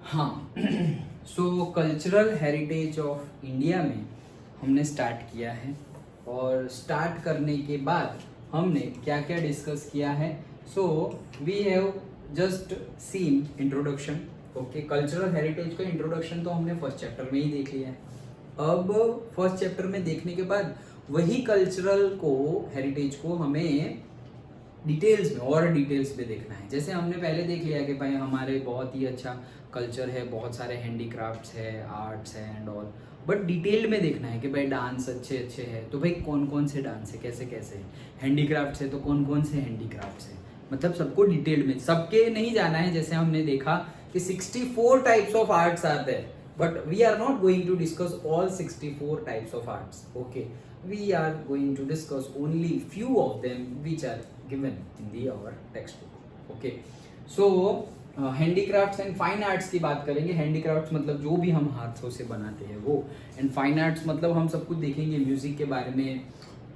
हाँ सो cultural heritage of India में हमने स्टार्ट किया है और स्टार्ट करने के बाद हमने क्या क्या डिस्कस किया है. So we have just seen introduction. Okay, cultural heritage का इंट्रोडक्शन तो हमने फर्स्ट चैप्टर में ही देख लिया है. अब फर्स्ट चैप्टर में देखने के बाद वही कल्चरल को हेरिटेज को हमें डिटेल्स में और डिटेल्स में देखना है. जैसे हमने पहले देख लिया कि भाई हमारे बहुत ही अच्छा कल्चर है, बहुत सारे हैंडीक्राफ्ट्स है, आर्ट्स है एंड ऑल. बट डिटेल में देखना है कि भाई डांस अच्छे अच्छे हैं तो भाई कौन कौन से डांस है, कैसे कैसे है. हैंडीक्राफ्ट्स है तो कौन कौन से हैंडीक्राफ्ट्स है, मतलब सबको डिटेल में, सबके नहीं जाना है. जैसे हमने देखा कि 64 types of arts are there, but we are not going to discuss all 64 types of arts. Okay, we are going to discuss only few of them which are given in the our textbook. Okay, so handicrafts and fine arts की बात करेंगे. Handicrafts मतलब जो भी हम हाथों से बनाते हैं वो, एंड फाइन आर्ट्स मतलब हम सब कुछ देखेंगे म्यूजिक के बारे में,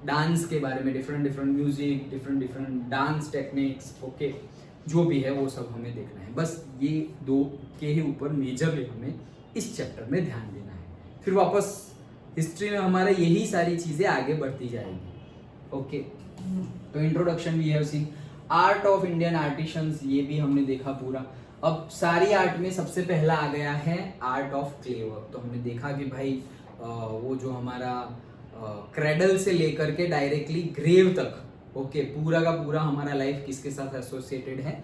डांस के बारे में, different different music, different different dance techniques. Okay, जो भी है वो सब हमें देखना है. बस ये दो के ही ऊपर मेजरली हमें इस चैप्टर में ध्यान देना है. फिर वापस हिस्ट्री में हमारे यही सारी चीजें आगे बढ़ती जाएंगी. ओके, तो introduction we have seen. Art of Indian artisans, ये भी हमने देखा पूरा. अब सारी आर्ट में सबसे पहला आ गया है आर्ट ऑफ क्ले वर्क. तो हमने देखा कि भाई वो जो हमारा क्रेडल से लेकर के डायरेक्टली ग्रेव तक, ओके, पूरा का पूरा हमारा लाइफ किसके साथ एसोसिएटेड है?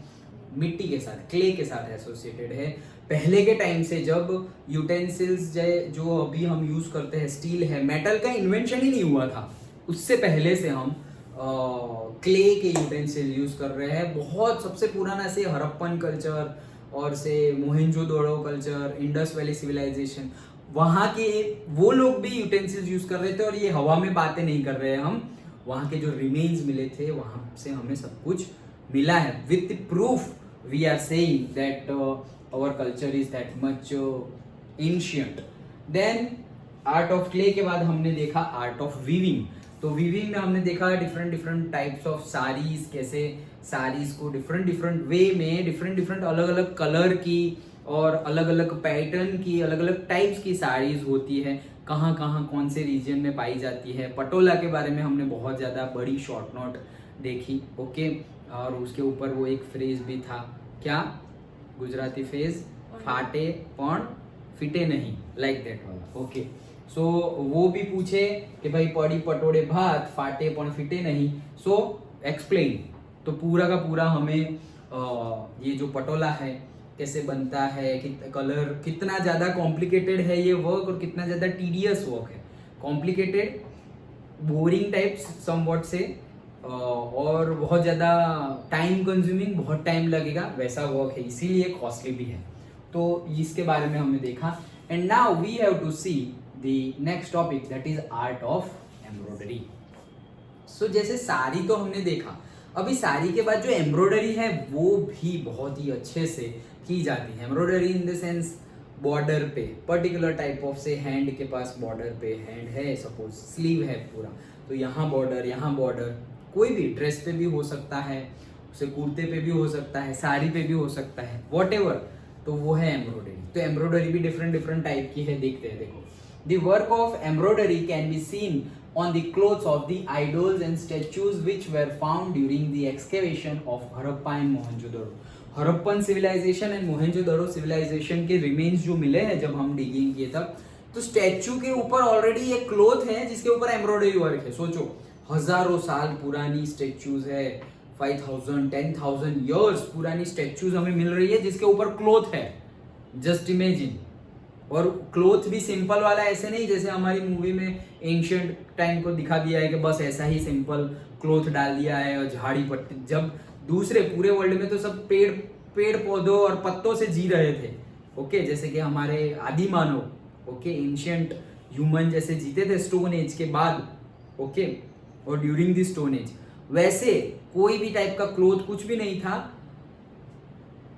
मिट्टी के साथ, क्ले के साथ एसोसिएटेड है. पहले के टाइम से जब यूटेंसिल्स जो अभी हम यूज करते हैं, स्टील है, मेटल का इन्वेंशन ही नहीं हुआ था, उससे पहले से हम क्ले के यूटेंसिल यूज कर रहे हैं. बहुत सबसे पुराना से हड़प्पन कल्चर और से मोहेंजोदड़ो कल्चर, इंडस वैली सिविलाइजेशन, वहाँ के वो लोग भी यूटेंसिल्स यूज कर रहे थे. और ये हवा में बातें नहीं कर रहे हैं हम, वहाँ के जो रिमेन्स मिले थे वहाँ से हमें सब कुछ मिला है. With proof we are saying that our culture is that much ancient. Then art of clay के बाद हमने देखा art of weaving. तो weaving में हमने देखा different different types of saris, कैसे साड़ीज को डिफरेंट डिफरेंट वे में, डिफरेंट डिफरेंट अलग अलग कलर की और अलग अलग पैटर्न की, अलग अलग टाइप्स की साड़ीज होती है, कहाँ कहाँ कौन से रीजन में पाई जाती है. पटोला के बारे में हमने बहुत ज़्यादा बड़ी शॉर्ट नोट देखी. ओके, और उसके ऊपर वो एक फ्रेज भी था, क्या गुजराती फेज, फाटे पण फिटे नहीं, लाइक दैट वाला. ओके, सो वो भी पूछे कि भाई पड़ी पटोड़े भात, फाटे पण फिटे नहीं, सो एक्सप्लेन. तो पूरा का पूरा हमें ये जो पटोला है कैसे बनता है, कलर, कितना ज्यादा कॉम्प्लिकेटेड है ये वर्क और कितना ज्यादा टीडियस वर्क है. कॉम्प्लिकेटेड, बोरिंग टाइप्स समवॉट से, और बहुत ज़्यादा टाइम कंज्यूमिंग, बहुत टाइम लगेगा वैसा वर्क है, इसीलिए कॉस्टली भी है. तो इसके बारे में हमने देखा. And now we have to see the next topic, that is art of embroidery. So जैसे साड़ी तो हमने देखा, अभी साड़ी के बाद जो एम्ब्रॉयडरी है वो भी बहुत ही अच्छे से की जाती है. Embroidery in the sense border पे, पर्टिकुलर टाइप ऑफ से हैंड के पास बॉर्डर पे, हैंड है सपोज, स्लीव है पूरा, तो यहाँ बॉर्डर, कोई भी ड्रेस पे भी हो सकता है, उसे कुर्ते पे भी हो सकता है, साड़ी पे भी हो सकता है, व्हाटएवर, तो वो है एम्ब्रॉयडरी. तो एम्ब्रॉयडरी भी डिफरेंट डिफरेंट टाइप की है. देखते हैं, देखो. The work of embroidery can be scene on the clothes of the idols and statues which were found during the excavation of Harappa and Mohenjo-daro. Harappan civilization and Mohenjodaro civilization के remains जो मिले हैं जब हम डिगिंग किए तब, तो स्टैचू के ऊपर ऑलरेडी एक क्लोथ है जिसके ऊपर एम्ब्रॉयडरी वर्क है. सोचो, हजारों साल पुरानी स्टैचूज है, 5000 10,000 ईयर्स पुरानी स्टैचूज हमें मिल रही है जिसके ऊपर क्लोथ है. Just imagine. और क्लोथ भी सिंपल वाला ऐसे नहीं जैसे हमारी मूवी में एंशियंट टाइम को दिखा दिया है कि बस ऐसा ही सिंपल क्लोथ डाल दिया है और झाड़ी पत्ती. जब दूसरे पूरे वर्ल्ड में तो सब पेड़ पौधों और पत्तों से जी रहे थे. ओके, जैसे कि हमारे आदि मानव, ओके, एंशियंट ह्यूमन जैसे जीते थे स्टोन एज के बाद, ओके, और ड्यूरिंग द स्टोन एज, वैसे कोई भी टाइप का क्लोथ कुछ भी नहीं था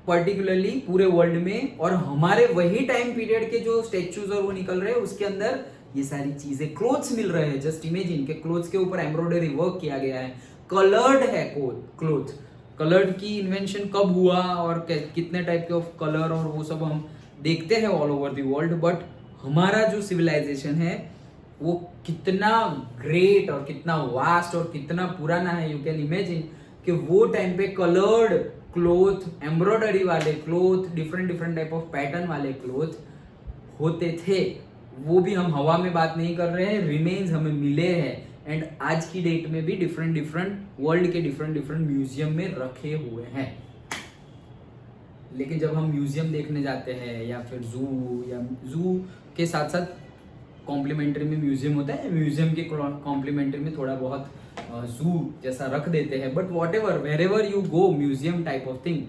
पर्टिकुलरली पूरे वर्ल्ड में. और हमारे वही टाइम पीरियड के जो स्टैचूज और वो निकल रहे हैं उसके अंदर ये सारी चीजें, क्लोथ्स मिल रहे हैं. जस्ट इमेजिन के क्लोथ्स के ऊपर एम्ब्रॉयडरी वर्क किया गया है, कलर्ड है क्लोथ. कलर्ड की इन्वेंशन कब हुआ और कितने टाइप के ऑफ कलर और वो सब हम देखते हैं all over the world, but हमारा जो सिविलाइजेशन है वो कितना ग्रेट और कितना वास्ट और कितना पुराना है। यू कैन इमेजिन कि वो टाइम पे कलर्ड क्लोथ, एम्ब्रॉयडरी वाले cloth, different different type of pattern वाले क्लोथ होते थे। वो भी हम हवा में बात नहीं कर रहे हैं, रिमेन्स हमें मिले हैं एंड आज की डेट में भी डिफरेंट डिफरेंट वर्ल्ड के डिफरेंट डिफरेंट म्यूजियम में रखे हुए हैं। लेकिन जब हम म्यूजियम देखने जाते हैं या फिर जू के साथ साथ कॉम्प्लीमेंट्री में म्यूजियम होता है, म्यूजियम के कॉम्प्लीमेंट्री में थोड़ा बहुत जू जैसा रख देते हैं, but whatever wherever you go museum type of thing,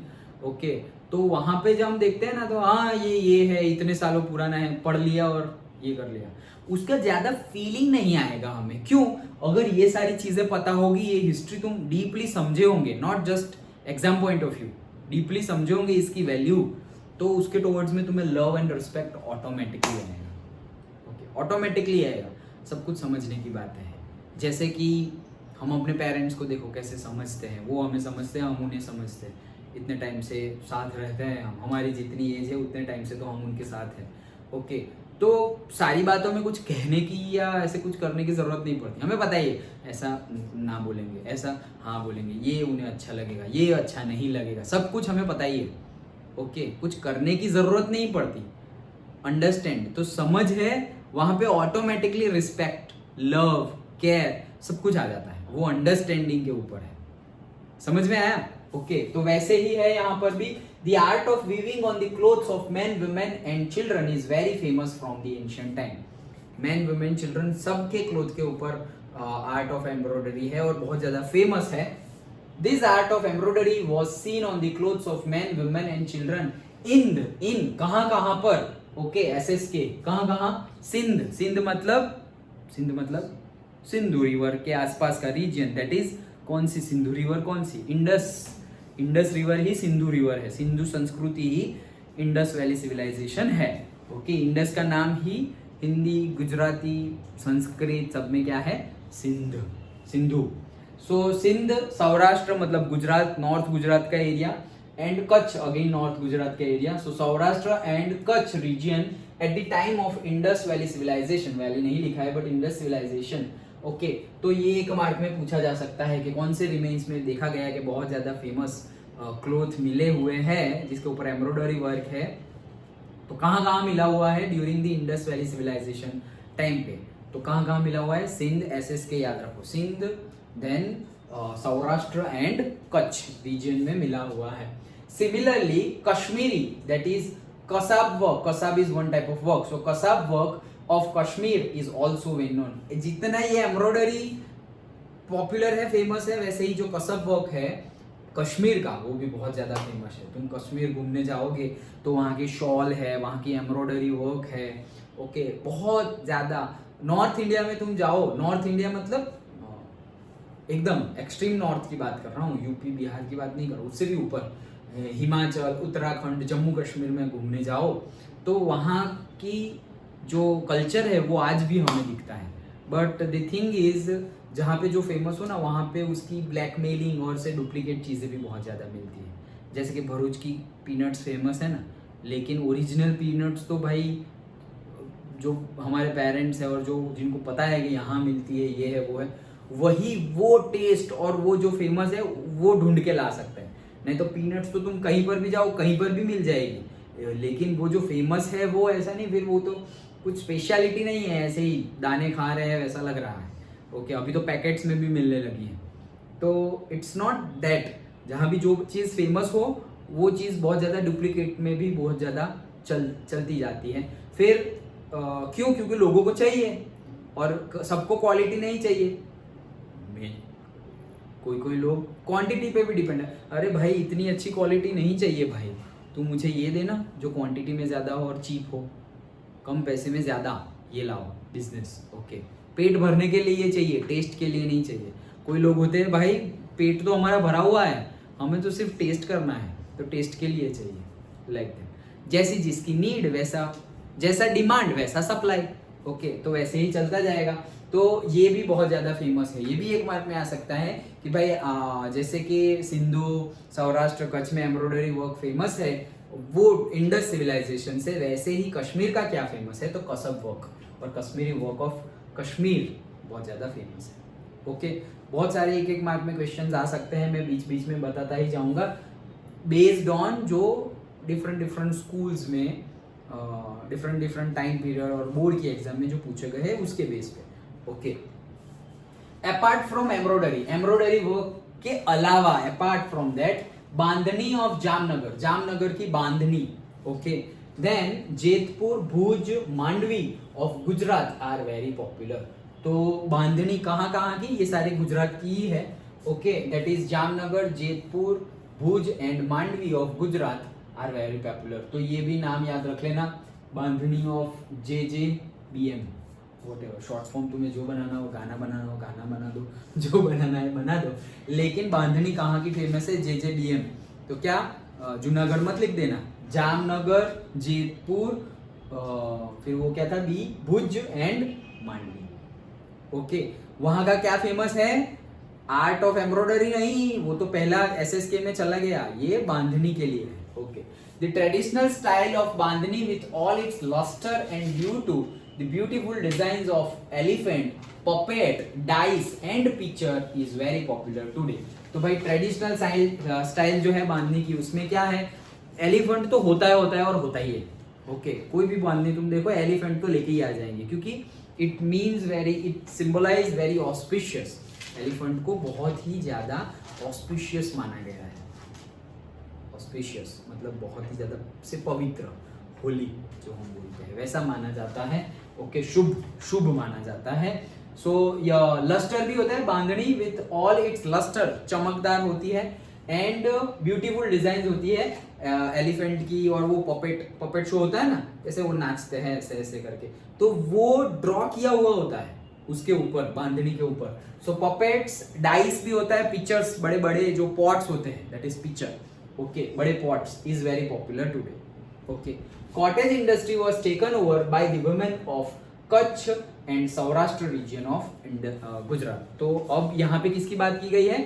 okay, तो वहां पे जब हम देखते हैं ना तो हाँ ये है, इतने सालों पुराना है, पढ़ लिया और ये कर लिया, उसका ज्यादा फीलिंग नहीं आएगा हमें। क्यों? अगर ये सारी चीजें पता होगी, ये हिस्ट्री तुम डीपली समझे होंगे, not just exam point of view, deeply समझे होंगे इसकी वैल्यू, तो उसके टुवर्ड्स में तुम्हें लव एंड रिस्पेक्ट ऑटोमेटिकली आएगा। ओके, ऑटोमेटिकली आएगा। सब कुछ समझने की बात है। जैसे कि हम अपने पेरेंट्स को देखो कैसे समझते हैं, वो हमें समझते हैं, हम उन्हें समझते हैं, इतने टाइम से साथ रहते हैं हम, हमारी जितनी एज है उतने टाइम से तो हम उनके साथ हैं। ओके, तो सारी बातों में कुछ कहने की या ऐसे कुछ करने की जरूरत नहीं पड़ती। हमें पता ही है ऐसा ना बोलेंगे, ऐसा हाँ बोलेंगे, ये उन्हें अच्छा लगेगा, ये अच्छा नहीं लगेगा, सब कुछ हमें पता ही है। ओके, कुछ करने की जरूरत नहीं पड़ती। अंडरस्टैंड, तो समझ है, वहां पे ऑटोमेटिकली रिस्पेक्ट, लव, केयर सब कुछ आ जाता है। वो अंडरस्टैंडिंग के ऊपर है। समझ में आया? ओके, तो वैसे ही है यहाँ पर भी। The art of weaving on the clothes of men, women and children is very famous from the ancient time. Men, women, children सबके क्लोथ के ऊपर आर्ट ऑफ एम्ब्रॉयडरी है और बहुत ज्यादा फेमस है। This art of embroidery was seen on the clothes of men, women and children in कहाँ पर? ओके, SSK कहाँ? सिंध मतलब सिंधु रिवर के आसपास का रीजन, दैट इज कौन सी सिंधु रिवर? कौन सी? इंडस रिवर ही सिंधु रिवर है। सिंधु संस्कृति ही इंडस वैली सिविलाइजेशन है। ओके, इंडस का नाम ही हिंदी, गुजराती, संस्कृत सब में क्या है? सिंधु। सो सिंध, सौराष्ट्र मतलब गुजरात, नॉर्थ गुजरात का area, and Kutch again north Gujarat का area. So Saurashtra and Kutch region at the time of Indus valley civilization, valley नहीं लिखा है बट इंडस सिविलाइजेशन। ओके, तो ये एक मार्क में पूछा जा सकता है कि कौन से रिमेन्स में देखा गया है कि बहुत ज्यादा फेमस क्लोथ मिले हुए हैं जिसके ऊपर एम्ब्रॉयडरी वर्क है, तो कहाँ मिला हुआ है during the Indus valley civilization time पे? तो कहाँ मिला हुआ है? सिंध, SSK याद रखो, Sindh, then Saurashtra and Kutch region में मिला हुआ है। Similarly Kashmiri, that is kasab work, kasab is one type of work, so kasab work of Kashmir is also well known. जितना ये एम्ब्रॉयडरी पॉपुलर है, फेमस है, वैसे ही जो कसब वर्क है कश्मीर का वो भी बहुत ज्यादा फेमस है। तुम कश्मीर घूमने जाओगे तो वहाँ की शॉल है, वहाँ की एम्ब्रॉयडरी वर्क है। ओके, बहुत ज्यादा। नॉर्थ इंडिया में तुम जाओ, नॉर्थ इंडिया मतलब एकदम एक्सट्रीम नॉर्थ की बात कर रहा हूँ, यूपी बिहार की बात नहीं कर रहा हूँ, उससे भी ऊपर हिमाचल, उत्तराखंड, जम्मू कश्मीर में घूमने जाओ तो वहाँ की जो कल्चर है वो आज भी हमें दिखता है। बट द थिंग इज, जहाँ पे जो फेमस हो ना वहाँ पे उसकी ब्लैकमेलिंग और से डुप्लीकेट चीज़ें भी बहुत ज़्यादा मिलती है। जैसे कि भरूच की पीनट्स फेमस है ना, लेकिन ओरिजिनल पीनट्स तो भाई जो हमारे पेरेंट्स है और जो जिनको पता है कि यहाँ मिलती है, ये है वो है, वही वो टेस्ट और वो जो फेमस है वो ढूंढ के ला सकते हैं। नहीं तो पीनट्स तो तुम कहीं पर भी जाओ कहीं पर भी मिल जाएगी, लेकिन वो जो फेमस है वो ऐसा नहीं, फिर वो तो कुछ स्पेशलिटी नहीं है, ऐसे ही दाने खा रहे हैं वैसा लग रहा है। ओके, अभी तो पैकेट्स में भी मिलने लगी है। तो इट्स नॉट दैट, जहाँ भी जो चीज़ फेमस हो वो चीज़ बहुत ज़्यादा डुप्लीकेट में भी बहुत ज़्यादा चलती जाती है। फिर क्यों? क्योंकि लोगों को चाहिए और सबको क्वालिटी नहीं चाहिए। कोई लोग क्वांटिटी पे भी डिपेंड है। अरे भाई इतनी अच्छी क्वालिटी नहीं चाहिए भाई, तू मुझे ये देना जो क्वांटिटी में ज़्यादा हो और चीप हो, कम पैसे में ज़्यादा, ये लाओ बिजनेस। ओके, पेट भरने के लिए ये चाहिए, टेस्ट के लिए नहीं चाहिए। कोई लोग होते हैं भाई पेट तो हमारा भरा हुआ है, हमें तो सिर्फ टेस्ट करना है, तो टेस्ट के लिए चाहिए। लाइक दैट, जैसी जिसकी नीड वैसा, जैसा डिमांड वैसा सप्लाई। ओके, तो वैसे ही चलता जाएगा। तो ये भी बहुत ज़्यादा फेमस है, ये भी एक मार्क में आ सकता है कि भाई जैसे कि सिंधु, सौराष्ट्र, कच्छ में एम्ब्रॉयडरी वर्क फेमस है वो इंडस सिविलाइजेशन से, वैसे ही कश्मीर का क्या फेमस है, तो कसब वर्क और कश्मीरी वर्क ऑफ कश्मीर बहुत ज़्यादा फेमस है। ओके, बहुत सारे एक एक मार्क में क्वेश्चंस आ सकते हैं, मैं बीच बीच में बताता ही जाऊंगा बेस्ड ऑन जो डिफरेंट स्कूल्स में डिफरेंट टाइम पीरियड और बोर्ड की एग्जाम में जो पूछे गए हैं उसके बेस पे। Okay, apart from embroidery work के अलावा, apart from that, bandhani of Jamnagar, Jamnagar की bandhani. Okay, then Jetpur, Bhuj, Mandvi of Gujarat are very popular. तो बांधनी कहाँ कहाँ की, ये सारे गुजरात की ही है। Okay, that is Jamnagar, Jetpur, Bhuj and Mandvi of Gujarat are very popular. तो ये भी नाम याद रख लेना, bandhani of JJBM, whatever short form, तुम्हें जो बनाना हो, गाना बनाना हो गाना बना दो, जो बनाना है बना दो, लेकिन बांधनी कहाँ की फेमस है, JJBM। तो क्या जूनागढ़ मत लिख देना, जामनगर, जेतपुर, फिर वो क्या था B, Bhuj and Mandvi. Okay, वहां का क्या फेमस है, आर्ट ऑफ एम्ब्रॉयडरी नहीं, वो तो पहला SSK में चला गया, ये बांधनी के लिए है। Okay, the traditional style of bandhani with all its lustre and due to the beautiful designs of elephant, puppet, dice and picture is very popular today. तो भाई ट्रेडिशनल स्टाइल जो है बांधनी की, उसमें क्या है, एलिफेंट तो होता है और होता ही है। ओके, कोई भी बांधनी तुम देखो एलिफेंट तो लेके ही आ जाएंगे, क्योंकि it means very, it symbolise very auspicious. Elephant को बहुत ही ज्यादा ऑस्पिशियस माना गया है। ऑस्पिशियस मतलब बहुत ही ज्यादा से पवित्र, होली जो हम बोलते हैं वैसा माना जाता है। ओके, शुभ माना जाता है। सो यह लस्टर भी होता है, बांधनी विथ ऑल इट्स लस्टर, चमकदार होती है, एंड ब्यूटीफुल डिजाइन होती है एलिफेंट की, और वो पपेट शो होता है ना, जैसे वो नाचते हैं ऐसे ऐसे करके, तो वो ड्रॉ किया हुआ होता है उसके ऊपर, बांधनी के ऊपर। सो पपेट्स, डाइस भी होता है, पिक्चर्स, बड़े बड़े जो पॉट्स होते हैं, दैट इज पिक्चर। ओके, बड़े pots is very popular today. Okay, cottage industry was taken over by the women of Kutch and Saurashtra region of Gujarat. तो अब यहाँ पे किसकी बात की गई है,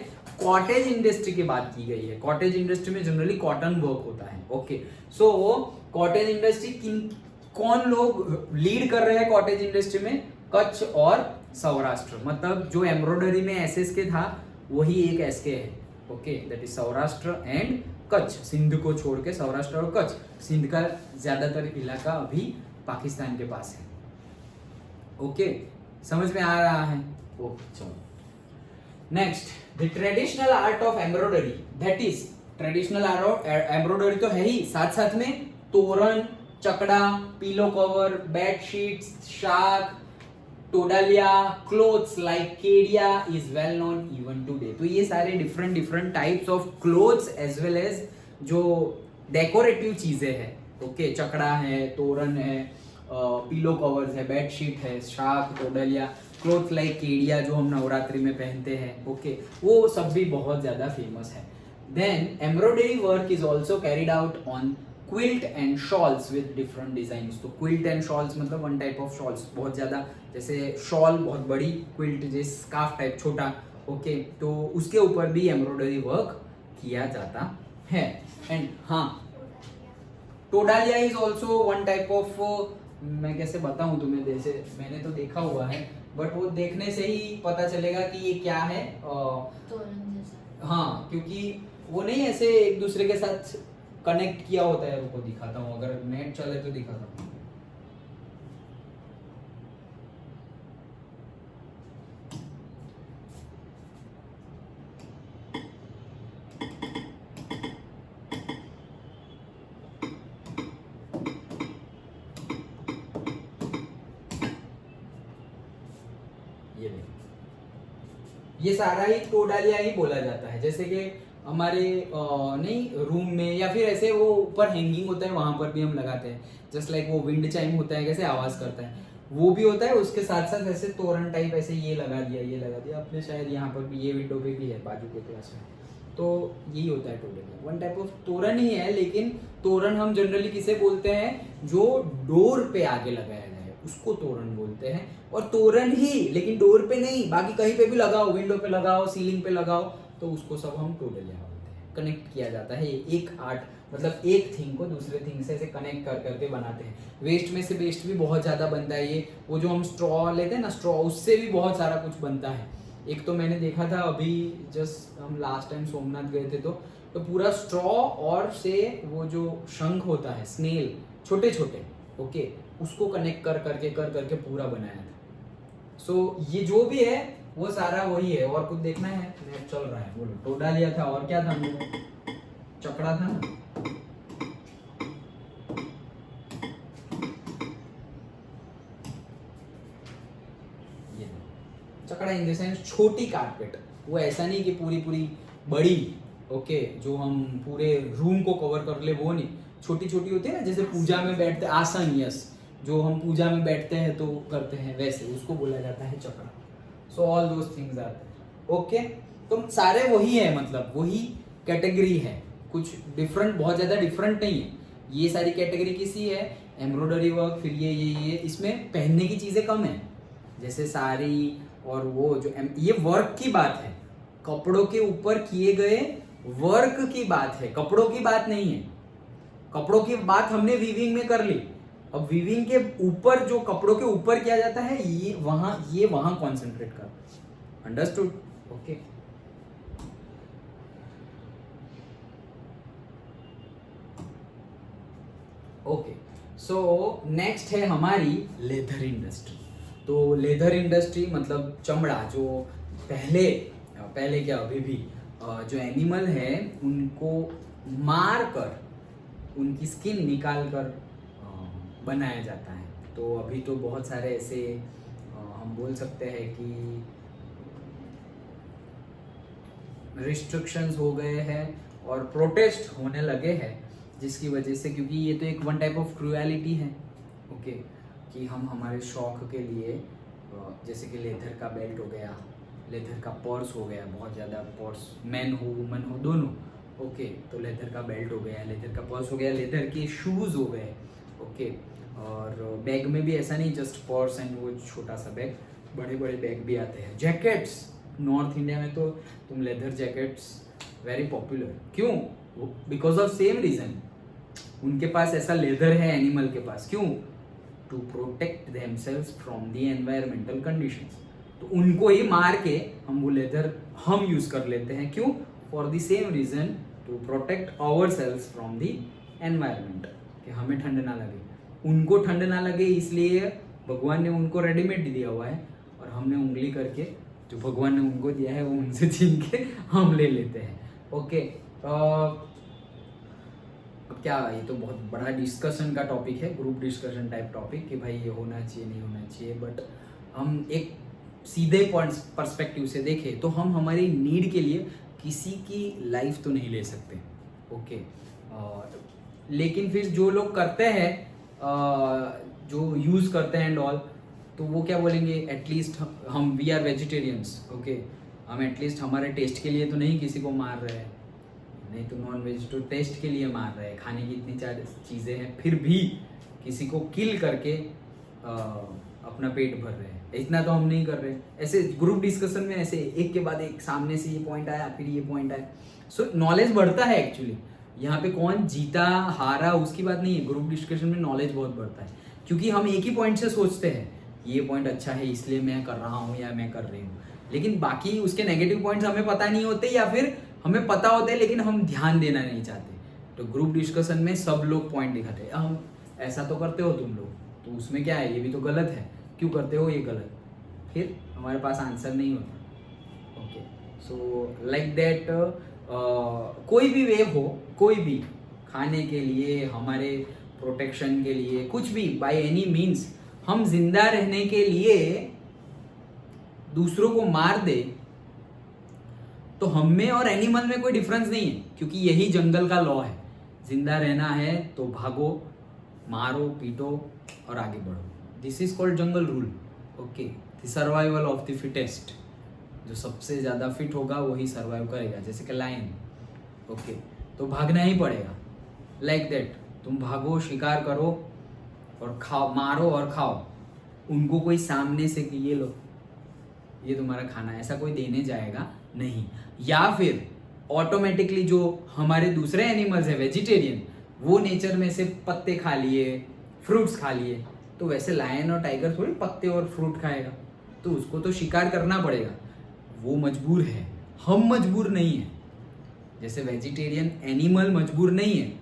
कॉटेज इंडस्ट्री की बात की गई है। कॉटेज इंडस्ट्री में जनरली कॉटन वर्क होता है। ओके, सो कॉटेज इंडस्ट्री कौन लोग लीड कर रहे हैं कॉटेज इंडस्ट्री में, कच्छ और सौराष्ट्र, मतलब जो एम्ब्रॉयडरी में SSK था वही एक SK है। Okay, that is Saurashtra and Kutch, Sindh को छोड़ के सौराष्ट्र और कच्छ। सिंध का ज्यादातर इलाका अभी पाकिस्तान के पास है। ओके, समझ में आ रहा है। ओके, चलो next, the traditional art of embroidery, that is traditional art of embroidery तो है ही, साथ साथ में तोरण, चकड़ा, पिलो कवर, बेडशीट्स, शाक, टोडालिया, क्लोथ्स लाइक केडिया is well known even today. तो ये सारे different types of clothes as well as जो डेकोरेटिव चीजें हैं। ओके, चकड़ा है, तोरण है, पिलो कवर्स है, बेडशीट है, शाक, टोडालिया, क्लोथ लाइक केडिया जो हम नवरात्रि में पहनते हैं। ओके, वो सब भी बहुत ज्यादा फेमस है। Then embroidery work is also carried out on quilt and shawls with different designs. तो क्विल्ट एंड शॉल्स मतलब वन टाइप ऑफ शॉल्स, बहुत ज्यादा, जैसे शॉल बहुत बड़ी, क्विल्ट जैसे स्कार्फ टाइप छोटा। ओके, तो उसके ऊपर भी एम्ब्रॉयडरी वर्क किया जाता है। एंड हाँ, टोडालिया is also one type of, मैं कैसे बताऊं तुम्हें, जैसे मैंने तो देखा हुआ है, बट वो देखने से ही पता चलेगा कि ये क्या है। हाँ, क्योंकि वो नहीं ऐसे एक दूसरे के साथ कनेक्ट किया होता है। रुको दिखाता हूँ, अगर नेट चले तो दिखाता हूँ। ये सारा ही टोडालिया ही बोला जाता है। जैसे कि हमारे नहीं रूम में या फिर ऐसे वो ऊपर हैंगिंग होता है, वहां पर भी हम लगाते हैं। जस्ट लाइक वो विंड चाइम होता है, कैसे आवाज करता है, वो भी होता है। उसके साथ साथ ऐसे तोरण टाइप ऐसे ये लगा दिया अपने, शायद यहाँ पर भी, ये विंडो पे भी है बाजू के क्लास में। तो यही होता है टोडालिया, वन टाइप ऑफ तोरण ही है। लेकिन तोरण हम जनरली किसे बोलते हैं, जो डोर पे आगे लगाया जाए, उसको तोरण बोलते हैं। और तोरण ही, लेकिन डोर पे नहीं, बाकी कहीं पे भी लगाओ, विंडो पे लगाओ, सीलिंग पे लगाओ, तो उसको सब हम टोडलिया बोलते हैं। कनेक्ट किया जाता है एक आर्ट, मतलब एक थिंग को दूसरे थिंग से ऐसे कनेक्ट कर करके बनाते हैं। वेस्ट में से बेस्ट भी बहुत ज़्यादा बनता है ये। वो जो हम स्ट्रॉ लेते हैं ना, स्ट्रॉ, उससे भी बहुत सारा कुछ बनता है। एक तो मैंने देखा था अभी, जस्ट हम लास्ट टाइम सोमनाथ गए थे, तो पूरा स्ट्रॉ और से वो जो शंख होता है, स्नेल, छोटे छोटे, ओके, उसको कनेक्ट कर करके पूरा बनाया था। सो ये जो भी है वो सारा वही है। और कुछ देखना है? नेट चल रहा है, बोलो। टोडा लिया था, और क्या था? चकड़ा था ना। ये चकड़ा इन द सेंस छोटी कारपेट, वो ऐसा नहीं कि पूरी पूरी बड़ी, ओके, जो हम पूरे रूम को कवर कर ले, वो नहीं। छोटी छोटी होती है ना, जैसे पूजा में बैठते, आसन, यस, जो हम पूजा में बैठते हैं तो करते हैं, वैसे उसको बोला जाता है चकड़ा। So all those things are, okay. तो सारे वही है, मतलब वही कैटेगरी है, कुछ डिफरेंट, बहुत ज़्यादा डिफरेंट नहीं है। ये सारी कैटेगरी किसी है, एम्ब्रॉयडरी वर्क, फिर ये इसमें पहनने की चीज़ें कम है, जैसे साड़ी, और वो जो ये वर्क की बात है, कपड़ों के ऊपर किए गए वर्क की बात है, कपड़ों की बात नहीं है। कपड़ों की बात हमने वीविंग में कर ली। अब वीविंग के ऊपर जो कपड़ों के ऊपर किया जाता है, ये वहां कॉन्सेंट्रेट कर। Understood? Okay. Okay, so next है हमारी लेदर इंडस्ट्री। तो लेदर इंडस्ट्री मतलब चमड़ा, जो पहले क्या, अभी भी जो एनिमल है उनको मार कर, उनकी स्किन निकाल कर बनाया जाता है। तो अभी तो बहुत सारे ऐसे हम बोल सकते हैं कि रिस्ट्रिक्शंस हो गए हैं और प्रोटेस्ट होने लगे हैं, जिसकी वजह से, क्योंकि ये तो एक वन टाइप ऑफ क्रूएलिटी है, ओके, कि हम हमारे शौक के लिए, जैसे कि लेदर का बेल्ट हो गया, लेदर का पर्स हो गया, बहुत ज़्यादा पर्स, मैन हो वुमन हो दोनों, ओके, तो लेदर का बेल्ट हो गया, लेदर का पर्स हो गया, लेदर के शूज़ हो गए, ओके। और बैग में भी ऐसा नहीं जस्ट पर्स एंड वो छोटा सा बैग, बड़े बड़े बैग भी आते हैं। जैकेट्स, नॉर्थ इंडिया में तो तुम लेदर जैकेट्स वेरी पॉपुलर, क्यों? बिकॉज ऑफ सेम रीज़न, उनके पास ऐसा लेदर है एनिमल के पास, क्यों? To protect themselves from the environmental conditions. तो उनको ही मार के हम वो लेदर हम यूज कर लेते हैं, क्यों? For the same reason, to protect ourselves from the environment, कि हमें ठंड ना लगे, उनको ठंड ना लगे, इसलिए भगवान ने उनको रेडीमेड दिया हुआ है, और हमने उंगली करके जो भगवान ने उनको दिया है वो उनसे छीन के हम ले लेते हैं, ओके। अब क्या, ये तो बहुत बड़ा डिस्कशन का टॉपिक है, ग्रुप डिस्कशन टाइप टॉपिक, कि भाई ये होना चाहिए नहीं होना चाहिए, बट हम एक सीधे पर्सपेक्टिव से देखें तो हम हमारी नीड के लिए किसी की लाइफ तो नहीं ले सकते, ओके। लेकिन फिर जो लोग करते हैं, जो यूज़ करते हैं एंड ऑल, तो वो क्या बोलेंगे, एटलीस्ट हम वी आर वेजिटेरियंस, ओके, हम एटलीस्ट हमारे टेस्ट के लिए तो नहीं किसी को मार रहे हैं, नहीं तो नॉन वेज तो टेस्ट के लिए मार रहे हैं, खाने की इतनी सारी चीज़ें हैं, फिर भी किसी को किल करके अपना पेट भर रहे हैं, इतना तो हम नहीं कर रहे। ऐसे ग्रुप डिस्कशन में ऐसे एक के बाद एक सामने से ये पॉइंट आया, फिर ये पॉइंट आया, सो नॉलेज बढ़ता है एक्चुअली। यहाँ पे कौन जीता हारा उसकी बात नहीं है, ग्रुप डिस्कशन में नॉलेज बहुत बढ़ता है, क्योंकि हम एक ही पॉइंट से सोचते हैं, ये पॉइंट अच्छा है इसलिए मैं कर रहा हूँ या मैं कर रही हूँ, लेकिन बाकी उसके नेगेटिव पॉइंट्स हमें पता नहीं होते, या फिर हमें पता होते हैं लेकिन हम ध्यान देना नहीं चाहते। तो ग्रुप डिस्कशन में सब लोग पॉइंट दिखाते हैं, हम ऐसा तो करते हो तुम लोग, तो उसमें क्या है, ये भी तो गलत है, क्यों करते हो ये गलत, फिर हमारे पास आंसर नहीं होता, ओके। सो लाइक दैट, कोई भी वे हो, कोई भी खाने के लिए, हमारे प्रोटेक्शन के लिए, कुछ भी, बाय एनी मीन्स, हम जिंदा रहने के लिए दूसरों को मार दे, तो हम में और एनिमल में कोई डिफरेंस नहीं है, क्योंकि यही जंगल का लॉ है, जिंदा रहना है तो भागो, मारो, पीटो और आगे बढ़ो, this is called jungle rule, okay. The survival of the fittest, जो सबसे ज़्यादा फिट होगा वही सर्वाइव करेगा, जैसे कि लायन, ओके। तो भागना ही पड़ेगा, लाइक दैट, तुम भागो, शिकार करो और खाओ, मारो और खाओ, उनको कोई सामने से कि ये लो, ये तुम्हारा खाना, ऐसा कोई देने जाएगा नहीं। या फिर ऑटोमेटिकली जो हमारे दूसरे एनिमल्स है वेजिटेरियन, वो नेचर में से पत्ते खा लिए, फ्रूट्स खा लिए, तो वैसे लायन और टाइगर थोड़ी पत्ते और फ्रूट खाएगा, तो उसको तो शिकार करना पड़ेगा। वो मजबूर है, हम मजबूर नहीं है। जैसे वेजिटेरियन एनिमल मजबूर नहीं है,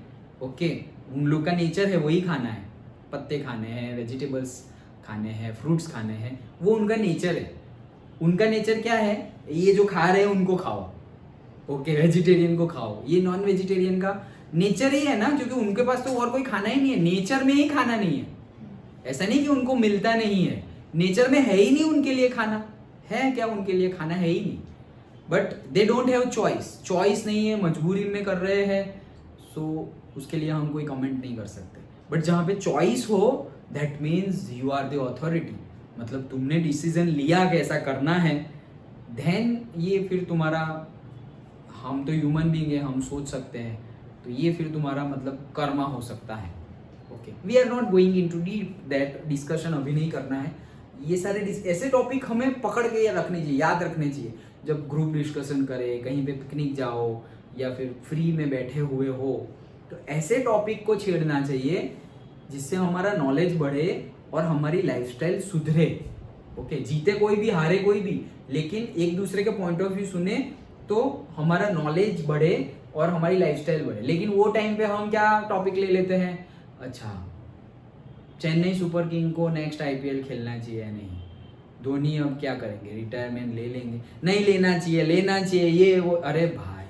ओके, उन लोग का नेचर है वही खाना है, पत्ते खाने हैं, वेजिटेबल्स खाने हैं, फ्रूट्स खाने हैं, वो उनका नेचर है। उनका नेचर क्या है, ये जो खा रहे हैं उनको खाओ, ओके, वेजिटेरियन को खाओ। ये नॉन वेजिटेरियन का नेचर ही है ना, क्योंकि उनके पास तो और कोई खाना ही नहीं है, नेचर में ही खाना नहीं है। ऐसा नहीं कि उनको मिलता नहीं है, नेचर में है ही नहीं उनके लिए खाना, है क्या उनके लिए खाना, है ही नहीं। But they don't have choice नहीं है, मजबूरी में कर रहे हैं, सो उसके लिए हम कोई कमेंट नहीं कर सकते। बट जहाँ पे चॉइस हो, that means you are the authority, मतलब तुमने डिसीजन लिया कि ऐसा करना है, देन ये फिर तुम्हारा, हम तो ह्यूमन बीइंग है, हम सोच सकते हैं, तो ये फिर तुम्हारा मतलब कर्मा हो सकता है। Okay, we are not going into deep that, discussion अभी नहीं करना है। ये सारे ऐसे टॉपिक हमें पकड़ के रखने चाहिए, याद रखने चाहिए, जब ग्रुप डिस्कशन करें, कहीं पे पिकनिक जाओ या फिर फ्री में बैठे हुए हो, तो ऐसे टॉपिक को छेड़ना चाहिए जिससे हमारा नॉलेज बढ़े और हमारी लाइफस्टाइल सुधरे। ओके, जीते कोई भी, हारे कोई भी, लेकिन एक दूसरे के पॉइंट ऑफ व्यू सुने तो हमारा नॉलेज बढ़े और हमारी लाइफस्टाइल बढ़े। लेकिन वो टाइम पे हम क्या टॉपिक ले लेते हैं, अच्छा चेन्नई सुपर किंग को नेक्स्ट आईपीएल खेलना चाहिए या नहीं, धोनी अब क्या करेंगे, रिटायरमेंट ले लेंगे, नहीं लेना चाहिए ये वो। अरे भाई,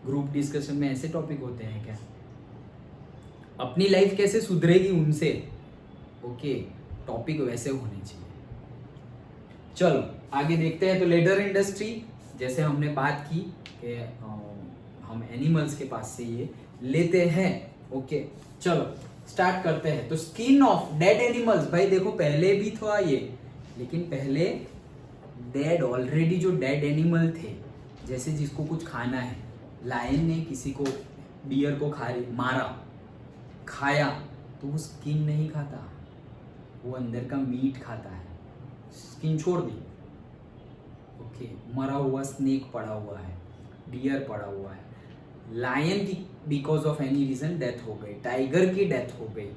ग्रुप डिस्कशन में ऐसे टॉपिक होते हैं क्या? अपनी लाइफ कैसे सुधरेगी उनसे, ओके, टॉपिक वैसे होने चाहिए। चलो आगे देखते हैं। तो लेदर इंडस्ट्री, जैसे हमने बात की कि हम एनिमल्स के पास से ये लेते हैं, ओके, चलो स्टार्ट करते हैं। तो स्किन ऑफ डेड एनिमल्स, भाई देखो पहले भी था ये, लेकिन पहले डेड, ऑलरेडी जो डेड एनिमल थे, जैसे जिसको कुछ खाना है, लायन ने किसी को, डियर को मारा, खाया, तो वो स्किन नहीं खाता, वो अंदर का मीट खाता है, स्किन छोड़ दी। ओके, मरा हुआ स्नेक पड़ा हुआ है, डियर पड़ा हुआ है, लायन की because of any reason death हो गई, टाइगर की डेथ हो गई।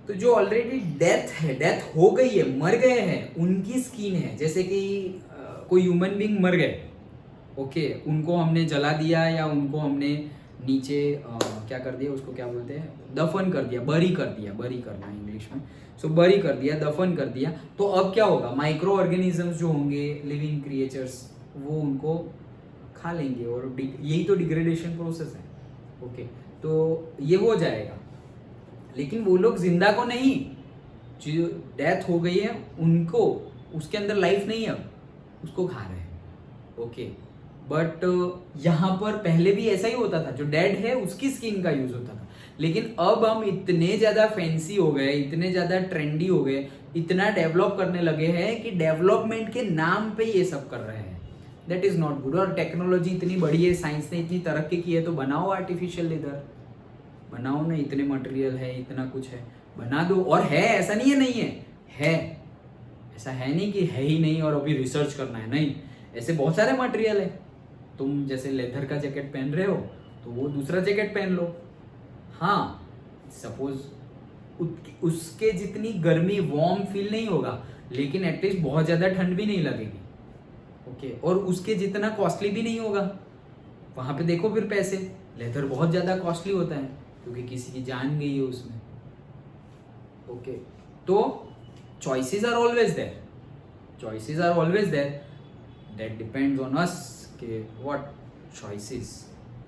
तो जो ऑलरेडी डेथ हो गई है, मर गए हैं, उनकी स्किन है, जैसे कि कोई ह्यूमन बीइंग मर गए, ओके, उनको हमने जला दिया या उनको हमने नीचे क्या कर दिया, उसको क्या बोलते हैं, दफन कर दिया, बरी करना इंग्लिश में, सो बरी कर दिया, दफन कर दिया, तो अब क्या होगा, माइक्रो ऑर्गेनिजम्स जो होंगे, लिविंग क्रिएचर्स, वो उनको खा लेंगे, और यही तो डिग्रेडेशन प्रोसेस है। ओके, तो ये हो जाएगा, लेकिन वो लोग जिंदा को नहीं, जो डेथ हो गई है उनको, उसके अंदर लाइफ नहीं है, उसको खा रहे हैं। ओके, बट यहाँ पर पहले भी ऐसा ही होता था, जो डेड है उसकी स्किन का यूज होता था, लेकिन अब हम इतने ज्यादा फैंसी हो गए, इतने ज्यादा ट्रेंडी हो गए, इतना डेवलप करने लगे हैं कि डेवलपमेंट के नाम पे ये सब कर रहे हैं। That is not good. और टेक्नोलॉजी इतनी बड़ी है, साइंस ने इतनी तरक्की की है, तो बनाओ आर्टिफिशियल लेदर, बनाओ ना, इतने मटेरियल है, इतना कुछ है, बना दो। और है, ऐसा नहीं है, नहीं है, ऐसा है नहीं कि है ही नहीं और अभी रिसर्च करना है, नहीं, ऐसे बहुत सारे मटेरियल है। तुम जैसे लेदर का जैकेट पहन रहे हो, तो वो दूसरा जैकेट पहन लो, हाँ, सपोज उसके जितनी गर्मी, वार्म फील नहीं होगा, लेकिन एटलीस्ट बहुत ज्यादा ठंड भी नहीं लगेगी। ओके, और उसके जितना कॉस्टली भी नहीं होगा। वहां पे देखो फिर पैसे, लेदर बहुत ज्यादा कॉस्टली होता है क्योंकि किसी की जान गई है उसमें। ओके, तो choices are always there, that depends on us कि what choices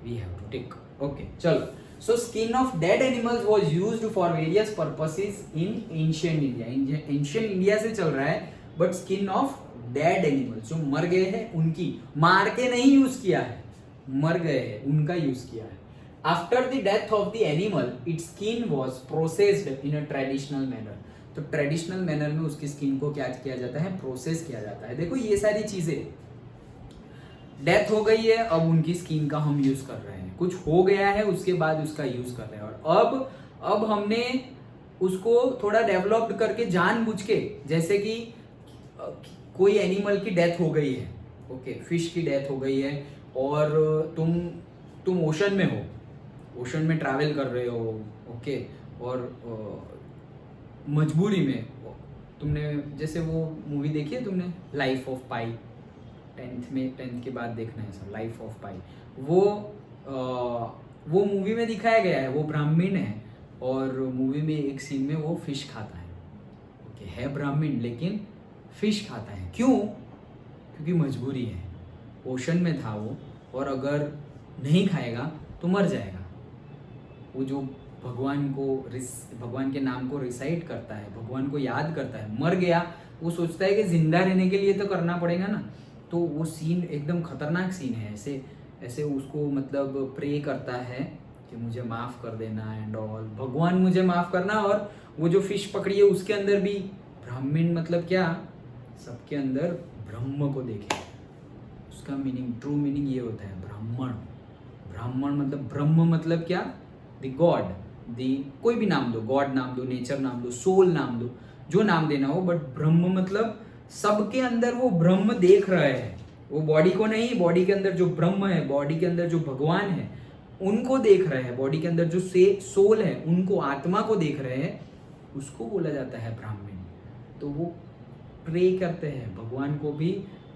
we have to take. Okay, चलो, so skin of dead animals was used for various purposes in ancient India. Ancient India से चल रहा है, but skin of dead animals, जो मर गए हैं, उनकी, मार के नहीं यूज किया है, मर गए हैं उनका यूज किया है। After the death of the animal, it's skin was processed in a traditional manner. तो ट्रेडिशनल मैनर में उसकी स्किन को क्या किया जाता है, प्रोसेस किया जाता है। देखो ये सारी चीजें, डेथ हो गई है, अब उनकी स्किन का हम यूज कर रहे हैं, कुछ हो गया है उसके बाद उसका यूज कर रहे हैं, और अब हमने उसको थोड़ा डेवलप्ड करके जानबूझ के, जैसे कि कोई एनिमल की डेथ हो गई है, ओके, फिश की डेथ हो गई है, और तुम ओशन में हो, ओशन में ट्रैवल कर रहे हो, ओके, और मजबूरी में तुमने, जैसे वो मूवी देखी है तुमने, लाइफ ऑफ पाई, 10th के बाद देखना है सर, लाइफ ऑफ पाई, वो मूवी में दिखाया गया है, वो ब्राह्मण है, और मूवी में एक सीन में वो फिश खाता है, ओके, है ब्राह्मण लेकिन फिश खाता है, क्यों? क्योंकि मजबूरी है, ओशन में था वो, और अगर नहीं खाएगा तो मर जाएगा। वो जो भगवान के नाम को रिसाइट करता है, भगवान को याद करता है, मर गया, वो सोचता है कि जिंदा रहने के लिए तो करना पड़ेगा ना। तो वो सीन एकदम खतरनाक सीन है, ऐसे ऐसे उसको मतलब प्रे करता है कि मुझे माफ़ कर देना एंड ऑल, भगवान मुझे माफ़ करना। और वो जो फिश पकड़ी है उसके अंदर भी ब्राह्मण, मतलब क्या, सबके अंदर ब्रह्म को देखे, उसका मीनिंग, ट्रू मीनिंग ये होता है ब्राह्मण। ब्राह्मण मतलब ब्रह्म, मतलब क्या, द गॉड, दी, कोई भी नाम दो, गॉड नाम दो, नेचर नाम दो, सोल नाम दो, जो नाम देना हो, बट ब्रह्म मतलब सबके अंदर वो ब्रह्म देख रहे हैं, वो बॉडी को नहीं, बॉडी के अंदर जो ब्रह्म है, बॉडी के अंदर जो भगवान है उनको देख रहे हैं, बॉडी के अंदर जो सोल है उनको, आत्मा को देख रहे हैं, उसको बोला जाता है ब्राह्मण। तो वो प्रे करते हैं भगवान को भी,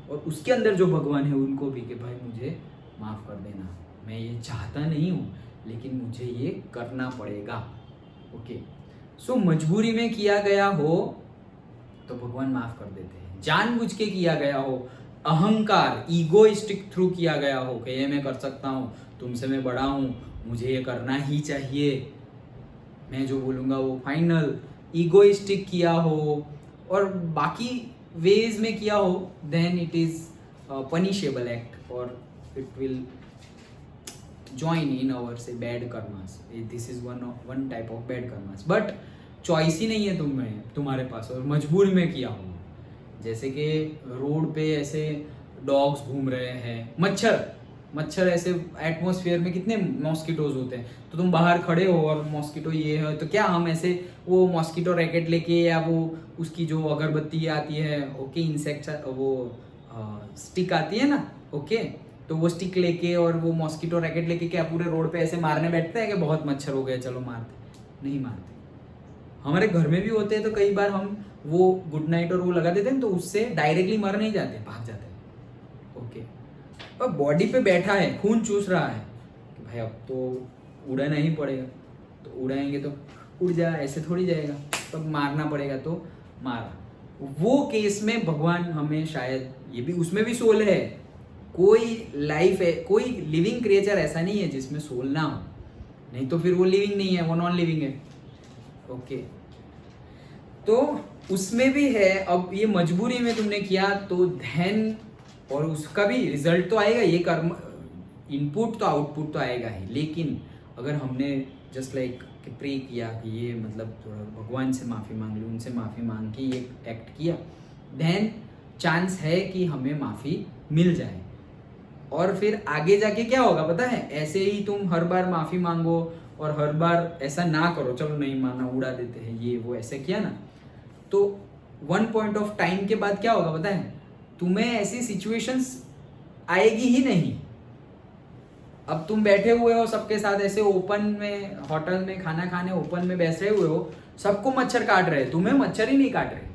और उसके अंदर जो भगवान है उनको भी, कि भाई मुझे माफ़ कर देना, मैं ये चाहता नहीं हूँ लेकिन मुझे ये करना पड़ेगा, ओके। सो मजबूरी में किया गया हो तो भगवान माफ़ कर देते हैं, जानबूझ के किया गया हो, अहंकार, ईगोइस्टिक थ्रू किया गया हो कि ये मैं कर सकता हूँ, तुमसे मैं बड़ा हूँ, मुझे ये करना ही चाहिए, मैं जो बोलूँगा वो फाइनल, ईगोइस्टिक किया हो और बाकी वेज में किया हो, then it is punishable act, और it will join in our say bad karmas. This is one type of bad karmas, but choice ही नहीं है तुम्हारे पास, और मजबूरी में किया हो। जैसे कि रोड पे ऐसे डॉग्स घूम रहे हैं, मच्छर ऐसे एटमॉस्फेयर में कितने मॉस्किटोज होते हैं, तो तुम बाहर खड़े हो और मॉस्किटो ये है, तो क्या हम ऐसे वो मॉस्किटो रैकेट लेके, या वो उसकी जो अगरबत्ती आती है, ओके, इंसेक्ट, वो स्टिक आती है ना, ओके, तो वो स्टिक लेके और वो मॉस्किटो रैकेट लेके क्या पूरे रोड पे ऐसे मारने बैठते हैं कि बहुत मच्छर हो गए चलो मारते? नहीं मारते। हमारे घर में भी होते हैं, तो कई बार हम वो गुड नाइट और वो लगा देते हैं, तो उससे डायरेक्टली मर नहीं जाते, भाग जाते हैं, ओके। और बॉडी पे बैठा है, खून चूस रहा है कि भाई अब तो उड़ाना ही पड़ेगा, तो उड़ाएंगे तो उड़ जा, ऐसे थोड़ी जाएगा, तो मारना पड़ेगा, तो मारा। वो केस में भगवान हमें शायद, ये भी, उसमें भी सोल है, कोई लाइफ है, कोई लिविंग क्रिएचर ऐसा नहीं है जिसमें सोल ना हो, नहीं तो फिर वो लिविंग नहीं है, वो नॉन लिविंग है, ओके। तो उसमें भी है। अब ये मजबूरी में तुमने किया तो धैन, और उसका भी रिजल्ट तो आएगा, ये कर्म, इनपुट तो आउटपुट तो आएगा ही, लेकिन अगर हमने जस्ट लाइक प्रे किया कि ये मतलब थोड़ा भगवान से माफ़ी मांग ली, उनसे माफ़ी मांग के ये एक्ट किया, देन चांस है कि हमें माफ़ी मिल जाए। और फिर आगे जाके क्या होगा पता है, ऐसे ही तुम हर बार माफ़ी मांगो और हर बार ऐसा ना करो, चलो नहीं माना, उड़ा देते हैं, ये वो ऐसे किया ना, तो वन पॉइंट ऑफ टाइम के बाद क्या होगा पता है, तुम्हें ऐसी सिचुएशंस आएगी ही नहीं। अब तुम बैठे हुए हो सबके साथ ऐसे ओपन में, होटल में खाना खाने ओपन में बैठ रहे हुए हो, सबको मच्छर काट रहे, तुम्हें मच्छर ही नहीं काट रहे,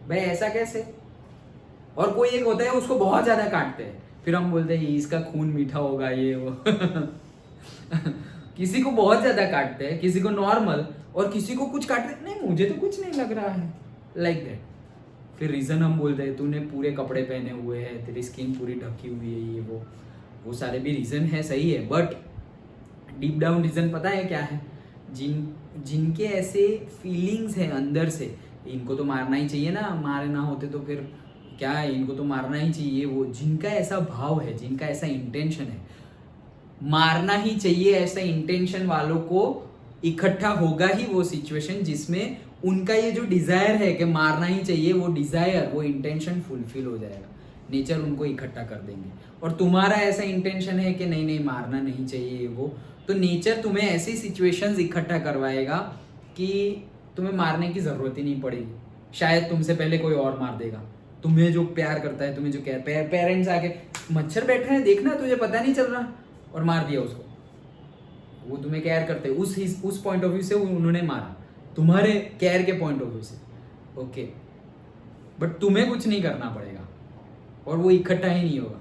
भाई ऐसा कैसे? और कोई एक होता है उसको बहुत ज़्यादा काटते हैं, फिर हम बोलते हैं इसका खून मीठा होगा, ये वो किसी को बहुत ज़्यादा काटते हैं, किसी को नॉर्मल, और किसी को कुछ काटते नहीं, मुझे तो कुछ नहीं लग रहा है, लाइक दैट। फिर रीज़न हम बोलते हैं तूने पूरे कपड़े पहने हुए हैं, तेरी स्किन पूरी ढकी हुई है, ये वो सारे भी रीज़न है, सही है, बट डीप डाउन रीज़न पता है क्या है? जिनके ऐसे फीलिंग्स हैं अंदर से, इनको तो मारना ही चाहिए ना, मारे ना होते तो फिर क्या है, इनको तो मारना ही चाहिए, वो जिनका ऐसा भाव है, जिनका ऐसा इंटेंशन है, मारना ही चाहिए, ऐसा इंटेंशन वालों को इकट्ठा होगा ही वो सिचुएशन जिसमें उनका ये जो डिजायर है कि मारना ही चाहिए, वो डिजायर, वो इंटेंशन फुलफिल हो जाएगा, नेचर उनको इकट्ठा कर देंगे। और तुम्हारा ऐसा इंटेंशन है कि नहीं नहीं मारना नहीं चाहिए वो, तो नेचर तुम्हें ऐसी सिचुएशंस इकट्ठा करवाएगा कि तुम्हें मारने की जरूरत ही नहीं पड़ेगी, शायद तुमसे पहले कोई और मार देगा। तुम्हें जो प्यार करता है, तुम्हें जो केयर, पेरेंट्स आके मच्छर बैठ रहे हैं देखना, तुझे पता नहीं चल रहा, और मार दिया उसको। वो तुम्हें केयर करते हैं, उस पॉइंट ऑफ व्यू से उन्होंने मारा, तुम्हारे केयर के पॉइंट ऑफ व्यू से, ओके। बट तुम्हें कुछ नहीं करना पड़ेगा और वो इकट्ठा ही नहीं होगा।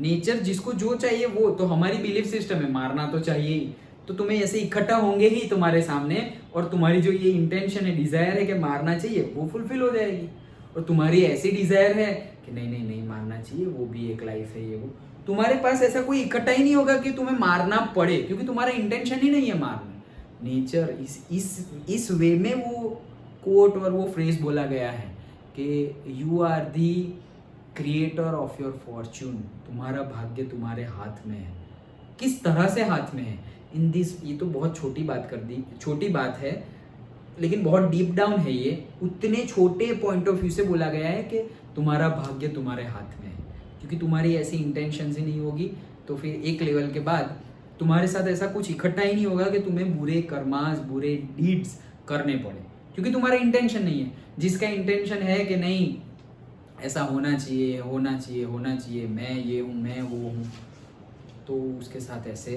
नेचर जिसको जो चाहिए वो, तो हमारी बिलीफ सिस्टम है मारना तो चाहिए ही, तो तुम्हें ऐसे इकट्ठा होंगे ही तुम्हारे सामने, और तुम्हारी जो ये इंटेंशन है, डिजायर है कि मारना चाहिए, वो फुलफिल हो जाएगी। और तुम्हारी ऐसी डिजायर है कि नहीं नहीं नहीं मारना चाहिए, वो भी एक लाइफ है, ये वो, तुम्हारे पास ऐसा कोई इकट्ठा ही नहीं होगा कि तुम्हें मारना पड़े, क्योंकि तुम्हारा इंटेंशन ही नहीं है मारना। नेचर इस वे में वो कोट और वो फ्रेज बोला गया है कि you are the creator of your fortune, तुम्हारा भाग्य तुम्हारे हाथ में है। किस तरह से हाथ में है इन दिस, ये तो बहुत छोटी बात कर दी, छोटी बात है, लेकिन बहुत डीप डाउन है ये। उतने छोटे पॉइंट ऑफ व्यू से बोला गया है कि तुम्हारा भाग्य तुम्हारे हाथ में है, क्योंकि तुम्हारी ऐसी इंटेंशन ही नहीं होगी, तो फिर एक लेवल के बाद तुम्हारे साथ ऐसा कुछ इकट्ठा ही नहीं होगा कि तुम्हें बुरे कर्मास, बुरे डीड्स करने पड़े, क्योंकि तुम्हारा इंटेंशन नहीं है। जिसका इंटेंशन है कि नहीं ऐसा होना चाहिए, होना चाहिए, होना चाहिए, मैं ये हूँ, मैं वो हूँ, तो उसके साथ ऐसे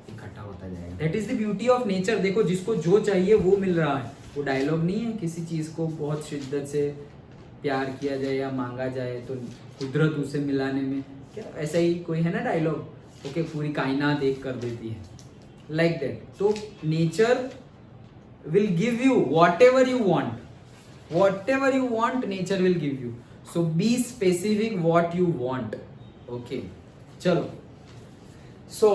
इकट्ठा होता जाएगा। That is the beauty of nature. देखो, जिसको जो चाहिए वो मिल रहा है। वो डायलॉग नहीं है किसी चीज को बहुत शिद्दत से प्यार किया जाए या मांगा जाए तो कुदरत उसे मिलाने में, क्या ऐसा ही कोई है ना डायलॉग, ओके, पूरी कायनात एक कर देती है, लाइक दैट। तो nature will give you what ever you want, whatever you want nature will give you, so be specific what you want, okay। चलो, so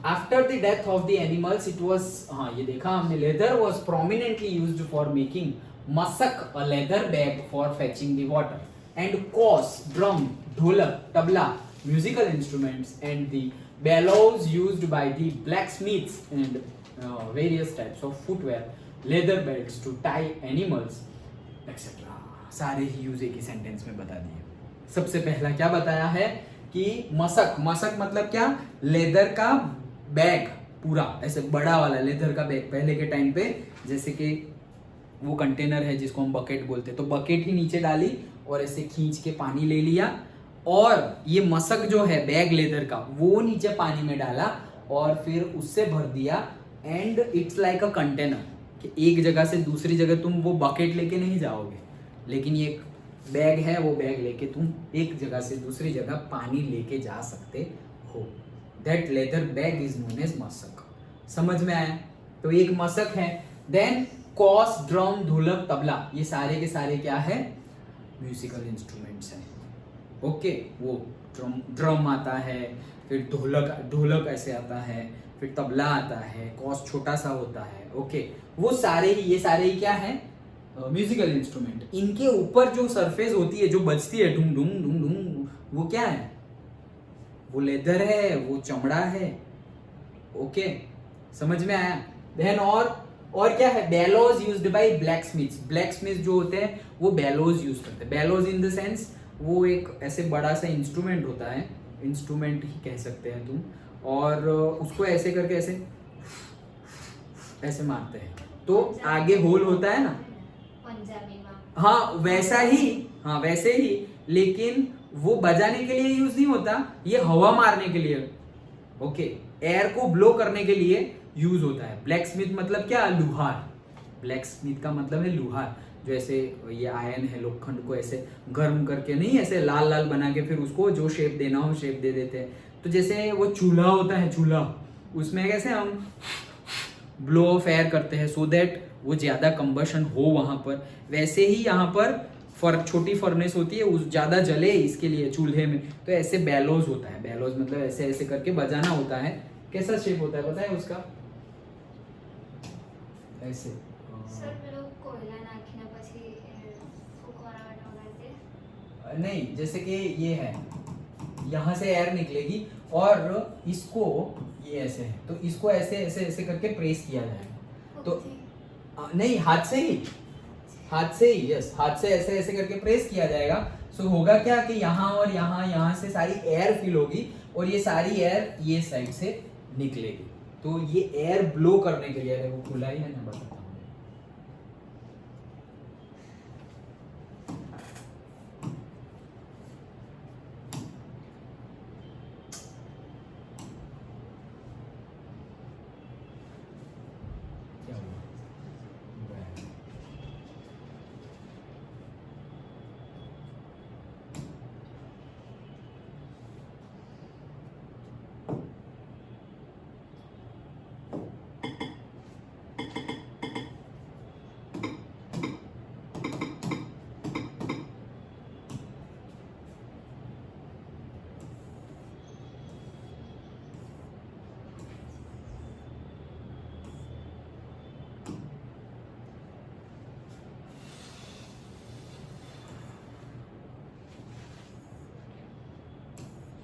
after the death of the animals it was, हाँ ये देखा हमने, leather was prominently used for making masak, a leather bag for fetching the water, and kos, drum, dholak, tabla, musical instruments, and the bellows used by the blacksmiths, and various types of footwear, leather belts to tie animals, etcetera. सारे ही use एक ही sentence में बता दिए। सबसे पहला क्या बताया है कि मसक, मसक मतलब क्या, लेदर का बैग, पूरा ऐसे बड़ा वाला लेदर का बैग। पहले के टाइम पे जैसे कि वो कंटेनर है जिसको हम बकेट बोलते हैं, तो बकेट ही नीचे डाली और ऐसे खींच के पानी ले लिया, और ये मसक जो है बैग लेदर का, वो नीचे पानी में डाला और फिर उससे भर दिया, and it's like a container, कि एक जगह से दूसरी जगह तुम वो बकेट लेके नहीं जाओगे, लेकिन ये बैग है, वो बैग लेके तुम एक जगह से दूसरी जगह पानी लेके जा सकते हो। That leather bag is known as mashak. समझ में आया? तो एक मसक है। देन कॉस, ड्रम, ढोलक, तबला, ये सारे के सारे क्या है, म्यूजिकल इंस्ट्रूमेंट्स हैं, ओके। वो ड्रम आता है, फिर ढोलक ऐसे आता है, फिर तबला आता है, कॉस छोटा सा होता है, ओके। वो सारे ही, ये सारे ही क्या है, म्यूजिकल इंस्ट्रूमेंट। इनके ऊपर जो सरफेस होती है, जो बजती है ढूंढ ढूंढ ढूंढ ढूंढ, वो क्या है, वो लेदर है, वो चमड़ा है, ओके। समझ में आया? देन और क्या है, बेलोज यूज्ड बाय ब्लैकस्मिथ्स। ब्लैकस्मिथ जो होते हैं वो बेलोज यूज करते हैं। बेलोज इन द सेंस वो एक ऐसे बड़ा सा इंस्ट्रूमेंट होता है, इंस्ट्रूमेंट ही कह सकते हैं तुम, और उसको ऐसे करके ऐसे मारते हैं, तो आगे होल होता है ना, हाँ वैसे ही, लेकिन वो बजाने के लिए यूज नहीं होता, ये हवा मारने के लिए, ओके, एयर को ब्लो करने के लिए यूज होता है। ब्लैक स्मिथ मतलब क्या, लुहार। ब्लैक स्मिथ का मतलब है लुहार, जो ऐसे ये आयन है, लोखंड को ऐसे गर्म करके नहीं, ऐसे लाल लाल बना के फिर उसको जो शेप देना हो शेप दे देते हैं। तो जैसे वो चूल्हा होता है, चूल्हा, उसमें कैसे हम ब्लो ऑफ एयर करते हैं सो दैट वो ज्यादा कंबशन हो वहां पर, वैसे ही यहाँ पर छोटी फर्नेस होती है, उस ज्यादा जले इसके लिए चूल्हे में, तो ऐसे बेलोज होता है। बेलोज मतलब ऐसे ऐसे करके बजाना होता है। कैसा शेप होता है पता है उसका, ऐसे। नहीं, जैसे कि ये है, यहाँ से एयर निकलेगी और इसको ये ऐसे है, तो इसको ऐसे ऐसे ऐसे करके प्रेस किया जाएगा। तो नहीं, हाथ से ही, यस, हाथ से ऐसे ऐसे करके प्रेस किया जाएगा। सो होगा क्या कि यहाँ और यहाँ से सारी एयर फिल होगी और ये सारी एयर ये साइड से निकलेगी। तो ये एयर ब्लो करने के लिए, वो खुला ही है ना, बताता हूँ,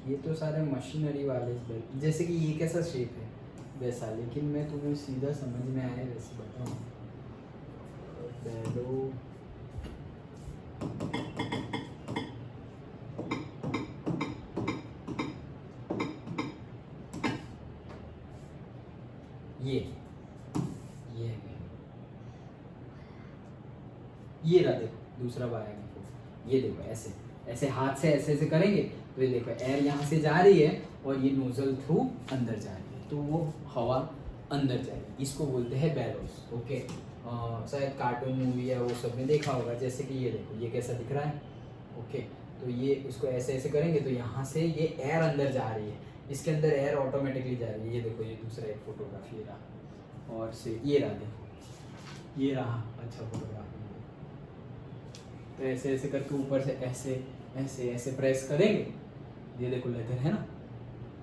ये तो सारे मशीनरी वाले बेल्ट, जैसे कि ये कैसा शेप है वैसा, लेकिन मैं तुम्हें सीधा समझ में आए वैसे बताऊँ। बेलो ये ये ये रहा, देखो दूसरा बार आएगा, ये देखो ऐसे ऐसे हाथ से ऐसे ऐसे करेंगे तो ये देखो एयर यहाँ से जा रही है और ये नोजल थ्रू अंदर जा रही है, तो वो हवा अंदर जाएगी, इसको बोलते हैं बैलोस। ओके, शायद कार्टून मूवी है वो सब में देखा होगा, जैसे कि ये देखो ये कैसा दिख रहा है। ओके, तो ये इसको ऐसे ऐसे करेंगे तो यहाँ से ये एयर अंदर जा रही है, इसके अंदर एयर ऑटोमेटिकली जा रही है। ये देखो ये दूसरा एक फोटोग्राफ ये रहा, और से ये रहा, देखो ये रहा अच्छा फोटोग्राफ। तो ऐसे ऐसे करके ऊपर से ऐसे ऐसे ऐसे प्रेस करेंगे, ये देखो लेदर है ना,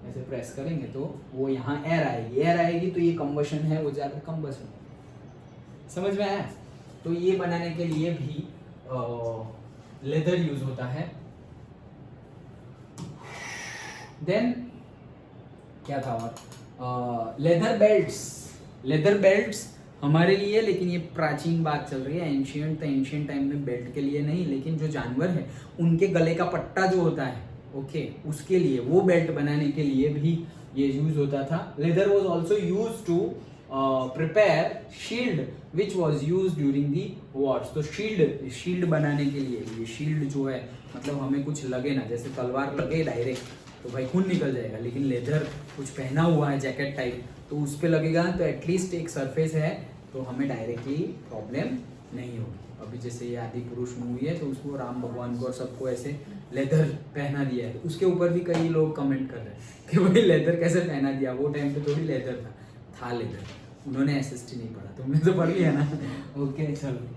ऐसे प्रेस करेंगे तो वो यहाँ एयर आएगी, एयर आएगी तो ये कंबशन है वो ज़्यादा कंबशन, समझ में आया। तो ये बनाने के लिए भी लेदर यूज होता है। देन क्या था और लेदर बेल्ट्स, लेदर बेल्ट्स हमारे लिए, लेकिन ये प्राचीन बात चल रही है, एंशियंट टाइम में बेल्ट के लिए नहीं, लेकिन जो जानवर है उनके गले का पट्टा जो होता है, ओके, उसके लिए वो बेल्ट बनाने के लिए भी ये यूज होता था। Leather was also used to prepare shield which was used during the wars. तो शील्ड बनाने के लिए, ये शील्ड जो है मतलब हमें कुछ लगे ना, जैसे तलवार लगे डायरेक्ट तो भाई खून निकल जाएगा, लेकिन लेदर कुछ पहना हुआ है जैकेट टाइप तो उस पर लगेगा तो एटलीस्ट एक सरफेस है तो हमें डायरेक्टली प्रॉब्लम नहीं होगी। अभी जैसे ये आदि पुरुष मूवी है तो उसको राम भगवान को और सबको ऐसे लेदर पहना दिया है, तो उसके ऊपर भी कई लोग कमेंट कर रहे हैं कि भाई लेदर कैसे पहना दिया, वो टाइम पे थोड़ी लेदर था लेदर, उन्होंने एसएसटी नहीं पढ़ा, तुमने तो पढ़ लिया ना। ओके चलो,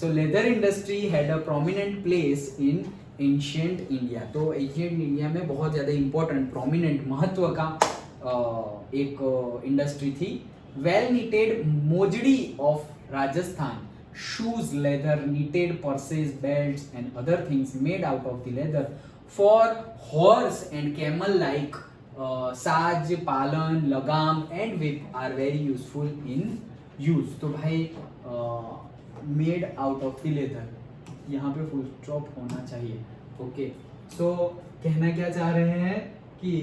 so leather industry had a prominent place in ancient India. तो एंशियंट इंडिया में बहुत ज़्यादा इंपॉर्टेंट प्रोमिनेंट महत्व का एक इंडस्ट्री थी। Well needed mojari of Rajasthan, shoes, leather, knitted purses, belts and other things made out of the leather for horse and camel like साज, पालन, लगाम and whip are very useful in use। तो भाई made out of the leather, यहाँ पे full stop होना चाहिए। Okay, सो कहना क्या चाह रहे हैं कि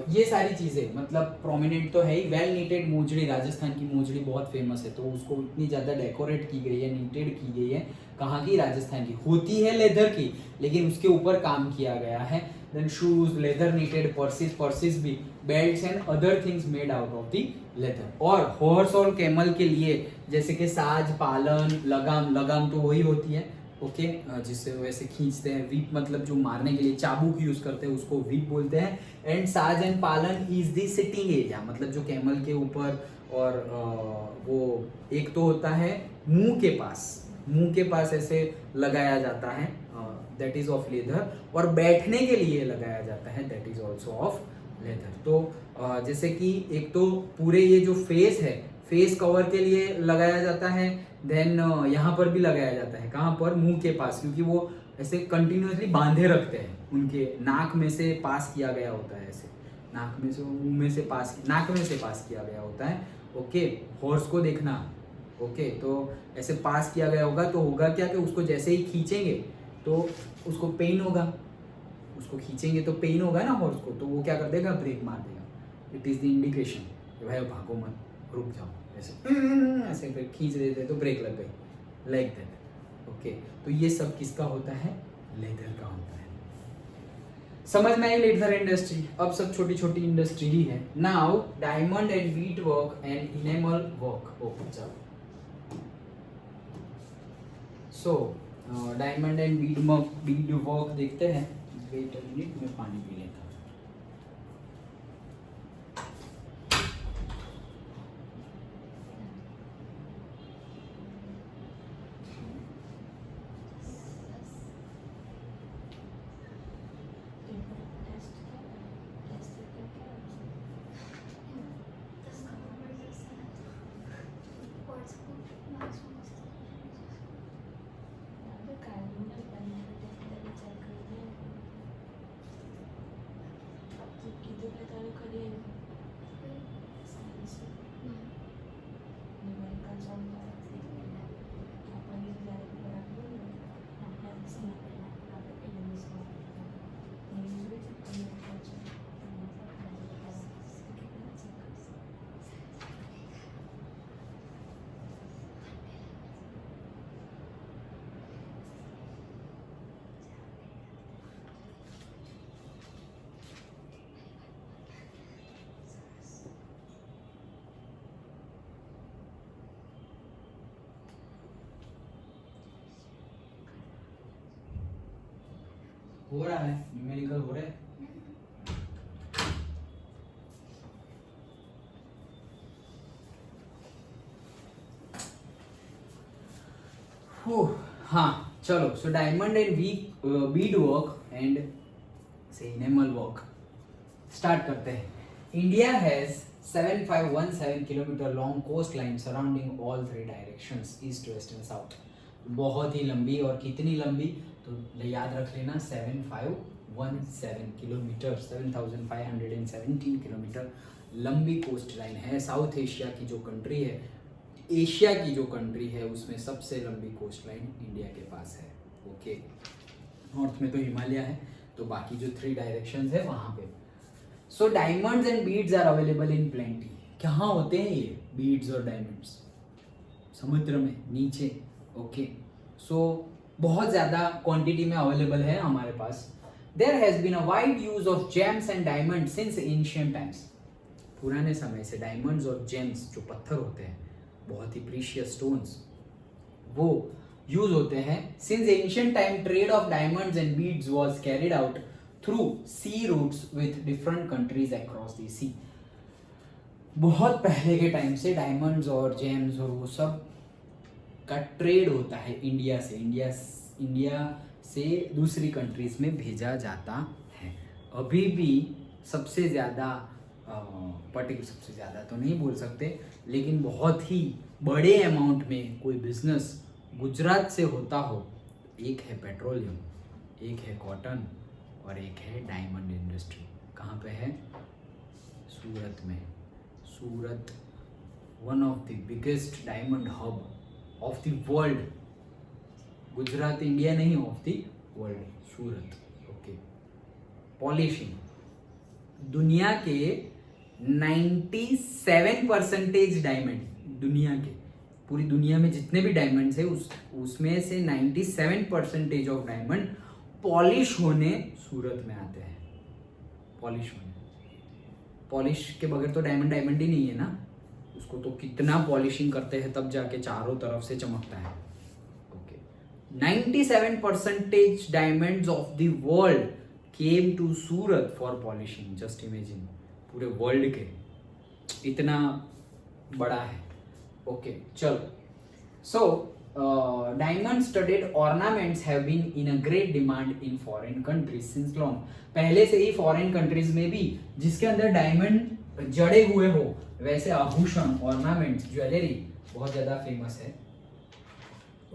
ये सारी चीज़ें मतलब प्रोमिनेंट तो है ही। वेल नीटेड मोजड़ी, राजस्थान की मोजड़ी बहुत फेमस है, तो उसको इतनी ज़्यादा डेकोरेट की गई है, नीटेड की गई है, कहाँ की, राजस्थान की, होती है लेदर की लेकिन उसके ऊपर काम किया गया है। Then shoes, leather knitted purses भी, belts and other things made out of the leather. और हॉर्स और कैमल के लिए जैसे कि साज, पालन, लगाम तो वही होती है, ओके, जिससे वैसे खींचते हैं। वीप मतलब जो मारने के लिए चाबुक यूज करते हैं उसको वीप बोलते हैं। एंड साज एंड पालन इज द सिटिंग एरिया, मतलब जो कैमल के ऊपर और वो एक तो होता है मुंह के पास ऐसे लगाया जाता है, दैट इज ऑफ लेदर, और बैठने के लिए लगाया जाता है, that is also of leather. तो जैसे कि एक तो पूरे ये जो फेस है, फेस कवर के लिए लगाया जाता है, देन यहाँ पर भी लगाया जाता है, कहाँ पर, मुंह के पास, क्योंकि वो ऐसे कंटिन्यूसली बांधे रखते हैं, उनके नाक में से पास किया गया होता है, ऐसे नाक में से मुंह में से पास, नाक में से पास किया गया होता है। ओके, हॉर्स को देखना, ओके, तो ऐसे पास किया गया होगा तो होगा क्या कि उसको जैसे ही खींचेंगे तो उसको पेन होगा, उसको खींचेंगे तो पेन होगा ना हॉर्स को, तो वो क्या कर देगा, ब्रेक मार देगा। इट इज़ द इंडिकेशन कि भाई भागो मत, रुक जाओ, ऐसे ऐसे फिर खींच देते तो ब्रेक लग गई, लाइक दैट। ओके, तो ये सब किसका होता है, लेदर का होता है। समझ में आई लेदर इंडस्ट्री। अब सब छोटी छोटी इंडस्ट्री ही है। Now diamond and bead work and enamel work. Okay चलो, so diamond and bead work देखते हैं। वेट अ मिनट, मैं पानी पी लेता हूँ। हो रहा है, न्यूमेरिकल हो रहा है। हाँ चलो, so diamond and bead work and से इनेमल वर्क स्टार्ट करते हैं। India has 7517 kilometre long coast line surrounding all three directions, east west and south. बहुत ही लंबी, और कितनी लंबी तो याद रख लेना 7517 किलोमीटर, 7517 किलोमीटर लंबी कोस्ट लाइन है। साउथ एशिया की जो कंट्री है, एशिया की जो कंट्री है, उसमें सबसे लंबी कोस्ट लाइन इंडिया के पास है। ओके, नॉर्थ में तो हिमालय है, तो बाकी जो थ्री डायरेक्शंस है वहाँ पे। So diamonds and beads are available in plenty. कहाँ होते हैं ये बीड्स और डायमंड्स? समुद्र में नीचे। ओके, सो बहुत ज़्यादा क्वांटिटी में अवेलेबल है हमारे पास। There has been a wide use of gems and diamond since ancient times. पुराने समय से डायमंड्स और जेम्स जो पत्थर होते हैं, बहुत ही प्रीशियस स्टोन्स, वो यूज होते हैं। Since ancient time trade of diamonds and beads was carried out through sea routes with different countries across the sea. बहुत पहले के टाइम से डायमंड्स और जेम्स और वो सब का ट्रेड होता है इंडिया से दूसरी कंट्रीज में भेजा जाता है। अभी भी सबसे ज़्यादा सबसे ज़्यादा तो नहीं बोल सकते, लेकिन बहुत ही बड़े अमाउंट में कोई बिजनेस गुजरात से होता हो। एक है पेट्रोलियम, एक है कॉटन, और एक है डायमंड इंडस्ट्री। कहाँ पे है? सूरत में। Surat one of the biggest diamond hub of the world. Gujarat India नहीं, of the world Surat. Okay, polishing दुनिया के 97% डायमंड, दुनिया के पूरी दुनिया में जितने भी डायमंड्स है उसमें से 97% ऑफ डायमंड पॉलिश होने सूरत में आते हैं। पॉलिश होने, पॉलिश के बगैर तो डायमंड ही नहीं है ना। उसको तो कितना पॉलिशिंग करते हैं तब जाके चारों तरफ से चमकता है। Okay, 97% diamonds of the world came to Surat for polishing. Just imagine, पूरे वर्ल्ड के इतना बड़ा है। ओके, चलो। So diamond studded ornaments have been in a great demand in foreign countries since long. पहले से ही फॉरेन कंट्रीज में भी जिसके अंदर डायमंड जड़े हुए हो, वैसे आभूषण, ऑर्नामेंट्स, ज्वेलरी बहुत ज्यादा फेमस है।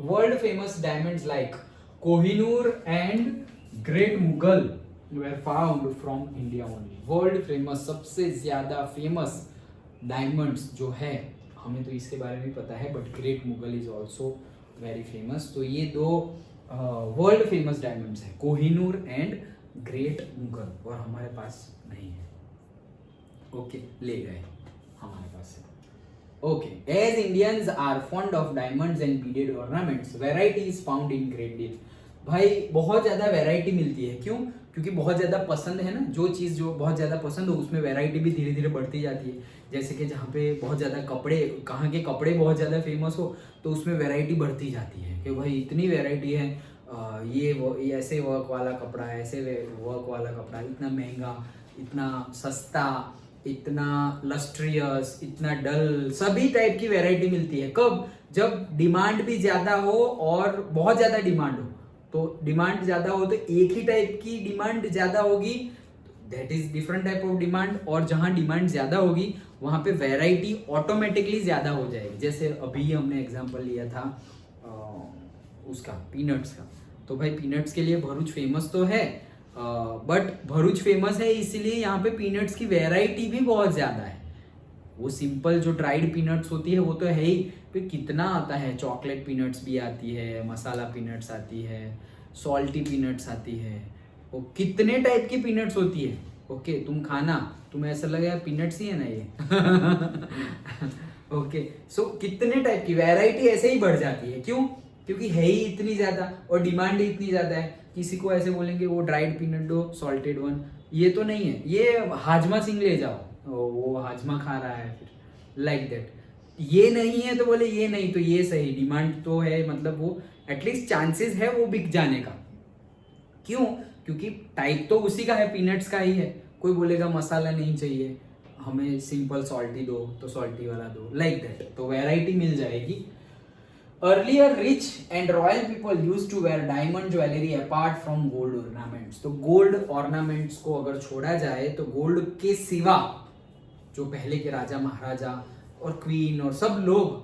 World famous diamonds like Kohinoor and great Mughal were found from India only. World famous, सबसे ज्यादा फेमस डायमंड्स जो है, हमें तो इसके बारे में पता है, but great Mughal is also very famous. तो ये दो वर्ल्ड फेमस डायमंड्स हैं, कोहिनूर एंड ग्रेट मुगल, और हमारे पास नहीं है। ओके, ले गए, हमारे पास है। Okay, as Indians are fond of diamonds and beaded ornaments, variety is found in great deal. भाई बहुत ज्यादा वैरायटी मिलती है। क्यों? क्योंकि बहुत ज्यादा पसंद है ना, जो चीज़ जो बहुत ज्यादा पसंद हो उसमें वैरायटी भी धीरे धीरे बढ़ती जाती है। जैसे कि जहाँ पे बहुत ज्यादा कपड़े, कहाँ के कपड़े बहुत ज्यादा फेमस हो तो उसमें वैरायटी बढ़ती जाती है कि भाई इतनी वैरायटी है, ये ऐसे वर्क वाला कपड़ा, ऐसे वर्क वाला कपड़ा, इतना महंगा, इतना सस्ता, इतना लस्ट्रियस, इतना डल, सभी टाइप की वैरायटी मिलती है। कब? जब डिमांड भी ज्यादा हो और बहुत ज्यादा डिमांड हो। तो डिमांड ज्यादा हो तो एक ही टाइप की डिमांड ज्यादा होगी, that is different type of demand, और जहां डिमांड ज्यादा होगी वहां पे वैरायटी ऑटोमेटिकली ज्यादा हो जाएगी। जैसे अभी हमने एग्जांपल लिया था उसका, पीनट्स का। तो भाई पीनट्स के लिए भरूच फेमस तो है, बट भरूच फेमस है इसीलिए यहाँ पे पीनट्स की वैरायटी भी बहुत ज्यादा है। वो सिंपल जो ड्राइड पीनट्स होती है वो तो है ही, फिर कितना आता है, चॉकलेट पीनट्स भी आती है, मसाला पीनट्स आती है, सॉल्टी पीनट्स आती है, वो कितने टाइप की पीनट्स होती है। ओके, तुम खाना, तुम्हें ऐसा लगेगा पीनट्स ही है ना ये। ओके, सो कितने टाइप की वैरायटी ऐसे ही बढ़ जाती है। क्यों? क्योंकि है ही इतनी ज्यादा और डिमांड ही इतनी ज्यादा है। किसी को ऐसे बोलेंगे वो ड्राइड पीनट दो, सॉल्टेड वन, ये तो नहीं है, ये हाजमा सिंह ले जाओ, वो हाजमा खा रहा है, फिर लाइक दैट। ये नहीं है तो बोले ये नहीं तो ये सही, डिमांड तो है, मतलब वो एटलीस्ट चांसेस है वो बिक जाने का। क्यों? क्योंकि टाइप तो उसी का है, पीनट्स का ही है। कोई बोलेगा मसाला नहीं चाहिए, हमें सिंपल सॉल्टी दो तो सॉल्टी वाला दो, लाइक दैट। तो वैरायटी मिल जाएगी। Earlier, rich and royal people used to wear diamond jewelry apart from gold ornaments. तो gold ornaments को अगर छोड़ा जाए तो gold के सिवा जो पहले के राजा महाराजा और क्वीन और सब लोग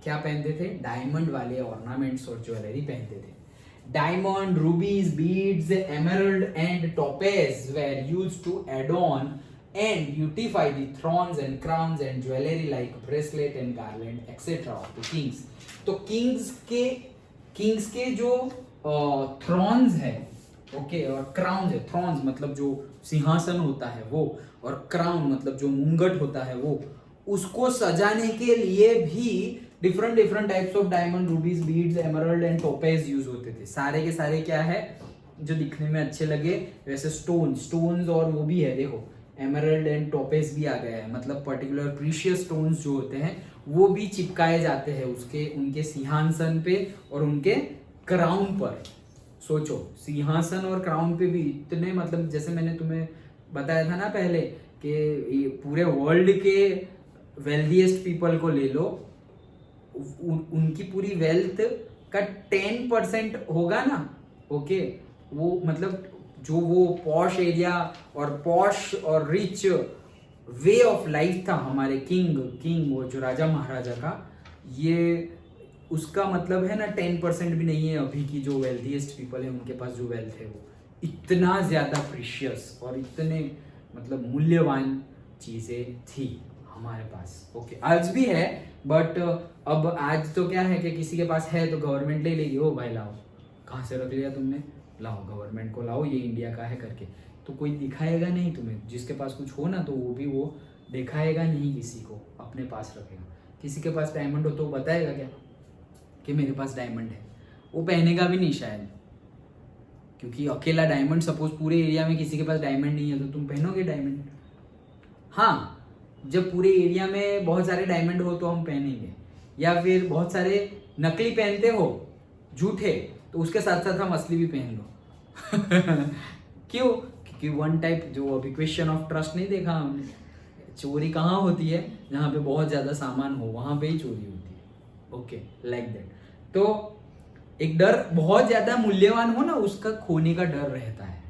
क्या पहनते थे, डायमंड वाले ऑर्नामेंट्स और ज्वेलरी पहनते थे। Diamond, rubies, beads, emerald and topaz were used to adorn and beautify the thrones and crowns and jewelry like bracelet and garland etc. of the kings. तो किंग्स के जो थ्रोन्स है, okay, और crown है। Thrones मतलब जो सिंहासन होता है वो, और क्राउन मतलब जो मुंगट होता है वो, उसको सजाने के लिए भी different types of diamond, rubies, beads, emerald and topaz use होते थे। सारे के सारे क्या है, जो दिखने में अच्छे लगे वैसे स्टोन्स और वो भी है, देखो एमरल्ड एंड टोपेज भी आ गया है, मतलब पर्टिकुलर प्रीशियस स्टोन्स जो होते हैं वो भी चिपकाए जाते हैं उनके सिंहासन पे और उनके क्राउन पर। सोचो, सिंहासन और क्राउन पे भी इतने, मतलब जैसे मैंने तुम्हें बताया था ना पहले कि पूरे वर्ल्ड के वेल्थीएस्ट पीपल को ले लो, उनकी पूरी वेल्थ का 10% होगा ना, ओके, वो मतलब जो वो पॉश एरिया और पॉश और रिच वे ऑफ लाइफ था हमारे किंग वो जो राजा महाराजा का, ये उसका मतलब है ना 10% भी नहीं है अभी की जो वेल्थीएस्ट पीपल है उनके पास जो वेल्थ है वो इतना ज्यादा प्रीशियस और इतने मतलब मूल्यवान चीजें थी हमारे पास। ओके, आज भी है, बट अब आज तो क्या है कि किसी के पास है तो गवर्नमेंट ले लेगी, ओ भाई लाओ, कहाँ से रख लिया तुमने, लाओ गवर्नमेंट को लाओ, ये इंडिया का है करके। तो कोई दिखाएगा नहीं तुम्हें, जिसके पास कुछ हो ना तो वो दिखाएगा नहीं किसी को, अपने पास रखेगा। किसी के पास डायमंड हो तो वो बताएगा क्या कि मेरे पास डायमंड है, वो पहनेगा भी नहीं शायद, क्योंकि अकेला डायमंड, सपोज पूरे एरिया में किसी के पास डायमंड नहीं है तो तुम पहनोगे डायमंड। हाँ, जब पूरे एरिया में बहुत सारे डायमंड हो तो हम पहनेंगे, या फिर बहुत सारे नकली पहनते हो झूठे तो उसके साथ साथ हम असली भी पहन लो। क्यों? क्योंकि वन टाइप जो अभी क्वेश्चन ऑफ ट्रस्ट नहीं देखा हमने, चोरी कहाँ होती है, जहाँ पे बहुत ज्यादा सामान हो वहां पे ही चोरी होती है। Okay, like that. तो एक डर, बहुत ज्यादा मूल्यवान हो ना उसका खोने का डर रहता है।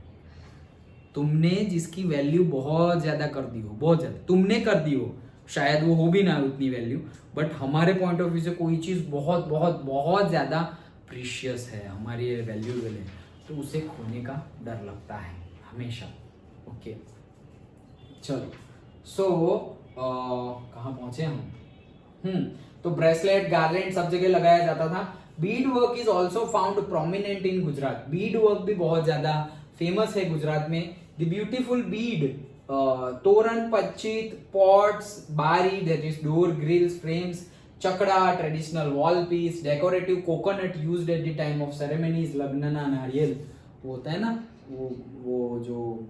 तुमने जिसकी वैल्यू बहुत ज्यादा कर दी हो, बहुत ज्यादा तुमने कर दी हो, शायद वो हो भी ना उतनी वैल्यू, बट हमारे पॉइंट ऑफ व्यू से कोई चीज बहुत बहुत बहुत ज्यादा प्रीशियस है, हमारी वैल्यूएबल है, तो उसे खोने का डर लगता है हमेशा। ओके, चलो, सो कहाँ पहुंचे हम? तो ब्रेसलेट, गार्लैंड सब जगह लगाया जाता था। Beed work is also found prominent in Gujarat. Beed work भी बहुत ज्यादा फेमस है गुजरात में। द ब्यूटीफुल बीड, तोरण, पच्चीत, पॉट्स, बारी, that is door, grills, frames, चकड़ा, traditional wall piece, decorative coconut used at the time of ceremonies, लग्नना, नारियल वो होता है ना, वो जो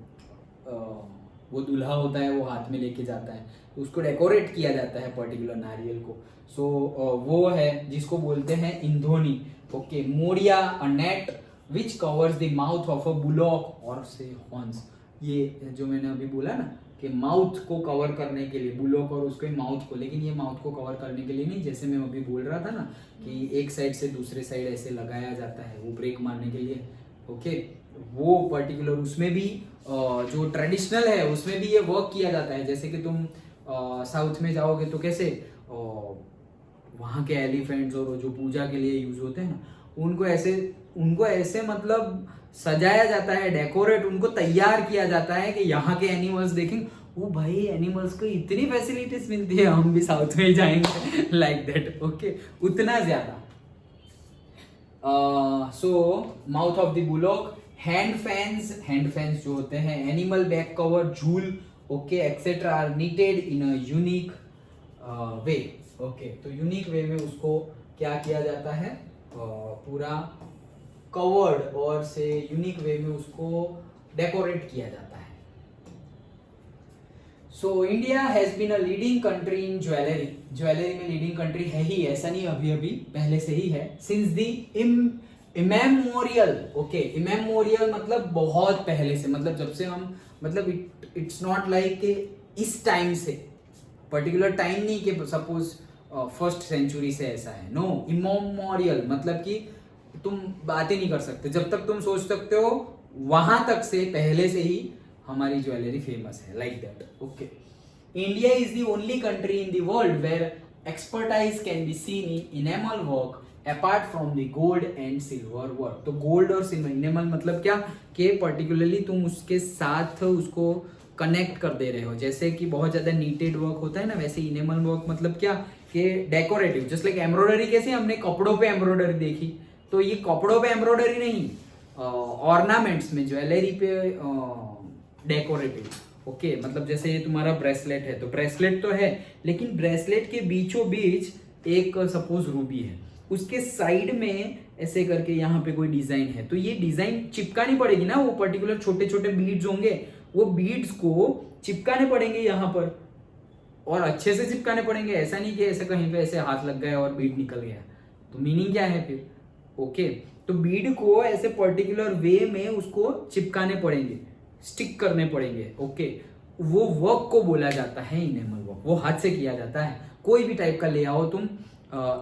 वो दूल्हा होता है वो हाथ में लेके जाता है, उसको डेकोरेट किया जाता है पर्टिकुलर नारियल को। सो वो है जिसको बोलते हैं इंधोनी। ओके, मोरिया, a net which covers the mouth of a bullock और से हॉर्न्स। ये जो मैंने अभी बोला ना कि माउथ को कवर करने के लिए, बुलॉक और उसके माउथ को, लेकिन ये माउथ को कवर करने के लिए नहीं, जैसे मैं अभी बोल रहा था ना कि एक साइड से दूसरे साइड ऐसे लगाया जाता है वो ब्रेक मारने के लिए। ओके, वो पर्टिकुलर उसमें भी जो ट्रेडिशनल है उसमें भी ये वर्क किया जाता है। जैसे कि तुम साउथ में जाओगे तो कैसे वहाँ के एलिफेंट्स और जो पूजा के लिए यूज होते हैं ना, उनको ऐसे मतलब सजाया जाता है, डेकोरेट, उनको तैयार किया जाता है कि यहाँ के एनिमल्स देखेंगे, वो भाई एनिमल्स को इतनी फैसिलिटीज मिलती है, हम भी साउथ में ही जाएंगे, लाइक दैट। ओके, उतना ज्यादा। So mouth of the bullock, hand fans जो होते हैं, एनिमल बैक कवर, झूल, okay, etcetera are knitted in a unique way. Okay, तो यूनिक वे में उसको क्या किया जाता है, पूरा कवर्ड और से यूनिक वे में उसको डेकोरेट किया जाता है। So India has been a leading country in jewellery में लीडिंग कंट्री है ही, ऐसा नहीं अभी पहले से ही है। Since the immemorial, okay, immemorial मतलब बहुत पहले से, मतलब जब से हम, मतलब इट्स नॉट लाइक इस टाइम से, पर्टिकुलर टाइम नहीं कि सपोज फर्स्ट सेंचुरी से ऐसा है, नो, इमेमोरियल मतलब कि तुम बातें नहीं कर सकते, जब तक तुम सोच सकते हो वहां तक से पहले से ही हमारी ज्वेलरी फेमस है, like that, okay. India is the only country in the world where expertise can be seen in enamel work apart from the gold and silver work. तो गोल्ड और सिल्वर, इनेमल मतलब क्या कि particularly तुम उसके साथ उसको कनेक्ट कर दे रहे हो, जैसे कि बहुत ज्यादा नीटेड वर्क होता है ना, वैसे इनेमल वर्क मतलब क्या कि डेकोरेटिव, जस्ट लाइक एम्ब्रॉयडरी, कैसे हमने कपड़ों पे एम्ब्रॉयडरी देखी, तो ये कपड़ों पे एम्ब्रॉयडरी नहीं, ऑर्नामेंट्स में, ज्वेलरी पे डेकोरेटिव, ओके। मतलब जैसे ये तुम्हारा ब्रेसलेट है, तो ब्रेसलेट तो है, लेकिन ब्रेसलेट के बीचों बीच एक सपोज रूबी है, उसके साइड में ऐसे करके यहाँ पे कोई डिजाइन है, तो ये डिजाइन चिपकानी पड़ेगी ना, वो पर्टिकुलर छोटे छोटे बीड्स होंगे, वो बीड्स को चिपकाने पड़ेंगे यहाँ पर, और अच्छे से चिपकाने पड़ेंगे, ऐसा नहीं कि ऐसे कहीं पे ऐसे हाथ लग गया और बीड निकल गया, तो मीनिंग क्या है फिर, ओके। तो बीड को ऐसे पर्टिकुलर वे में उसको चिपकाने पड़ेंगे, स्टिक करने पड़ेंगे, ओके। वो वर्क को बोला जाता है इनेमल वर्क, वो हाथ से किया जाता है, कोई भी टाइप का ले आओ तुम,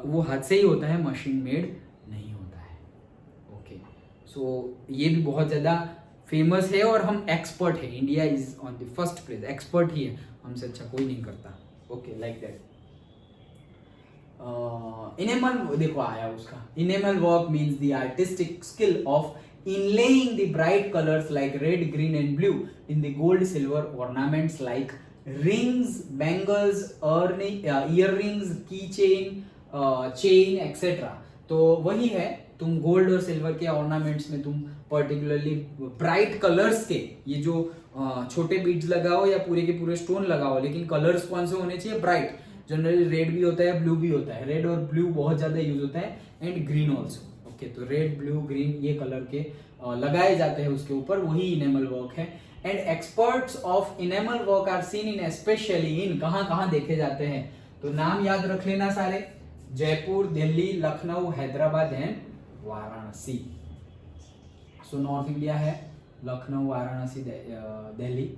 वो हाथ से ही होता है, मशीन मेड नहीं होता है, ओके। सो ये भी बहुत ज़्यादा फेमस है और हम एक्सपर्ट है, India is on the first place, expert ही है, हमसे अच्छा कोई नहीं करता, ओके, लाइक दैट। इनेमल देखो आया उसका, enamel work means the artistic skill of inlaying the bright colors like red, green and blue in the gold silver ornaments like rings, bangles, earrings, keychain, chain etc. तो वही है, तुम gold और silver के ornaments में तुम particularly bright colours के, ये जो छोटे बीड्स लगाओ या पूरे के पूरे स्टोन लगाओ, लेकिन कलर्स कौन से होने चाहिए, ब्राइट, जनरली रेड भी होता है, ब्लू भी होता है, रेड और ब्लू बहुत ज्यादा यूज होता है, एंड ग्रीन ऑल्सो, ओके। तो रेड, ब्लू, ग्रीन ये कलर के लगाए जाते हैं उसके ऊपर, वही इनेमल वर्क है। And experts of enamel work are seen in specially in, कहाँ देखे जाते हैं, तो नाम याद रख लेना सारे, Jaipur, Delhi, Lucknow, Hyderabad and Varanasi. So north India है लखनऊ, वाराणसी, दिल्ली,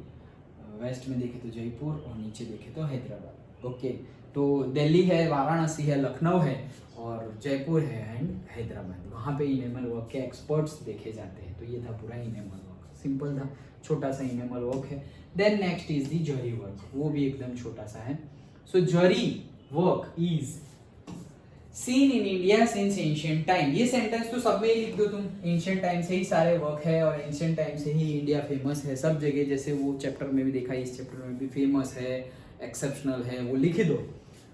वेस्ट में देखे तो जयपुर और नीचे देखे तो हैदराबाद, ओके। तो दिल्ली है, वाराणसी है, लखनऊ है और जयपुर है एंड हैदराबाद, वहाँ पे इनेमल वर्क के एक्सपर्ट्स देखे जाते हैं। तो ये था पूरा इनेमल वर्क, सिंपल था, छोटा सा इनेमल वर्क है। Then next is the zari work, वो भी एकदम छोटा सा है। So zari work is seen in India since ancient time, ये सेंटेंस तो सब में ही लिख दो तुम, एंशिएंट टाइम से ही सारे वर्क है और एंशिएंट टाइम से ही इंडिया फेमस है सब जगह, जैसे वो चैप्टर में भी देखा, इस चैप्टर में भी फेमस है, एक्सेप्शनल है, वो लिख दो।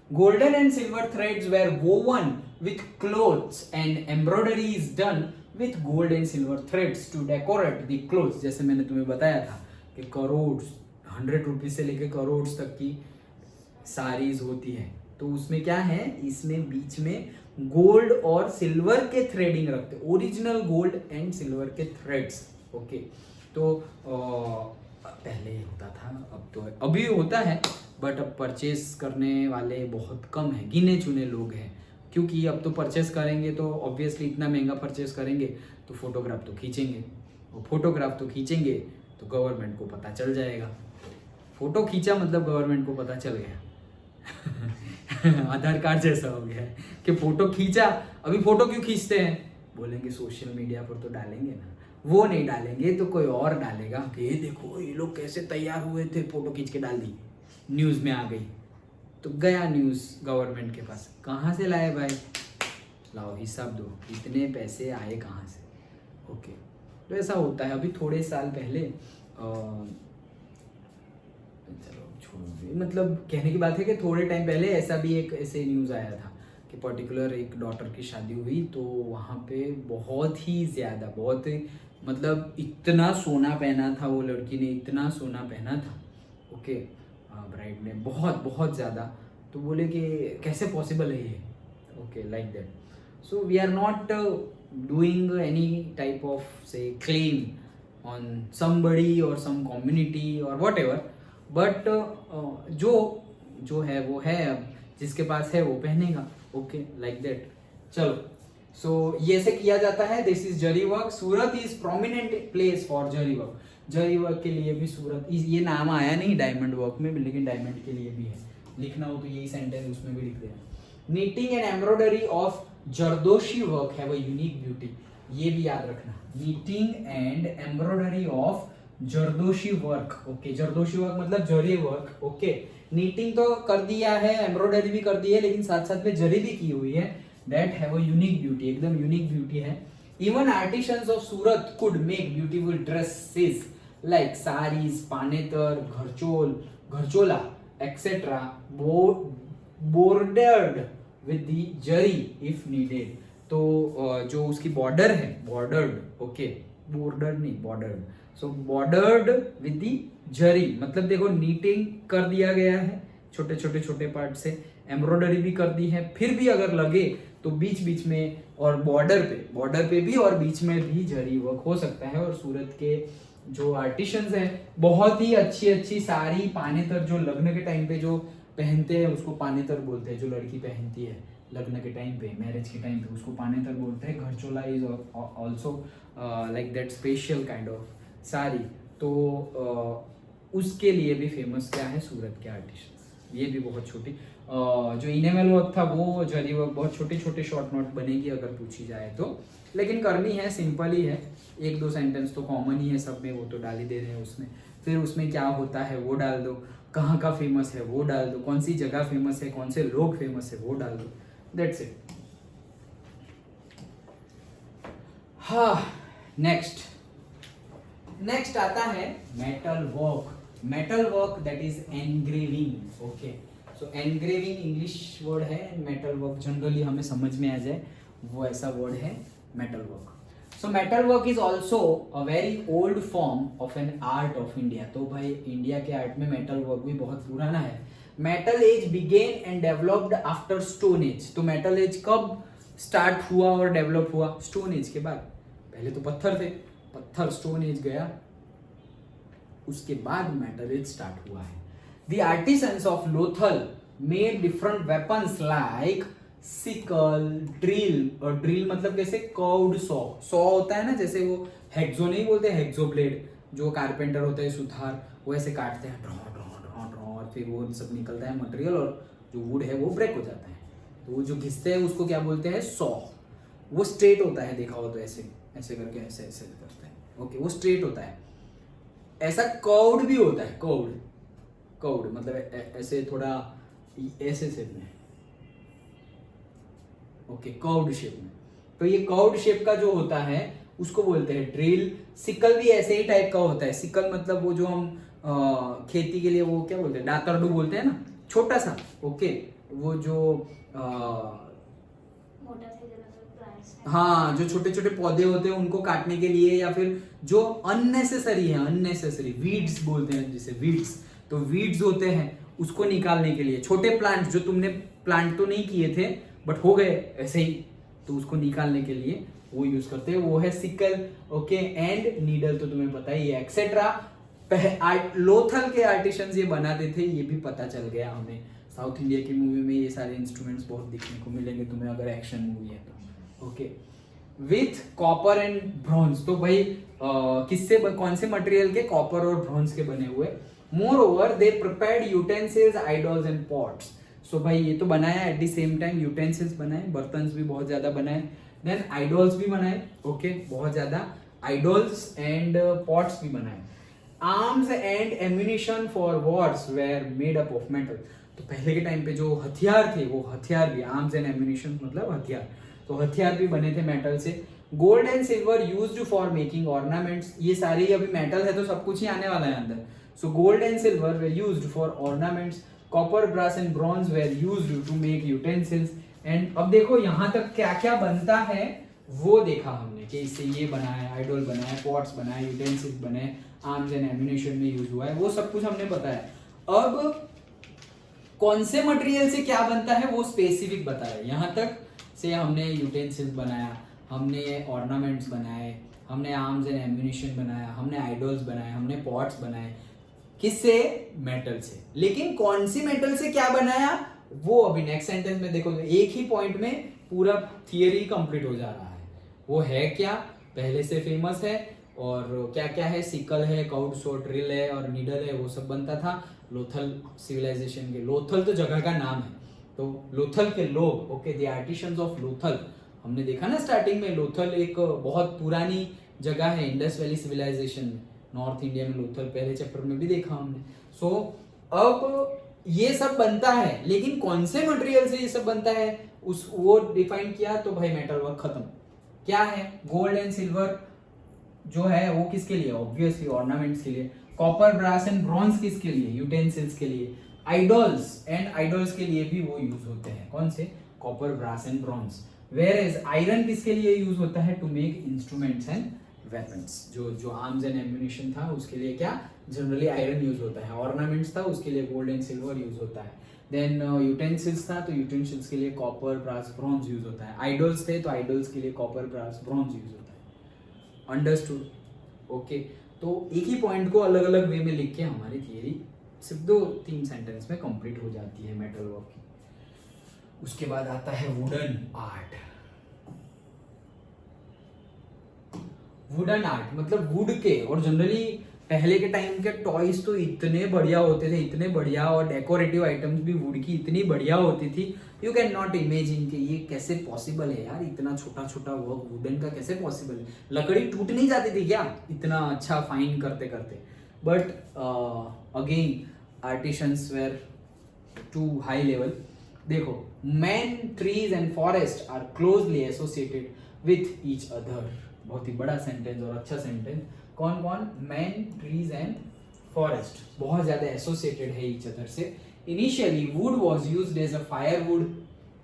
Golden and silver threads were woven with clothes and embroidery is done with gold and silver threads to decorate the clothes। जैसे मैंने तुम्हें बताया था कि करोड़, 100 रुपीज से लेके करोड़ तक की साड़ीज होती है, तो उसमें क्या है, इसमें बीच में गोल्ड और सिल्वर के थ्रेडिंग रखते, ओरिजिनल गोल्ड एंड सिल्वर के थ्रेड्स, ओके। तो पहले होता था, अब तो अभी होता है, बट अब परचेस करने वाले बहुत कम है, गिने चुने लोग हैं, क्योंकि अब तो परचेस करेंगे तो ऑब्वियसली इतना महंगा परचेस करेंगे तो फोटोग्राफ तो खींचेंगे, और फोटोग्राफ तो खींचेंगे तो गवर्नमेंट को पता चल जाएगा, फोटो खींचा मतलब गवर्नमेंट को पता चल गया आधार कार्ड जैसा हो गया है कि फोटो खींचा। अभी फोटो क्यों खींचते हैं, बोलेंगे सोशल मीडिया पर तो डालेंगे ना, वो नहीं डालेंगे तो कोई और डालेगा कि ये देखो ये लोग कैसे तैयार हुए थे, फोटो खींच के डाल दी, न्यूज़ में आ गई, तो गया न्यूज़ गवर्नमेंट के पास, कहाँ से लाए भाई, लाओ हिसाब दो, इतने पैसे आए कहाँ से, ओके। तो ऐसा होता है। अभी थोड़े साल पहले चलो छोड़ो, मतलब कहने की बात है कि थोड़े टाइम पहले ऐसा भी एक ऐसे न्यूज़ आया था कि पर्टिकुलर एक डॉटर की शादी हुई, तो वहाँ पे बहुत ही ज़्यादा, बहुत मतलब इतना सोना पहना था वो लड़की ने, इतना सोना पहना था, ओके, ब्राइड ने बहुत बहुत ज़्यादा, तो बोले कि कैसे पॉसिबल है ये, okay, like that. So we are not doing any type of से क्लेम ऑन समबडी और सम कम्युनिटी और वॉट एवर, बट जो है वो है, अब जिसके पास है वो पहनेगा, ओके, लाइक दैट। चलो सो ये से किया जाता है, this is zari work. Surat is prominent place for zari work. Zari work के लिए भी सूरत, ये नाम आया नहीं डायमंड वर्क में, लेकिन डायमंड के लिए भी है। लिखना हो तो यही सेंटेंस उसमें भी लिख देना। Knitting and embroidery of zardozi work have a unique beauty. ये भी याद रखना, knitting and embroidery of zardozi work. Okay, zardozi work मतलब जरी वर्क। ओके, नीटिंग तो कर दिया है, एम्ब्रॉयडरी भी कर दी है, लेकिन साथ साथ में जरी भी की हुई है। That have a unique beauty, एकदम यूनिक ब्यूटी है। Even artisans of Surat could make beautiful dresses like saris, पानेतर, घरचोला etcetera bordered with the zari if needed. तो जो उसकी बॉर्डर है, बॉर्डर्ड, ओके, बॉर्डर्ड नहीं, bordered, so bordered with the zari, मतलब देखो नीटिंग कर दिया गया है छोटे छोटे छोटे पार्ट से, एम्ब्रॉयडरी भी कर दी है, फिर भी अगर लगे तो बीच बीच में और बॉर्डर पे भी और बीच में भी जरी वर्क हो सकता है। और सूरत के जो आर्टिशंस हैं बहुत ही अच्छी अच्छी साड़ी, पानेतर जो लग्न के टाइम पे जो पहनते हैं उसको पानेतर बोलते हैं, जो लड़की पहनती है लग्न के टाइम पे, मैरिज के टाइम पे, उसको पानेतर बोलते हैं। Gharchola is also like that special kind of sari. तो उसके लिए भी फेमस क्या है, सूरत के आर्टिस्ट। ये भी बहुत छोटी जो इनेमल वर्क था वो जरी वर्क, बहुत छोटे छोटे शॉर्ट नोट बनेगी अगर पूछी जाए तो, लेकिन करनी है, सिंपल ही है। एक दो सेंटेंस तो कॉमन ही है सब में, वो तो डाल ही दे रहे हैं उसमें। फिर उसमें क्या होता है वो डाल दो, कहाँ का फेमस है वो डाल दो, कौन सी जगह फेमस है, कौन से लोग फेमस है वो डाल दो, दैट्स इट। हाँ, नेक्स्ट आता है metal work. Metal work that is engraving. Okay, so engraving English word है, मेटल वर्क जनरली हमें समझ में आ जाए वो ऐसा वर्ड है metal work. So metal work is also a very old form of an art of India. तो भाई इंडिया के आर्ट में मेटल वर्क भी बहुत पुराना है। Metal age began and developed after stone age. तो मेटल एज कब स्टार्ट हुआ और डेवलप हुआ? स्टोन एज के बाद। पहले तो पत्थर थे, पत्थर स्टोन एज गया, उसके बाद मेटल एज स्टार्ट हुआ है। The artisans of Lothal made different weapons like sickle, drill, और ड्रिल मतलब कैसे कर्व्ड सॉ होता है ना, जैसे वो हेक्सो नहीं बोलते, हेक्सो ब्लेड, जो कारपेंटर होता है सुथार, वो ऐसे काटते हैं ड्रॉ ड्रॉ ड्रॉ, और फिर वो सब निकलता है मटेरियल और जो वुड है वो ब्रेक हो जाता है। तो वो जो घिसते हैं उसको क्या बोलते हैं? सॉ। वो स्ट्रेट होता है, देखा हो तो ऐसे ऐसे करके ऐसे ऐसे करते हैं। ओके, वो स्ट्रेट होता है। ऐसा कर्व्ड भी होता है, कर्व्ड मतलब ऐसे थोड़ा ऐसे शेप में, ओके, कर्व्ड शेप में। तो ये कर्व्ड शेप का जो होता है उसको बोलते हैं ड्रिल। सिकल भी ऐसे ही टाइप का होता है। सिकल मतलब वो जो हम खेती के लिए वो क्या बोलते हैं, दातरडू बोलते हैं ना, छोटा सा। ओके, वो जो हाँ, जो छोटे छोटे पौधे होते हैं उनको काटने के लिए, या फिर जो अननेसेसरी है, अननेसेसरी वीड्स बोलते हैं जिसे, वीड्स, तो वीड्स होते हैं उसको निकालने के लिए। छोटे प्लांट जो तुमने प्लांट तो नहीं किए थे बट हो गए ऐसे ही, तो उसको निकालने के लिए वो यूज करते हैं, वो है सिकल। ओके, एंड नीडल तो तुम्हें पता ही है, एक्सेट्रा। लोथल के आर्टिशंस ये बनाते थे, ये भी पता चल गया हमें। साउथ इंडिया की मूवी में ये सारे इंस्ट्रूमेंट्स बहुत दिखने को मिलेंगे तुम्हें अगर एक्शन मूवी है तो। Okay, with copper and bronze. तो भाई किससे, कौन से मटेरियल के? कॉपर और ब्रॉन्ज के बने हुए। Moreover they prepared utensils, idols and pots. So भाई ये तो बनाया, at the same time utensils बनाए, बर्तन भी बहुत ज्यादा बनाए, देन आइडल्स भी बनाए। ओके, बहुत ज्यादा आइडल्स एंड पॉट्स भी बनाए। Arms and ammunition for Wars were made up of metal. तो पहले के टाइम पे जो हथियार थे वो हथियार भी, आर्म्स एंड एम्यूनिशन मतलब हथियार, तो हथियार भी बने थे मेटल से। Gold and silver used for making ornaments. ये सारे अभी मेटल है तो सब कुछ ही आने वाला है अंदर। So gold and silver were used for ornaments. Copper, brass and bronze were used to make utensils. And अब देखो यहाँ तक क्या क्या बनता है वो देखा हमने, कि इससे ये बना है, आइडल बना है, पॉट्स बना है, यूटेंसिल्स बने, आर्म्स एंड एम्यूनिशन में यूज हुआ है, वो सब कुछ हमने बताया। अब कौन से मटेरियल से क्या बनता है वो स्पेसिफिक बताया। यहाँ तक से हमने यूटेंसिल्स बनाया, हमने ऑर्नामेंट्स बनाए, हमने आर्म्स एंड एम्यूनिशन बनाया, हमने आइडल्स बनाए, हमने पॉट्स बनाए। किससे? मेटल से। लेकिन कौन सी मेटल से क्या बनाया वो अभी नेक्स्ट सेंटेंस में देखो, एक ही पॉइंट में पूरा थियरी कंप्लीट हो जा रहा है। वो है क्या, पहले से फेमस है, और क्या क्या है, सिकल है, काउड सॉ, ड्रिल है और नीडल है, वो सब बनता था लोथल सिविलाइजेशन के। लोथल तो जगह का नाम है, तो लोथल के लोग, okay, the artisans of Lothal, हमने देखा ना स्टार्टिंग में, लोथल एक बहुत पुरानी जगह है इंडस वैली सिविलाइजेशन में, नॉर्थ इंडिया में लोथल, पहले चैप्टर में भी देखा हमने। सो अब ये सब बनता है, लेकिन कौन से मटेरियल से ये सब बनता है उस वो डिफाइन किया, तो भाई मेटल वर्क खत्म। क्या है, गोल्ड एंड सिल्वर जो है वो किसके लिए, ऑब्वियसली ऑर्नामेंट्स के लिए। कॉपर, ब्रास एंड ब्रॉन्ज किसके लिए, यूटेंसिल्स के लिए। आइडल्स एंड आइडल्स के लिए भी वो यूज होते हैं, कौन से, copper, brass and bronze. Whereas iron किसके लिए यूज होता है, to make instruments and weapons. जो आर्म्स एंड एम्यूनिशन था उसके लिए क्या जनरली आयरन यूज होता है। ऑर्नामेंट्स था उसके लिए गोल्ड एंड सिल्वर यूज होता है। देन यूटेंसिल्स था तो यूटेंसिल्स के लिए कॉपर, ब्रास, ब्रॉन्ज यूज होता है। आइडल्स थे तो आइडल्स के लिए कॉपर, ब्रास, ब्रॉन्ज यूज होता है। Understood, okay. तो एक ही पॉइंट को अलग अलग वे में लिख के हमारी थियरी सिर्फ 2-3 सेंटेंस में कंप्लीट हो जाती है मेटल वर्क की। उसके बाद आता है वुडन आर्ट। वुडन आर्ट मतलब वुड के, और जनरली पहले के टाइम के टॉयज तो इतने बढ़िया होते थे, इतने बढ़िया, और डेकोरेटिव आइटम्स भी वुड की इतनी बढ़िया होती थी, यू कैन नॉट इमेजिन कि ये कैसे पॉसिबल है यार, इतना छोटा छोटा वर्क वुडन का कैसे पॉसिबल है। लकड़ी टूट नहीं जाती थी क्या इतना अच्छा फाइन करते करते। But again artisans were too high level. देखो, man, trees and forest are closely associated with each other. बहुत ही बड़ा सेंटेंस और अच्छा सेंटेंस। कौन कौन, मैन, ट्रीज एंड फॉरेस्ट बहुत ज्यादा एसोसिएटेड है ईच अदर से। Initially wood was used as a firewood.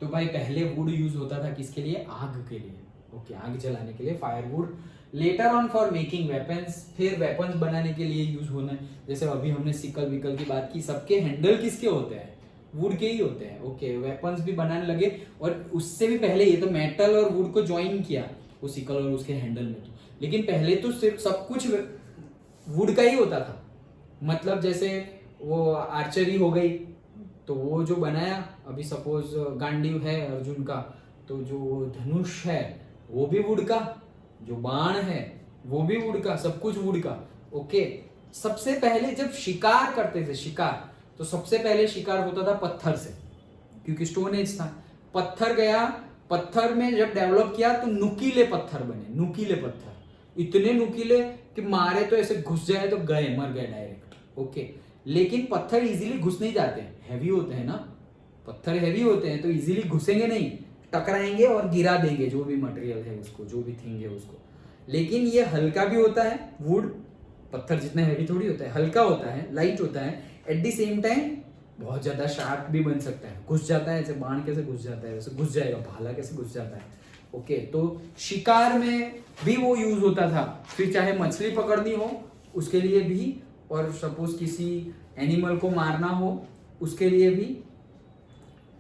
तो भाई पहले वुड यूज होता था किसके लिए, आग के लिए, ओके, आग जलाने के लिए firewood. Later on for making weapons, फिर वेपन्स बनाने के लिए यूज होना है। जैसे अभी हमने सिकल विकल की बात की, सबके हैंडल किसके होते हैं, वुड के ही होते हैं, ओके। वेपन्स भी बनाने लगे, और उससे भी पहले ये तो मेटल और वुड को ज्वाइन किया वो सिकल और उसके हैंडल में, तो लेकिन पहले तो सिर्फ सब कुछ वुड का ही होता था। मतलब जैसे वो आर्चरी हो गई, तो वो जो बनाया, अभी सपोज गांडीव है अर्जुन का, तो जो धनुष है वो भी वुड का, जो बाण है वो भी वुड का, सब कुछ वुड का, ओके। सबसे पहले जब शिकार करते थे, शिकार, तो सबसे पहले शिकार होता था पत्थर से, क्योंकि स्टोन एज था। पत्थर गया, पत्थर में जब डेवलप किया तो नुकीले पत्थर बने, नुकीले पत्थर, इतने नुकीले कि मारे तो ऐसे घुस जाए तो गए, मर गए डायरेक्ट, ओके। लेकिन पत्थर इजीली घुस नहीं जाते, हैवी होते हैं ना, पत्थर हैवी होते हैं तो इजीली घुसेंगे नहीं, टकराएंगे और गिरा देंगे जो भी मटेरियल है उसको, जो भी थिंग है उसको। लेकिन ये हल्का भी होता है, वुड, पत्थर जितना हैवी थोड़ी होता है, हल्का होता है, लाइट होता है, एट द सेम टाइम बहुत ज्यादा शार्प भी बन सकता है, घुस जाता है, ऐसे बाण कैसे घुस जाता है वैसे घुस जाएगा, भाला कैसे घुस जाता है, ओके। तो शिकार में भी वो यूज होता था, फिर चाहे मछली पकड़नी हो उसके लिए भी, और सपोज किसी एनिमल को मारना हो उसके लिए भी,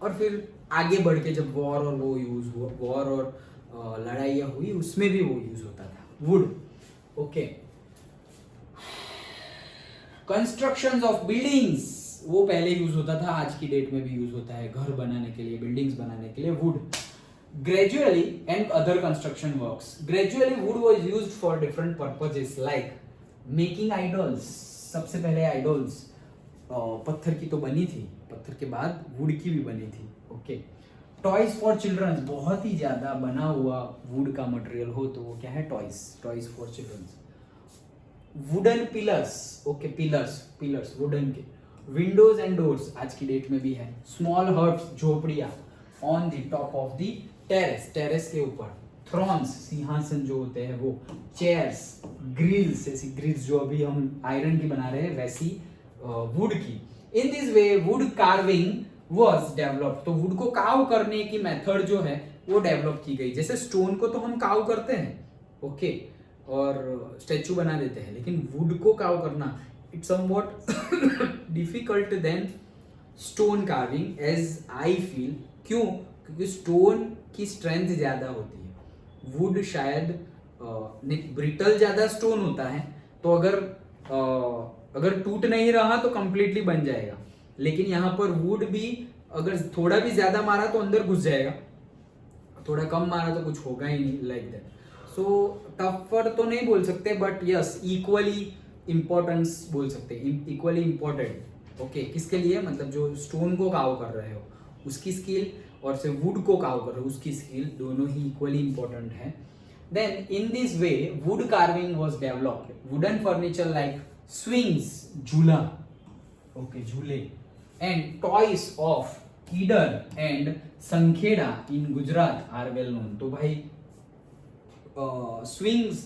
और फिर आगे बढ़ के जब वॉर और वो यूज हुआ, वॉर और लड़ाइयाँ हुई उसमें भी वो यूज होता था would, okay. Constructions of buildings, वो पहले यूज होता था, आज की डेट में भी यूज होता है, घर बनाने के लिए, बिल्डिंग्स बनाने के लिए would. Gradually and other construction works, gradually wood was used for different purposes like making idols। सबसे पहले idols पत्थर की तो बनी थी, पत्थर के बाद वुड की भी बनी थी, ओके। टॉयज फॉर चिल्ड्रंस, बहुत ही ज्यादा बना हुआ वुड का मटेरियल हो तो वो क्या है, toys, toys for childrens. Wooden pillars, okay, pillars, pillars wooden के। विंडोज एंड डोर्स आज की डेट में भी है। स्मॉल हट्स, झोपड़ियां, on the top of the terrace, terrace के ऊपर। थ्रोन्स, सिंहासन जो होते हैं वो। चेयर्स, ग्रिल्स, ऐसी ग्रिल्स जो अभी हम आयरन की बना रहे हैं वैसी वुड की। इन this way wood carving was developed, तो वुड को काव करने की मेथड जो है वो डेवलप की गई। जैसे स्टोन को तो हम काव करते हैं, ओके, और स्टैचू बना देते हैं, लेकिन वुड को काव करना it's somewhat difficult then stone carving as I feel. क्यों? क्योंकि स्टोन की स्ट्रेंथ ज्यादा होती है, वुड शायद ब्रिटल ज्यादा स्टोन होता है, तो अगर टूट नहीं रहा तो कंप्लीटली बन जाएगा, लेकिन यहाँ पर वुड भी अगर थोड़ा भी ज्यादा मारा तो अंदर घुस जाएगा, थोड़ा कम मारा तो कुछ होगा ही नहीं, लाइक दैट। सो टफर तो नहीं बोल सकते, बट यस इक्वली इम्पोर्टेंस बोल सकते हैं, इक्वली इम्पोर्टेंट। ओके, किसके लिए, मतलब जो स्टोन को काव कर रहे हो उसकी स्किल और से वुड को काव कर रहे हो उसकी स्किल, दोनों ही इक्वली इम्पोर्टेंट है। Then in this way wood carving was developed, wooden furniture like swings, झूला, ओके झूले, एंड टॉयज ऑफ कीडर and Sankheda in Gujarat are well known. तो भाई स्विंग्स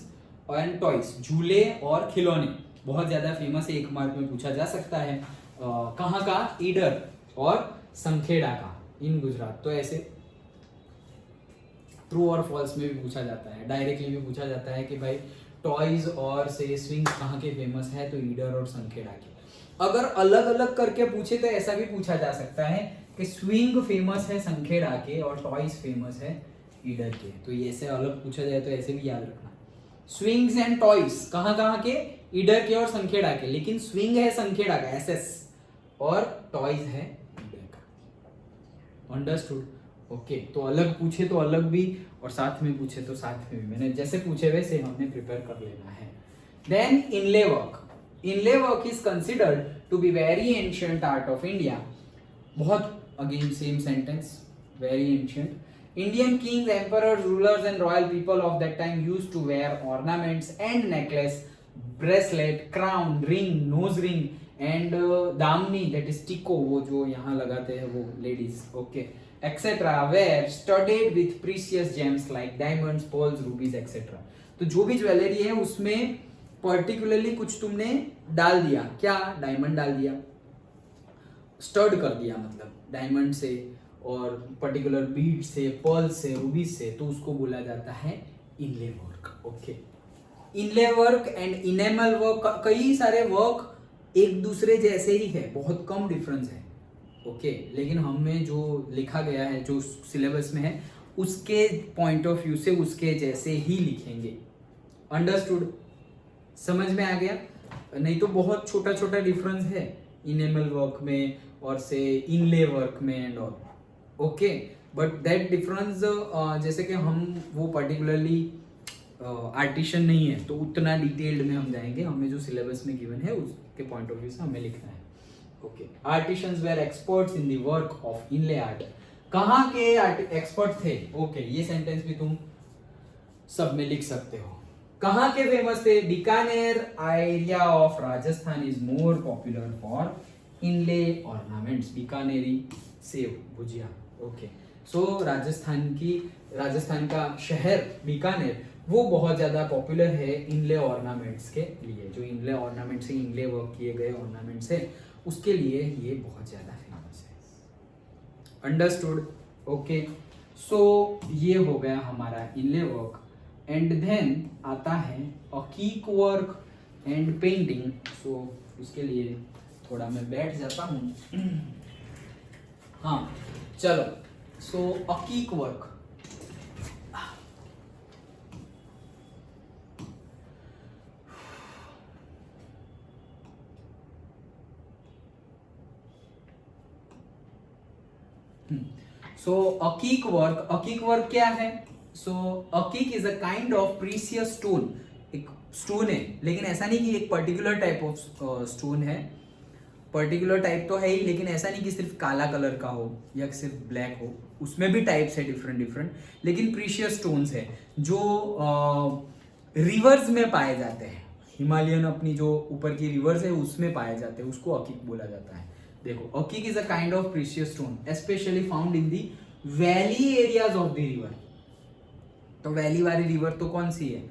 एंड टॉयज, झूले और खिलौने बहुत ज्यादा फेमस है, एक मार्क में पूछा जा सकता है। कहाँ का, ईडर और संखेड़ा का इन गुजरात। तो ऐसे ट्रू और फॉल्स में भी पूछा जाता है, डायरेक्टली भी पूछा जाता है कि भाई टॉयज और से स्विंग्स कहाँ के फेमस है, तो ईडर और संखेड़ा के। अगर अलग अलग करके पूछे तो ऐसा भी पूछा जा सकता है कि स्विंग फेमस है संखेड़ा के और टॉयज फेमस है ईडर के। तो ये ऐसे अलग पूछा जाए तो ऐसे भी याद रखना, स्विंग्स एंड टॉयज कहाँ कहाँ के, ईडर के और संखेड़ा के, लेकिन स्विंग है संखेड़ा का एसएस और टॉयज है ईडर का। अंडरस्टूड? ओके, तो अलग पूछे तो अलग भी और साथ में पूछे तो साथ में भी, मैंने जैसे पूछे वैसे हमने प्रिपेयर कर लेना है। Then inlay work, inlay work is considered to be very ancient art of India. बहुत again same sentence, very ancient. Indian kings, emperors, rulers and royal people of that time used to wear ornaments and necklace, bracelet, crown, ring, nose ring and damni, that is टिको, वो जो यहाँ लगाते हैं वो ladies, okay, etc. were studded with precious gems like diamonds, pearls, rubies, etc. तो जो भी ज्वेलरी है उसमें पर्टिकुलरली कुछ तुमने डाल दिया, क्या, डायमंड डाल दिया, स्टड कर दिया मतलब डायमंड से और पर्टिकुलर बीड से, पर्ल से, रूबी से, तो उसको बोला जाता है इनले work. Okay, inlay work and enamel work, कई सारे वर्क एक दूसरे जैसे ही है, बहुत कम डिफरेंस है। ओके, लेकिन हमें जो लिखा गया है, जो सिलेबस में है, उसके पॉइंट ऑफ व्यू से उसके जैसे ही लिखेंगे। अंडरस्टूड? समझ में आ गया? नहीं तो बहुत छोटा छोटा डिफरेंस है इनेमल वर्क में और से इनले वर्क में and all. Okay, but that difference जैसे कि हम वो पर्टिकुलरली आर्टिशन नहीं है तो उतना डिटेल्ड में हम जाएंगे, हमें जो सिलेबस में गिवन है उसके पॉइंट ऑफ व्यू से हमें लिखना है। Okay, artisans were experts in the work of inlay art. कहाँ के एक्सपर्ट थे? ओके, ये सेंटेंस भी तुम सब में लिख सकते हो। कहाँ के फेमस थे? Bikaner area of Rajasthan is more popular for inlay ornaments. Bikaneri sev, bhujia. Okay, so Rajasthan का शहर बीकानेर वो बहुत ज्यादा पॉपुलर है इनले ऑर्नामेंट्स के लिए। जो इनले ऑर्नामेंट्स है, इनले वर्क किए गए ऑर्नामेंट्स है, उसके लिए ये बहुत ज्यादा फेमस है। अंडरस्टूड? ओके, सो ये हो गया हमारा इनले वर्क। एंड देन आता है अकीक वर्क एंड पेंटिंग। सो उसके लिए थोड़ा मैं बैठ जाता हूँ। हाँ चलो, सो अकीक वर्क, सो अकीक वर्क क्या है? सो अकीक is a kind of precious stone. एक स्टोन है, लेकिन ऐसा नहीं कि एक पर्टिकुलर टाइप ऑफ स्टोन है, पर्टिकुलर टाइप तो है ही, लेकिन ऐसा नहीं कि सिर्फ काला कलर का हो या सिर्फ ब्लैक हो, उसमें भी टाइप्स है डिफरेंट, लेकिन प्रीशियस स्टोन्स है जो रिवर्स में पाए जाते हैं। हिमालयन अपनी जो ऊपर की रिवर्स है उसमें पाए जाते हैं, उसको अकीक बोला जाता है। देखो, अकीक is a kind of precious stone specially found in the valley areas of the river. तो वैली वाली रिवर तो कौन सी है?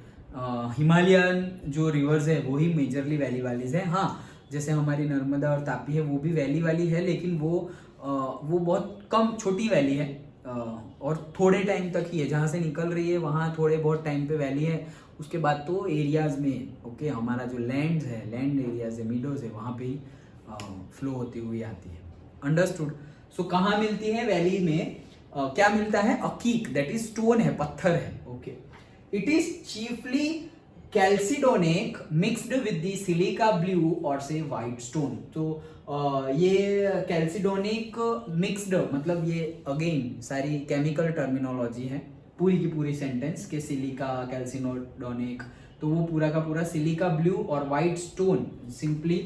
हिमालयन जो रिवर्स है वो ही मेजरली वैली वाली है। हाँ, जैसे हमारी नर्मदा और तापी है वो भी वैली वाली है, लेकिन वो बहुत कम छोटी वैली है और थोड़े टाइम तक ही है। जहाँ से निकल रही है वहाँ थोड़े बहुत टाइम पे वैली है, उसके बाद तो एरियाज में ओके हमारा जो लैंड है, लैंड एरियाज है, मीडोज है, वहाँ पे ही फ्लो होती हुई आती है। अंडरस्टूड? सो कहाँ मिलती है? वैली में क्या मिलता है? अकीक, दैट इज स्टोन है, पत्थर है। Okay, it is chiefly chalcedonic mixed with the silica blue और से व्हाइट स्टोन। तो ये कैल्सिडोनिक मिक्स्ड मतलब ये अगेन सारी केमिकल टर्मिनोलॉजी है, पूरी की पूरी सेंटेंस के सिलिका कैल्सिडोनिक, तो वो पूरा का पूरा सिलिका ब्लू और व्हाइट स्टोन, सिंपली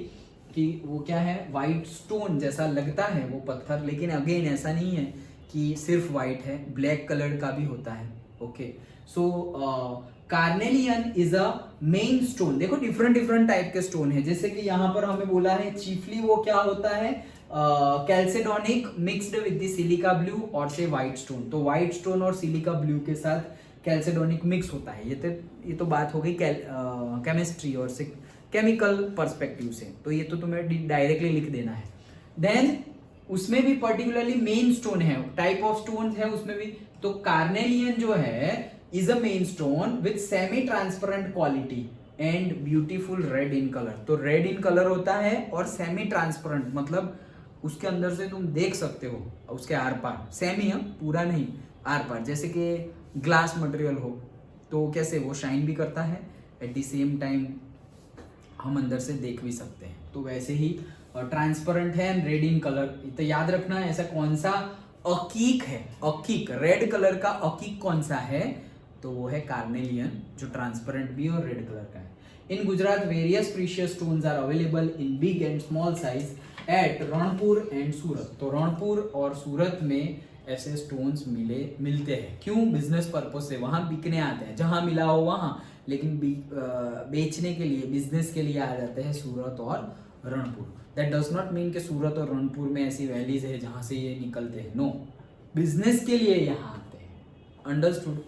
कि वो क्या है, व्हाइट स्टोन जैसा लगता है वो पत्थर, लेकिन अगेन ऐसा नहीं है कि सिर्फ व्हाइट है, ब्लैक कलर का भी होता है। Okay, so carnelian is a main stone. देखो डिफरेंट डिफरेंट टाइप के स्टोन है, जैसे कि यहाँ पर हमें बोला है चीफली वो क्या होता है, chalcedonic mixed with the silica blue और से व्हाइट स्टोन। तो व्हाइट स्टोन और सिलिका ब्लू के साथ कैल्सिडोनिक मिक्स होता है। ये तो बात हो गई केमिस्ट्री और से केमिकल पर्सपेक्टिव से, तो ये तो तुम्हें डायरेक्टली लिख देना है। देन उसमें भी पर्टिकुलरली मेन स्टोन है, टाइप ऑफ स्टोन है उसमें भी। तो कार्नेलियन जो है is a main stone with semi transparent quality and beautiful red in colour. तो रेड इन कलर होता है और सेमी ट्रांसपेरेंट मतलब उसके अंदर से तुम देख सकते हो, उसके आर पार, सेमी है पूरा नहीं, आर पार, जैसे कि ग्लास मटेरियल हो तो कैसे वो शाइन भी करता है, एट द सेम टाइम हम अंदर से देख भी सकते हैं। तो वैसे ही ट्रांसपेरेंट है एंड रेड इन कलर। तो याद रखना ऐसा कौन सा अकीक है, अकीक रेड कलर का अकीक कौन सा है, तो वो है कार्नेलियन, जो ट्रांसपेरेंट भी और रेड कलर का है। In Gujarat various precious stones are available in big and small size at Ranpur and Surat. तो रणपुर और सूरत में ऐसे स्टोन्स मिलते हैं। क्यों? बिजनेस पर्पज से वहां बिकने आते हैं, जहां मिला हो वहां, लेकिन बेचने के लिए, बिजनेस के लिए आ जाते हैं सूरत और Ranpur. That does not mean कि सूरत और रणपुर में ऐसी वैलीज है जहां से ये निकलते हैं, नो, बिजनेस के लिए यहाँ आते हैं। Understood?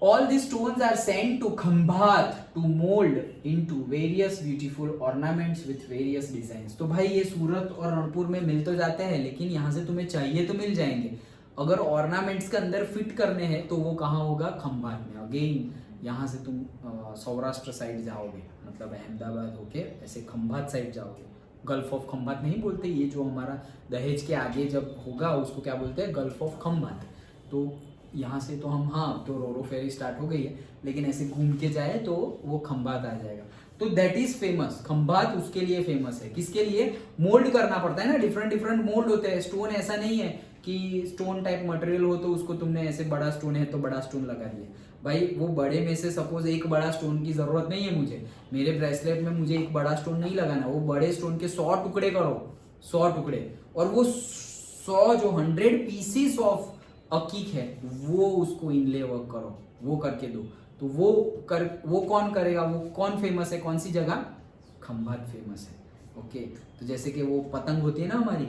All these stones are sent to Khambhat to mold into various beautiful ornaments with various designs। तो भाई ये सूरत और रणपुर में मिल तो जाते हैं, लेकिन यहाँ से तुम्हें चाहिए तो मिल जाएंगे। अगर ऑर्नामेंट्स के अंदर फिट करने हैं तो वो कहाँ होगा? खंभात में। अगेन यहाँ से तुम सौराष्ट्र साइड जाओगे, मतलब अहमदाबाद होके ऐसे खंभात साइड जाओगे। गल्फ ऑफ खंभात नहीं बोलते, ये जो हमारा दहेज के आगे जब होगा उसको क्या बोलते हैं? Gulf of Khambhat. तो यहाँ से तो हम, हाँ तो रोरो फेरी स्टार्ट हो गई है, लेकिन ऐसे घूम के जाए तो वो खंभात आ जाएगा। तो दैट इज फेमस, खंभात उसके लिए फेमस है। किसके लिए? मोल्ड करना पड़ता है ना, डिफरेंट डिफरेंट मोल्ड होते हैं। स्टोन ऐसा नहीं है कि स्टोन टाइप मटेरियल हो तो उसको तुमने ऐसे, बड़ा स्टोन है तो बड़ा स्टोन लगा दिया। भाई वो बड़े में से सपोज एक बड़ा स्टोन की जरूरत नहीं है मुझे, मेरे ब्रेसलेट में मुझे एक बड़ा स्टोन नहीं लगाना, वो बड़े स्टोन के 100 टुकड़े करो, 100 टुकड़े, और वो 100 जो 100 पीसीस ऑफ अकीक है वो उसको इनले वर्क करो, वो करके दो। तो वो कौन करेगा? वो कौन फेमस है? कौन सी जगह? खंभात फेमस है। ओके, तो जैसे कि वो पतंग होती है ना हमारी,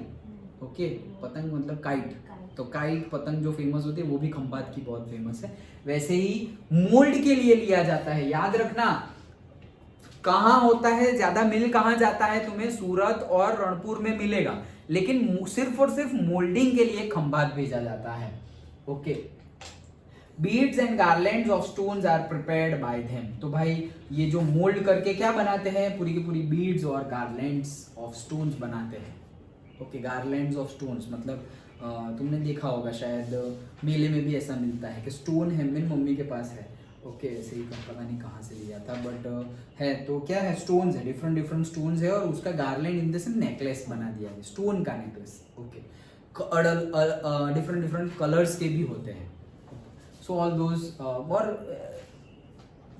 ओके, पतंग मतलब काइट, तो काइट पतंग जो फेमस होती है वो भी खंभात की बहुत फेमस है। वैसे ही मोल्ड के लिए लिया जाता है। याद रखना कहाँ होता है ज्यादा मिल, कहाँ जाता है? तुम्हें सूरत और रणपुर में मिलेगा, लेकिन सिर्फ और सिर्फ मोल्डिंग के लिए खंभात भेजा जाता है। Okay, beads and garlands of stones are prepared by them. तो भाई ये जो मोल्ड करके क्या बनाते हैं? पूरी की पूरी बीड्स और गार्लैंड्स ऑफ स्टोन्स बनाते हैं। ओके, गार्लैंड्स ऑफ स्टोन्स मतलब तुमने देखा होगा शायद मेले में भी ऐसा मिलता है कि स्टोन है, मेरी मम्मी के पास है, ओके, ऐसे ही पता नहीं कहाँ से लिया था, बट है तो क्या है? स्टोन्स है, डिफरेंट डिफरेंट स्टोन्स है, और उसका गार्लैंड इन दिस नेकलेस बना दिया है, स्टोन का necklace. Okay, different different colours के भी होते हैं। सो ऑल दोज, और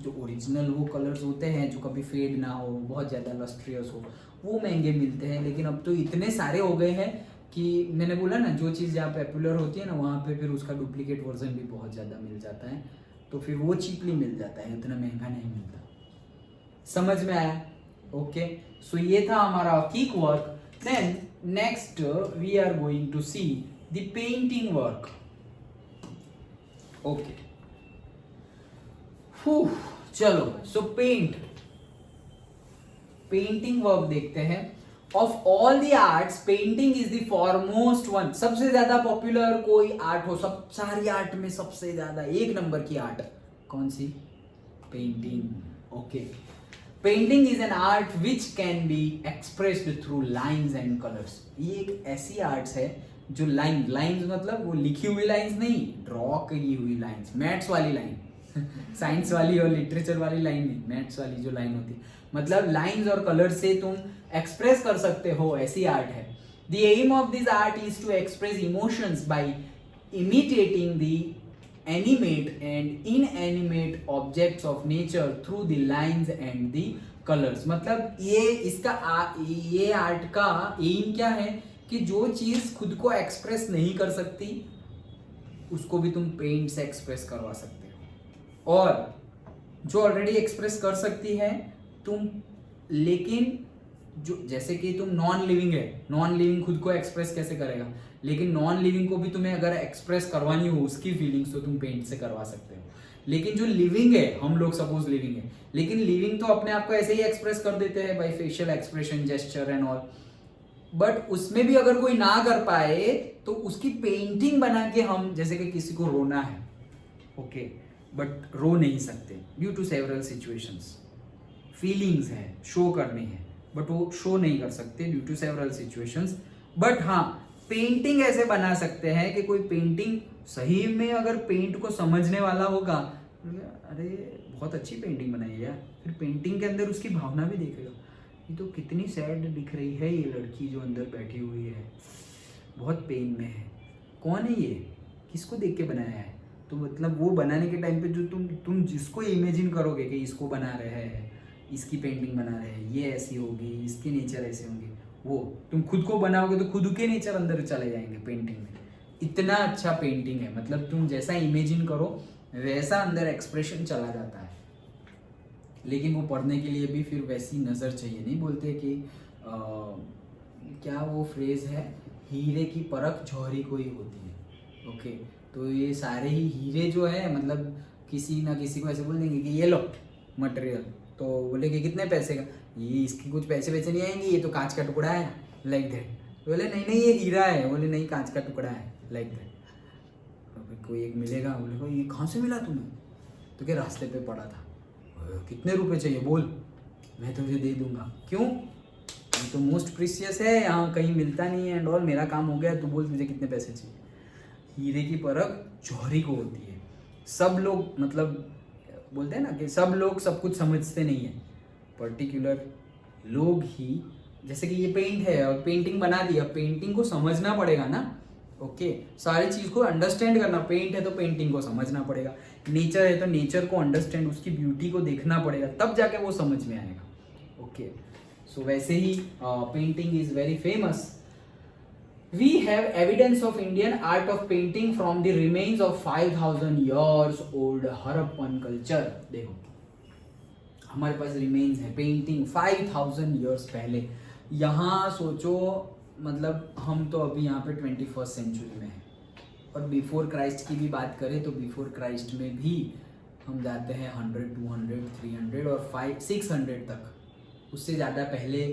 जो ओरिजिनल वो कलर्स होते हैं जो कभी फेड ना हो, बहुत ज़्यादा लस्ट्रियस हो, वो महंगे मिलते हैं। लेकिन अब तो इतने सारे हो गए हैं कि मैंने बोला ना, जो चीज़ जहाँ पॉपुलर होती है ना वहाँ पे फिर उसका डुप्लीकेट वर्जन भी बहुत ज़्यादा मिल जाता है, तो फिर वो चीपली मिल जाता है, इतना महंगा नहीं मिलता। समझ में आया? ओके, सो ये था हमारा अकीक work. Then next we are going to see the painting work. Okay, चलो, सो पेंटिंग वर्क देखते हैं। Of all the arts painting is the foremost one. सबसे ज्यादा पॉपुलर कोई आर्ट हो, सब सारी आर्ट में सबसे ज्यादा एक नंबर की आर्ट कौन सी? Painting. Okay, painting is an art which can be expressed through lines and colours. ये एक ऐसी आर्ट्स है जो लाइन्स मतलब वो लिखी हुई लाइन्स नहीं, ड्रॉ की हुई लाइन्स, मैथ्स वाली लाइन, साइंस वाली और लिटरेचर वाली लाइन नहीं, मैथ्स वाली जो लाइन होती है, मतलब लाइंस और कलर से तुम एक्सप्रेस कर सकते हो, ऐसी आर्ट है। The aim of this art is to express emotions by imitating the animate and inanimate objects of nature through the lines and the colours. मतलब ये आर्ट का एम क्या है कि जो चीज खुद को एक्सप्रेस नहीं कर सकती उसको भी तुम पेंट से एक्सप्रेस करवा सकते हो, और जो ऑलरेडी एक्सप्रेस कर सकती है तुम, लेकिन जो जैसे कि तुम नॉन लिविंग है, नॉन लिविंग खुद को एक्सप्रेस कैसे करेगा, लेकिन नॉन लिविंग को भी तुम्हें अगर एक्सप्रेस करवानी हो उसकी फीलिंग्स तो तुम पेंट से करवा सकते हो। लेकिन जो लिविंग है, हम लोग सपोज लिविंग है, लेकिन लिविंग तो अपने आप को ऐसे ही एक्सप्रेस कर देते हैं by facial expression, gesture and all, but उसमें भी अगर कोई ना कर पाए तो उसकी पेंटिंग बना के हम, जैसे कि किसी को रोना है, ओके, बट रो नहीं सकते due to several situations, feelings है, शो करनी है, बट वो शो नहीं कर सकते due to several situations. But हाँ, पेंटिंग ऐसे बना सकते हैं कि कोई पेंटिंग सही में अगर पेंट को समझने वाला होगा, अरे बहुत अच्छी पेंटिंग बनाई है यार, फिर पेंटिंग के अंदर उसकी भावना भी देखेगा, ये तो कितनी सैड दिख रही है ये लड़की जो अंदर बैठी हुई है, बहुत पेन में है, कौन है ये, किसको देख के बनाया है। तो मतलब वो बनाने के टाइम पे जो तुम जिसको इमेजिन करोगे कि इसको बना रहे हैं, इसकी पेंटिंग बना रहे हैं, ये ऐसी होगी, इसके नेचर ऐसे होंगे, वो तुम खुद को बनाओगे तो खुद के नेचर अंदर चले जाएंगे पेंटिंग में। इतना अच्छा पेंटिंग है, मतलब तुम जैसा इमेजिन करो वैसा अंदर एक्सप्रेशन चला जाता है। लेकिन वो पढ़ने के लिए भी फिर वैसी नज़र चाहिए, नहीं बोलते कि क्या वो फ्रेज है, हीरे की परख जौहरी को ही होती है, ओके। तो ये सारे ही हीरे जो है, मतलब किसी ना किसी को ऐसे बोल देंगे कि ये लो मटेरियल, तो बोले कि कितने पैसे का, ये इसकी कुछ पैसे वैसे नहीं आएंगे, ये तो कांच का टुकड़ा है, लाइक दैट। बोले नहीं नहीं ये हीरा है, बोले नहीं कांच का टुकड़ा है, लाइक दैट। तो फिर कोई एक मिलेगा, बोले ये कहाँ से मिला तुम्हें, तो क्या रास्ते पे पड़ा था, कितने रुपए चाहिए बोल, मैं तुझे दे दूंगा, क्यों, ये तो मोस्ट प्रीशियस है, यहाँ कहीं मिलता नहीं है एंड ऑल, मेरा काम हो गया, तू बोल तुझे कितने पैसे चाहिए। हीरे की परख जौहरी को होती है। सब लोग मतलब बोलते हैं ना कि सब लोग सब कुछ समझते नहीं है, पर्टिकुलर लोग ही, जैसे कि ये पेंट है और पेंटिंग बना दी, अब पेंटिंग को समझना पड़ेगा ना, ओके, सारी चीज को अंडरस्टैंड करना, पेंट है तो पेंटिंग को समझना पड़ेगा, नेचर है तो नेचर को अंडरस्टैंड, उसकी ब्यूटी को देखना पड़ेगा, तब जाके वो समझ में आएगा, ओके। सो वैसे ही painting is very famous. We have evidence of Indian art of painting from the remains of 5000 years old Harappan culture। देखो हमारे पास रिमेन्स है पेंटिंग 5000 years पहले। यहाँ सोचो, मतलब हम तो अभी यहाँ पे 21st सेंचुरी में हैं, और बिफोर क्राइस्ट की भी बात करें तो बिफोर क्राइस्ट में भी हम जाते हैं 100, 200, 300 और 600 तक, उससे ज़्यादा पहले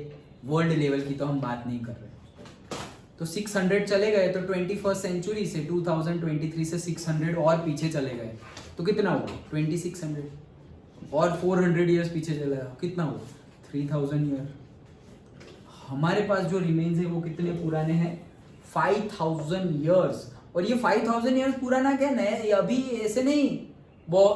वर्ल्ड लेवल की तो हम बात नहीं कर रहे। तो 600 चले गए, तो 21st सेंचुरी से 2023 से 600 और पीछे चले गए तो कितना हुआ 2600, और 400 ईयर्स पीछे चला गया, कितना हुआ 3000 ईयर। हमारे पास जो रिमेन्स है वो कितने पुराने हैं 5000 ईयर्स। और ये 5000 ईयर्स पुराना क्या नया, अभी ऐसे नहीं,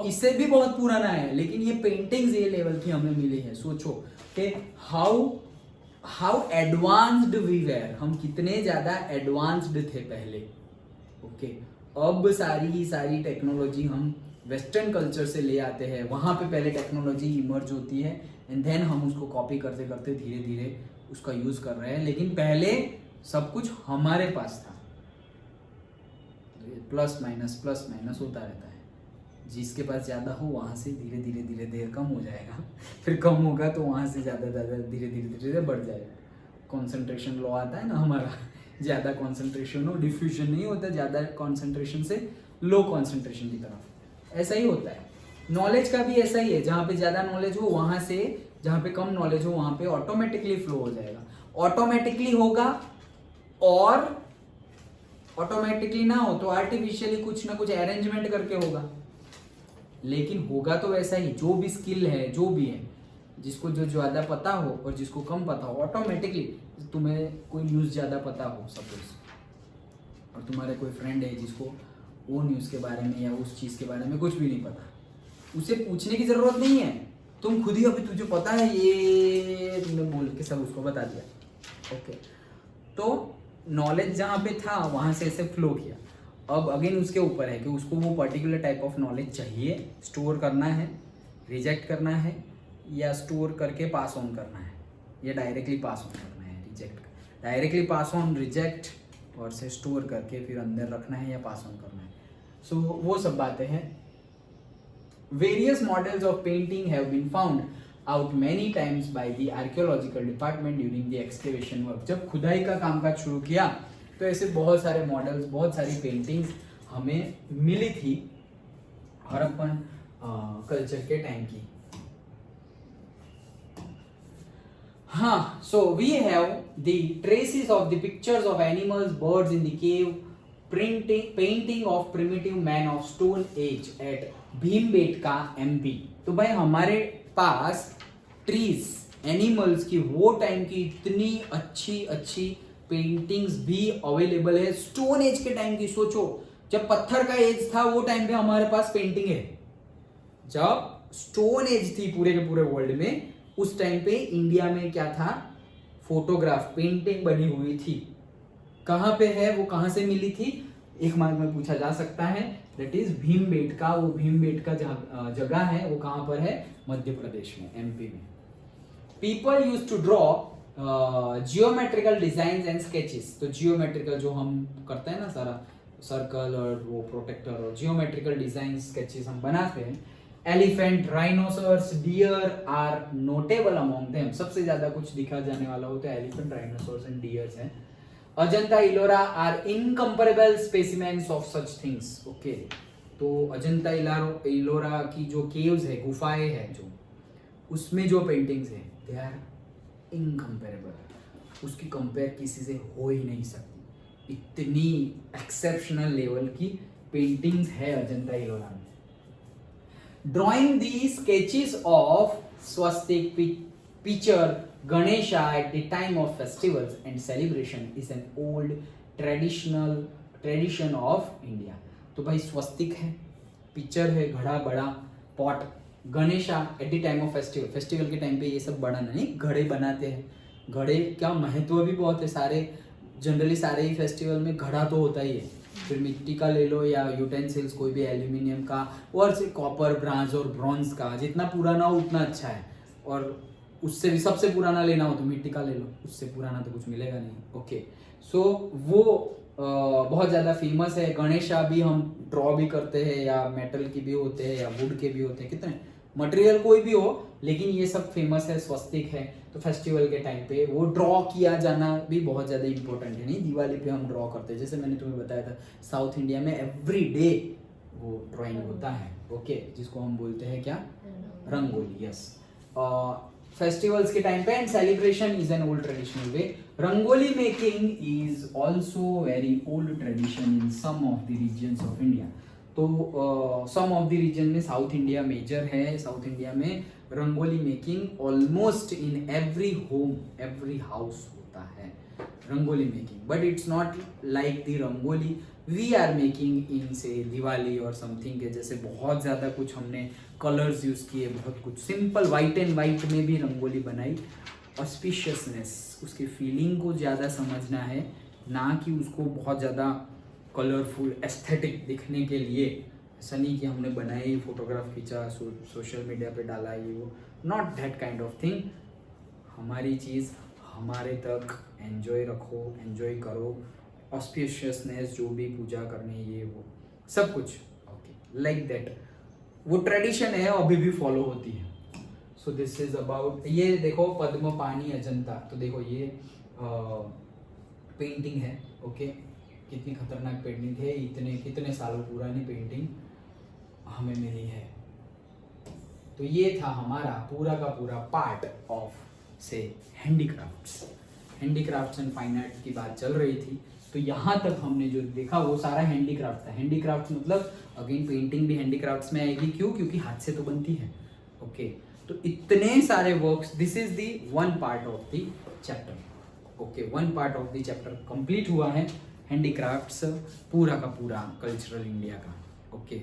इससे भी बहुत पुराना है, लेकिन ये पेंटिंग्स ये लेवल की हमें मिली है। सोचो कि हाउ एडवांस्ड वी वेर, हम कितने ज्यादा एडवांस्ड थे पहले, ओके। अब सारी टेक्नोलॉजी हम वेस्टर्न कल्चर से ले आते हैं, वहां पे पहले टेक्नोलॉजी इमर्ज होती है एंड देन हम उसको कॉपी करते करते धीरे धीरे उसका यूज कर रहे हैं, लेकिन पहले सब कुछ हमारे पास था। प्लस माइनस होता रहता है, जिसके पास ज़्यादा हो वहाँ से धीरे धीरे कम हो जाएगा, फिर कम होगा तो वहाँ से ज़्यादा धीरे धीरे बढ़ जाएगा। कॉन्सेंट्रेशन लॉ आता है ना हमारा, ज़्यादा कॉन्सेंट्रेशन हो डिफ्यूजन नहीं होता, ज़्यादा कॉन्सेंट्रेशन से लो कॉन्सेंट्रेशन की तरफ, ऐसा ही होता है। नॉलेज का भी ऐसा ही है, जहाँ पे ज़्यादा नॉलेज हो वहाँ से, जहाँ पे कम नॉलेज हो वहाँ पे ऑटोमेटिकली फ्लो हो जाएगा। ऑटोमेटिकली होगा, और ऑटोमेटिकली ना हो तो आर्टिफिशियली कुछ ना कुछ अरेंजमेंट करके होगा, लेकिन होगा तो वैसा ही। जो भी स्किल है, जो भी है, जिसको जो ज़्यादा पता हो और जिसको कम पता हो, ऑटोमेटिकली तुम्हें कोई न्यूज़ ज़्यादा पता हो सपोज, और तुम्हारे कोई फ्रेंड है जिसको वो न्यूज़ के बारे में या उस चीज़ के बारे में कुछ भी नहीं पता, उसे पूछने की जरूरत नहीं है, तुम खुद ही अभी तुझे पता है ये, तुमने बोल के सब उसको बता दिया। ओके, तो नॉलेज जहाँ पे था वहाँ से ऐसे फ्लो किया। अब अगेन उसके ऊपर है कि उसको वो पर्टिकुलर टाइप ऑफ नॉलेज चाहिए, स्टोर करना है, रिजेक्ट करना है, या स्टोर करके पास ऑन करना है, या डायरेक्टली पास ऑन करना है, reject directly pass on, reject और से स्टोर करके फिर अंदर रखना है या पास ऑन करना है। सो वो सब बातें हैं। Various models of painting have been found out many times by the archaeological department during the excavation work. जब खुदाई का कामकाज शुरू किया तो ऐसे बहुत सारे मॉडल्स, बहुत सारी पेंटिंग्स हमें मिली थी हड़प्पन कल्चर के टाइम की। हाँ, so we have the traces of the pictures of animals, birds in the cave, painting of primitive man of stone age at Bhimbetka MP। तो भाई हमारे पास ट्रीज, एनिमल्स की वो टाइम की इतनी अच्छी अच्छी पेंटिंग्स भी अवेलेबल है स्टोन एज के टाइम की। सोचो, जब पत्थर का एज था वो टाइम पे हमारे पास पेंटिंग है। जब स्टोन एज थी पूरे के पूरे वर्ल्ड में, उस टाइम पे इंडिया में क्या था, फोटोग्राफ, पेंटिंग बनी हुई थी। कहाँ पे है वो, कहाँ से मिली थी, एक मार्क में पूछा जा सकता है। That is Bhimbetka. वो भीमबेटका जगह है वो कहाँ पर है, मध्य प्रदेश में, MP में। People use to draw geometrical design and sketches. तो जियोमेट्रिकल जो हम करते हैं ना, सारा सर्कल और वो प्रोटेक्टर और जियोमेट्रिकल डिजाइन स्केचेस हम बनाते हैं। Elephant, rhinoceros, deer are notable among them. सबसे ज्यादा कुछ दिखा जाने वाला हो तो एलिफेंट, राइनोसर्स एंड डियर्स हैं। Ajanta Ellora are incomparable specimens of such things. Okay, तो अजंता इलोरा की जो केव्स है, गुफाएं हैं जो, उसमें जो पेंटिंग्स है दे आर इनकम्पेरेबल। उसकी कंपेयर किसी से हो ही नहीं सकती। इतनी एक्सेप्शनल लेवल की पेंटिंग्स है अजंता इलोरा में। Drawing the sketches of swastik picture Ganesha at the time of festivals and celebration is an old tradition of India। तो भाई स्वस्तिक है, पिक्चर है, घड़ा बड़ा, pot, Ganesha eight the time of festival. Festival के टाइम पे ये सब बड़ा नहीं, घड़े बनाते हैं। घड़े का महत्व भी बहुत है। सारे जनरली सारे ही फेस्टिवल में घड़ा तो होता ही है। फिर मिट्टी का ले लो या यूटेंसिल्स, कोई भी एल्यूमिनियम का, और से कॉपर, ब्रांज और ब्रॉन्ज का, जितना पुराना हो उतना अच्छा है। और उससे भी सबसे पुराना लेना हो तो मिट्टी का ले लो, उससे पुराना तो कुछ मिलेगा नहीं। ओके, सो वो बहुत ज़्यादा फेमस है। गणेशा भी हम ड्रॉ भी करते हैं, या मेटल की भी होते हैं या वुड के भी होते हैं, कितने मटेरियल कोई भी हो, लेकिन ये सब फेमस है, स्वस्तिक है। तो फेस्टिवल के टाइम पे वो ड्रॉ किया जाना भी बहुत ज़्यादा इंपॉर्टेंट है। नहीं, दिवाली पे हम ड्रॉ करते हैं, जैसे मैंने तुम्हें बताया था, साउथ इंडिया में एवरी डे वो ड्राइंग होता है। ओके, जिसको हम बोलते हैं क्या, रंगोली। यस, फेस्टिवल्स के टाइम पे and celebration is an old traditional way. Rangoli making is also very old tradition in some of the regions of India. तो सम ऑफ द रीजन में साउथ इंडिया मेजर है। साउथ इंडिया में rangoli making almost in every home, every house होता है rangoli making. But it's not like the rangoli we are making in से दिवाली और something के जैसे बहुत ज़्यादा कुछ हमने कलर्स यूज़ किए, बहुत कुछ सिंपल वाइट एंड वाइट में भी रंगोली बनाई। ऑस्पिशियसनेस, उसकी फीलिंग को ज़्यादा समझना है, ना कि उसको बहुत ज़्यादा कलरफुल एस्थेटिक दिखने के लिए। ऐसा नहीं कि हमने बनाई, फोटोग्राफ खींचा, सोशल मीडिया पे डाला, ये वो, not that kind of thing. हमारी चीज़ हमारे तक एंजॉय रखो, एंजॉय करो। ऑस्पिशियसनेस, जो भी पूजा करनी, ये वो सब कुछ, ओके, लाइक दैट वो ट्रेडिशन है, अभी भी फॉलो होती है। सो दिस इज अबाउट, ये देखो पद्म पानी अजंता। तो देखो ये पेंटिंग है। ओके, कितनी खतरनाक पेंटिंग है, कितने सालों पुरानी पेंटिंग हमें मिली है। तो ये था हमारा पूरा का पूरा पार्ट ऑफ से हैंडीक्राफ्ट्स एंड फाइन आर्ट की बात चल रही थी। तो यहाँ तक हमने जो देखा वो सारा हैंडीक्राफ्ट था। हैंडीक्राफ्ट मतलब अगेन पेंटिंग भी हैंडीक्राफ्ट्स में आएगी। क्यों? क्योंकि हाथ से तो बनती है। ओके, तो इतने सारे works, this is the one part of the chapter. Okay, one part of the chapter complete हुआ है, हैंडीक्राफ्ट्स पूरा का पूरा कल्चरल इंडिया का। ओके,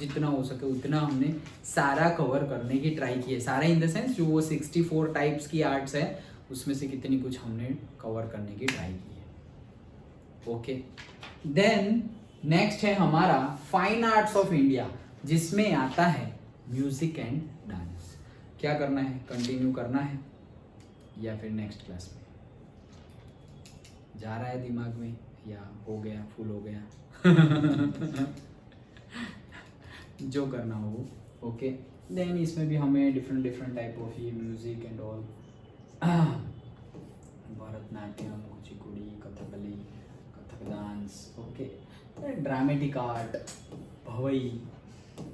जितना हो सके उतना हमने सारा कवर करने की ट्राई की है। सारा इन द सेंस जो वो 64 टाइप्स की आर्ट्स है उसमें से कितनी कुछ हमने कवर करने की ट्राई की है। ओके, देन नेक्स्ट है हमारा फाइन आर्ट्स ऑफ इंडिया, जिसमें आता है म्यूजिक एंड डांस। क्या करना है, कंटिन्यू करना है या फिर नेक्स्ट क्लास में जा रहा है दिमाग में या हो गया, फुल हो गया? जो करना हो वो। ओके, देन इसमें भी हमें डिफरेंट डिफरेंट टाइप ऑफ ये music and all, Bharatanatyam, Kuchipudi, Kathakali, Kathak dance, okay, dramatic art, Bhavai,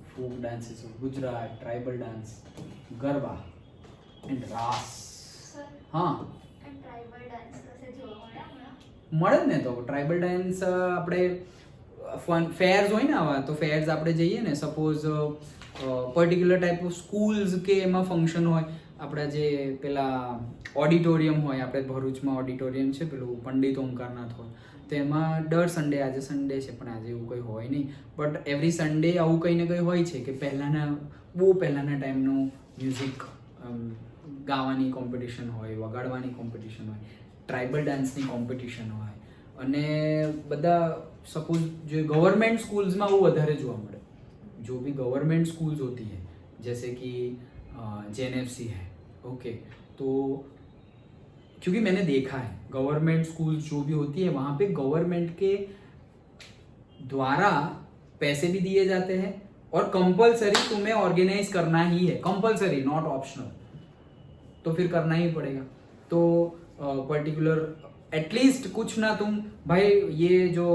folk dances of Gujarat, tribal dance, garba and raas. हाँ, મળે જ ને, તો ટ્રાઇબલ ડાન્સ આપણે ફેર્સ હોય ને આવા, તો ફેર્સ આપણે જઈએ ને, suppose particular type of schools કે એમાં ફંક્શન હોય, આપણા જે પેલા ઓડિટોરિયમ હોય, આપણે ભરૂચમાં ઓડિટોરિયમ છે પેલું પંડિત ઓમકારનાથ હોય, તો એમાં દર સન્ડે, આજે સન્ડે છે પણ આજે એવું કંઈ હોય નહીં, બટ એવરી સન્ડે આવું કંઈ ને કંઈ હોય છે કે પહેલાંના બહુ પહેલાંના ટાઈમનું મ્યુઝિક ગાવાની કોમ્પિટિશન હોય, વગાડવાની કોમ્પિટિશન હોય, ट्राइबल डांस की कॉम्पिटिशन હોય, અને બધા सपोज जो गवर्नमेंट स्कूल्स में वो વધારે જોવા મળે। जो भी गवर्नमेंट स्कूल्स होती है जैसे कि JNFC है, ओके, तो क्योंकि मैंने देखा है गवर्नमेंट स्कूल्स जो भी होती है वहाँ पे गवर्नमेंट के द्वारा पैसे भी दिए जाते हैं और कंपलसरी तुम्हें ऑर्गेनाइज करना ही है, कंपलसरी नॉट ऑप्शनल, तो फिर करना ही पड़ेगा। तो पर्टिकुलर एटलीस्ट कुछ ना तुम भाई ये जो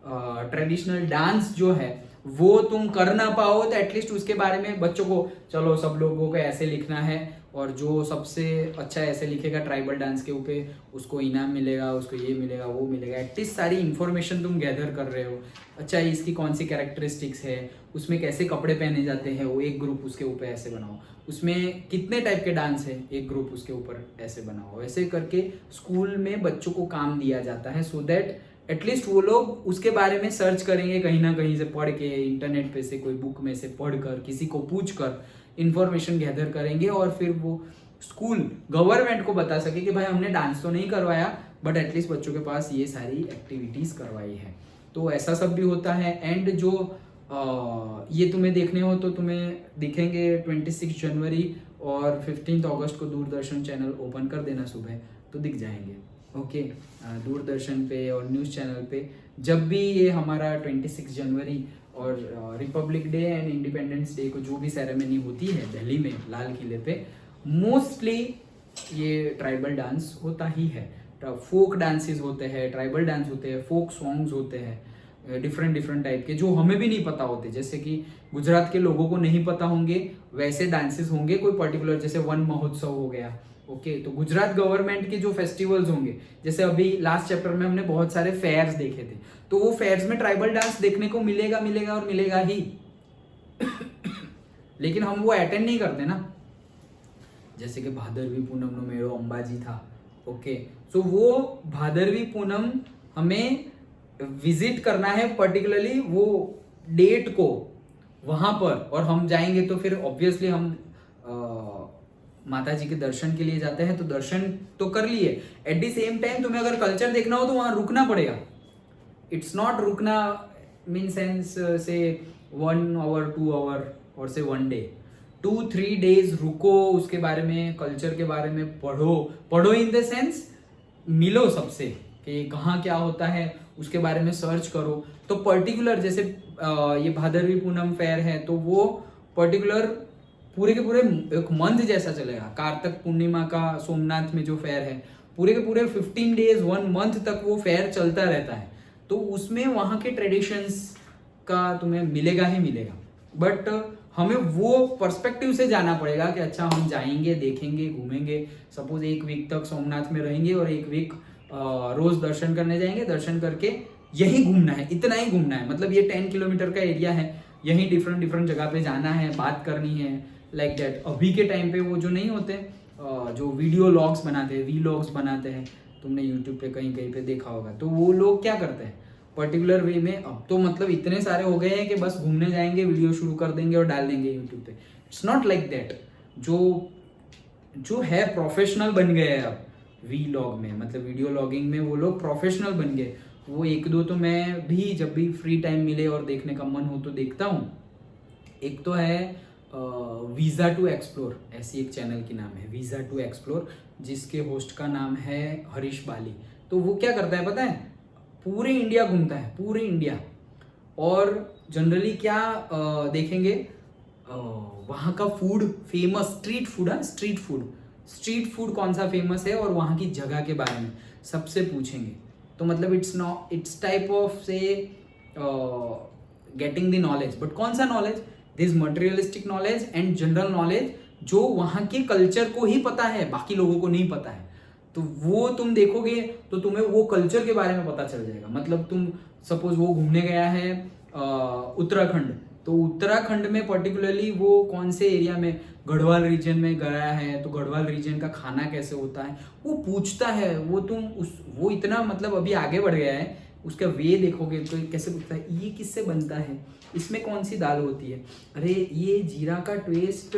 ट्रेडिशनल डांस जो है वो तुम कर ना पाओ तो एटलीस्ट उसके बारे में बच्चों को, चलो सब लोगों को ऐसे लिखना है और जो सबसे अच्छा ऐसे लिखेगा ट्राइबल डांस के ऊपर उसको इनाम मिलेगा, उसको ये मिलेगा, वो मिलेगा। एटलीस्ट सारी इन्फॉर्मेशन तुम गैदर कर रहे हो। अच्छा, इसकी कौन सी कैरेक्टरिस्टिक्स है, उसमें कैसे कपड़े पहने जाते हैं, वो एक ग्रुप उसके ऊपर ऐसे बनाओ, उसमें कितने टाइप के डांस है, एक ग्रुप उसके ऊपर ऐसे बनाओ। ऐसे करके स्कूल में बच्चों को काम दिया जाता है सो दैट एटलीस्ट वो लोग उसके बारे में सर्च करेंगे, कहीं ना कहीं से पढ़ के, इंटरनेट पे से, कोई बुक में से पढ़ कर, किसी को पूछ कर इन्फॉर्मेशन गैदर करेंगे और फिर वो स्कूल गवर्नमेंट को बता सके कि भाई हमने डांस तो नहीं करवाया बट एटलीस्ट बच्चों के पास ये सारी एक्टिविटीज़ करवाई है। तो ऐसा सब भी होता है। एंड जो ये तुम्हें देखने हो तो तुम्हें दिखेंगे 26 जनवरी और 15 अगस्त को दूरदर्शन चैनल ओपन कर देना सुबह तो दिख जाएंगे। ओके, दूरदर्शन पे और न्यूज़ चैनल पे जब भी ये हमारा 26 जनवरी और Republic day and independence day को जो भी सेरेमनी होती है दिल्ली में लाल किले पे, मोस्टली ये ट्राइबल डांस होता ही है। फोक डांसेस होते हैं, ट्राइबल डांस होते हैं, फोक सॉन्ग्स होते हैं, डिफरेंट डिफरेंट टाइप के जो हमें भी नहीं पता होते, जैसे कि गुजरात के लोगों को नहीं पता होंगे वैसे डांसेस होंगे कोई पर्टिकुलर, जैसे वन महोत्सव हो गया। ओके, तो गुजरात गवर्नमेंट के जो फेस्टिवल्स होंगे, जैसे अभी लास्ट चैप्टर में हमने बहुत सारे फेयर्स देखे थे, तो वो फेयर्स में ट्राइबल डांस देखने को मिलेगा और मिलेगा ही लेकिन हम वो अटेंड नहीं करते ना। जैसे कि भादरवी पूनम नो मेलो अंबाजी था, ओके, सो वो भादरवी पूनम हमें विजिट करना है पर्टिकुलरली वो डेट को वहां पर, और हम जाएंगे तो फिर ऑब्वियसली हम माता जी के दर्शन के लिए जाते हैं, तो दर्शन तो कर लिए। एट द सेम टाइम तुम्हें अगर कल्चर देखना हो तो वहां रुकना पड़ेगा। इट्स नॉट रुकना मीन सेंस से 1 आवर 2 आवर और से 1 डे, 2-3 डेज रुको, उसके बारे में, कल्चर के बारे में पढ़ो इन द सेंस मिलो सबसे कि कहाँ क्या होता है, उसके बारे में सर्च करो। तो पर्टिकुलर जैसे ये भादरवी पूनम फेयर है तो वो पर्टिकुलर पूरे के पूरे एक मंथ जैसा चलेगा। कार्तिक पूर्णिमा का सोमनाथ में जो फेयर है पूरे के पूरे 15 डेज 1 मंथ तक वो फेयर चलता रहता है। तो उसमें वहाँ के ट्रेडिशंस का तुम्हें मिलेगा ही मिलेगा, बट हमें वो पर्सपेक्टिव से जाना पड़ेगा कि अच्छा हम जाएंगे, देखेंगे, घूमेंगे। सपोज 1 वीक तक सोमनाथ में रहेंगे और 1 वीक रोज दर्शन करने जाएंगे, दर्शन करके यही घूमना है, इतना ही घूमना है। मतलब ये 10 किलोमीटर का एरिया है, यही डिफरेंट डिफरेंट जगह पे जाना है, बात करनी है, लाइक दैट। अभी के टाइम पे वो जो नहीं होते जो वीडियो लॉग्स बनाते हैं, वीलॉग्स बनाते हैं, तुमने यूट्यूब पे कहीं कहीं पे देखा होगा, तो वो लोग क्या करते हैं, पर्टिकुलर वे में। अब तो मतलब इतने सारे हो गए हैं कि बस घूमने जाएंगे, वीडियो शुरू कर देंगे और डाल देंगे यूट्यूब पे। It's not like that. जो है प्रोफेशनल बन गए हैं अब वीलॉग में, मतलब वीडियो लॉगिंग में वो लोग प्रोफेशनल बन गए। वो एक दो तो मैं भी जब भी फ्री टाइम मिले और देखने का मन हो तो देखता हूँ। एक तो है वीज़ा टू एक्सप्लोर, ऐसी एक चैनल की नाम है वीज़ा टू एक्सप्लोर, जिसके होस्ट का नाम है हरीश बाली। तो वो क्या करता है पता है, पूरे इंडिया घूमता है, पूरे इंडिया। और जनरली क्या देखेंगे, वहाँ का फूड फेमस, स्ट्रीट फूड है, स्ट्रीट फूड कौन सा फेमस है और वहाँ की जगह के बारे में सबसे पूछेंगे। तो मतलब इट्स टाइप ऑफ से गेटिंग द नॉलेज। बट कौन सा knowledge, this materialistic knowledge and general knowledge, जो वहाँ के कल्चर को ही पता है, बाकी लोगों को नहीं पता है। तो वो तुम देखोगे तो तुम्हें वो कल्चर के बारे में पता चल जाएगा। मतलब तुम सपोज वो घूमने गया है उत्तराखंड, तो उत्तराखंड में पर्टिकुलरली वो कौन से एरिया में, गढ़वाल रीजन में गया है, तो गढ़वाल रीजन का खाना कैसे होता है वो पूछता है। वो इतना मतलब अभी आगे बढ़ गया है, उसका वे देखोगे तो कैसे पूछता है, ये किससे बनता है, इसमें कौन सी दाल होती है, अरे ये जीरा का टेस्ट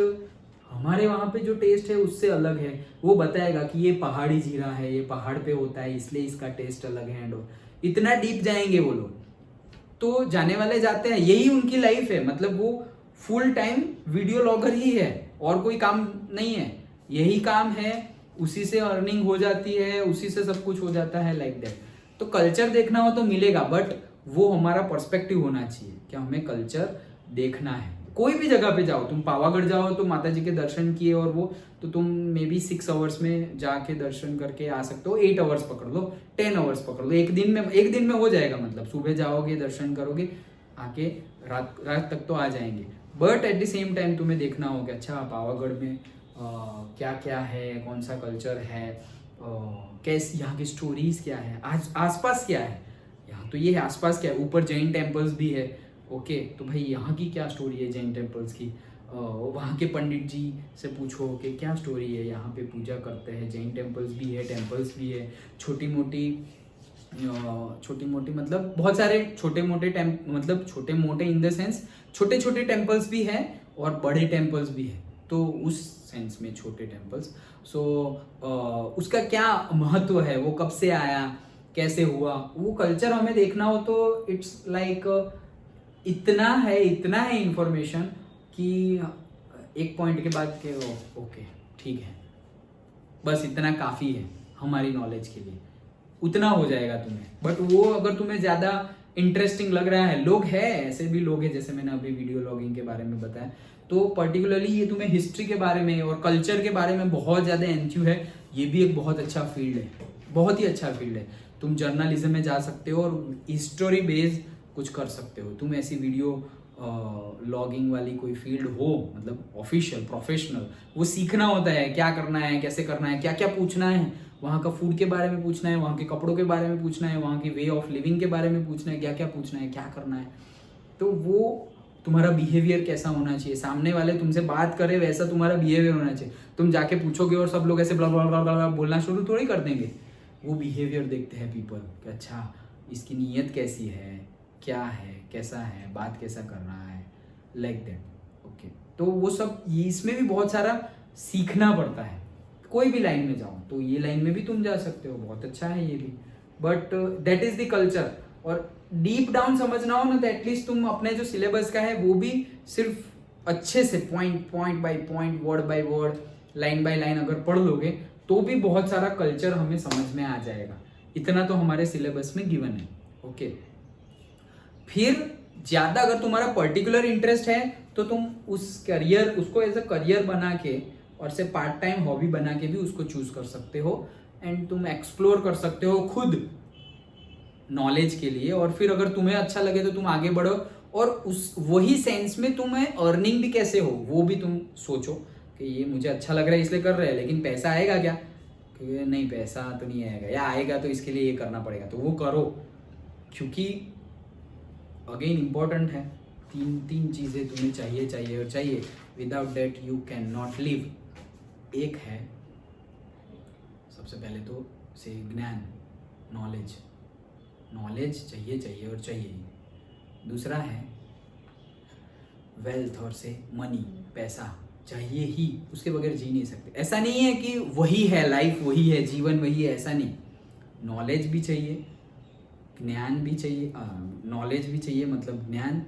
हमारे वहाँ पे जो टेस्ट है उससे अलग है। वो बताएगा कि ये पहाड़ी जीरा है, ये पहाड़ पे होता है इसलिए इसका टेस्ट अलग है। एंड इतना डीप जाएंगे वो लोग। तो जाने वाले जाते हैं, यही उनकी लाइफ है। मतलब वो फुल टाइम वीडियो लॉगर ही है और कोई काम नहीं है, यही काम है, उसी से अर्निंग हो जाती है, उसी से सब कुछ हो जाता है, लाइक दैट। तो कल्चर देखना हो तो मिलेगा, बट वो हमारा पर्सपेक्टिव होना चाहिए कि हमें कल्चर देखना है। कोई भी जगह पे जाओ, तुम पावागढ़ जाओ तो माता जी के दर्शन किए और वो तो तुम मे बी 6 आवर्स में जाके दर्शन करके आ सकते हो, 8 आवर्स पकड़ लो, 10 आवर्स पकड़ लो, एक दिन में हो जाएगा। मतलब सुबह जाओगे, दर्शन करोगे, आके रात तक तो आ जाएंगे। But at the same time तुम्हें देखना होगा अच्छा पावागढ़ में क्या क्या है, कौन सा कल्चर है, कैसे यहाँ की स्टोरीज क्या है, आज आसपास क्या है, यहाँ तो ये है आसपास क्या है, ऊपर जैन टेम्पल्स भी है। ओके, तो भाई यहाँ की क्या स्टोरी है जैन टेम्पल्स की, वहाँ के पंडित जी से पूछो कि क्या स्टोरी है, यहाँ पे पूजा करते हैं, जैन टेम्पल्स भी है, छोटी मोटी मतलब बहुत सारे छोटे मोटे मतलब छोटे मोटे इन द सेंस छोटे छोटे टेम्पल्स भी है और बड़े टेम्पल्स भी है। तो उस सेंस में छोटे टेम्पल्स। सो उसका क्या महत्व है, वो कब से आया, कैसे हुआ, वो कल्चर हमें देखना हो तो इट्स लाइक इतना है इंफॉर्मेशन कि एक पॉइंट के बाद के ओके ठीक है, बस इतना काफ़ी है हमारी नॉलेज के लिए, उतना हो जाएगा तुम्हें। बट वो अगर तुम्हें ज़्यादा इंटरेस्टिंग लग रहा है, लोग हैं ऐसे भी लोग हैं, जैसे मैंने अभी वीडियो लॉगिंग के बारे में बताया, तो पर्टिकुलरली ये तुम्हें हिस्ट्री के बारे में और कल्चर के बारे में बहुत ज़्यादा एंथ्यू है, ये भी एक बहुत अच्छा फील्ड है, बहुत ही अच्छा फील्ड है। तुम जर्नलिज्म में जा सकते हो और हिस्टोरी बेस्ड कुछ कर सकते हो। तुम ऐसी वीडियो लॉगिंग वाली कोई फील्ड हो, मतलब ऑफिशियल प्रोफेशनल, वो सीखना होता है क्या करना है, कैसे करना है, क्या क्या पूछना है, वहाँ का फूड के बारे में पूछना है, वहाँ के कपड़ों के बारे में पूछना है, वहाँ की वे ऑफ लिविंग के बारे में पूछना है, क्या क्या पूछना है, क्या करना है। तो वो तुम्हारा बिहेवियर कैसा होना चाहिए, सामने वाले तुमसे बात करे वैसा तुम्हारा बिहेवियर होना चाहिए। तुम जाके पूछोगे और सब लोग ऐसे ब्ला ब्ला ब्ला ब्ला बोलना शुरू थोड़ी कर देंगे। वो बिहेवियर देखते हैं पीपल कि अच्छा इसकी नीयत कैसी है, क्या है, कैसा है, बात कैसा कर रहा है, लाइक दैट। ओके, तो वो सब इसमें भी बहुत सारा सीखना पड़ता है। कोई भी लाइन में जाओ तो ये लाइन में भी तुम जा सकते हो, बहुत अच्छा है ये भी, but that is the culture. और डीप डाउन समझना हो ना तो एटलीस्ट तुम अपने जो सिलेबस का है वो भी सिर्फ अच्छे से point by point, word by word, line by line अगर पढ़ लोगे तो भी बहुत सारा कल्चर हमें समझ में आ जाएगा। इतना तो हमारे सिलेबस में गिवन है। ओके, फिर ज़्यादा अगर तुम्हारा पर्टिकुलर इंटरेस्ट है तो तुम उसको एज अ करियर बना के और से पार्ट टाइम हॉबी बना के भी उसको चूज कर सकते हो एंड तुम एक्सप्लोर कर सकते हो खुद नॉलेज के लिए। और फिर अगर तुम्हें अच्छा लगे तो तुम आगे बढ़ो और उस वही सेंस में तुम्हें अर्निंग भी कैसे हो वो भी तुम सोचो कि ये मुझे अच्छा लग रहा है इसलिए कर रहे हैं, लेकिन पैसा आएगा क्या, कि नहीं पैसा तो नहीं आएगा, या आएगा तो इसके लिए ये करना पड़ेगा, तो वो करो। क्योंकि अगेन इम्पॉर्टेंट है, तीन चीज़ें तुम्हें चाहिए, without that you can not live. एक है सबसे पहले तो से ज्ञान, नॉलेज चाहिए चाहिए और चाहिए ही। दूसरा है वेल्थ, और से मनी, पैसा चाहिए ही, उसके बगैर जी नहीं सकते। ऐसा नहीं है कि वही है लाइफ, वही है जीवन, वही है, ऐसा नहीं। नॉलेज भी चाहिए, ज्ञान भी चाहिए, नॉलेज भी चाहिए मतलब ज्ञान,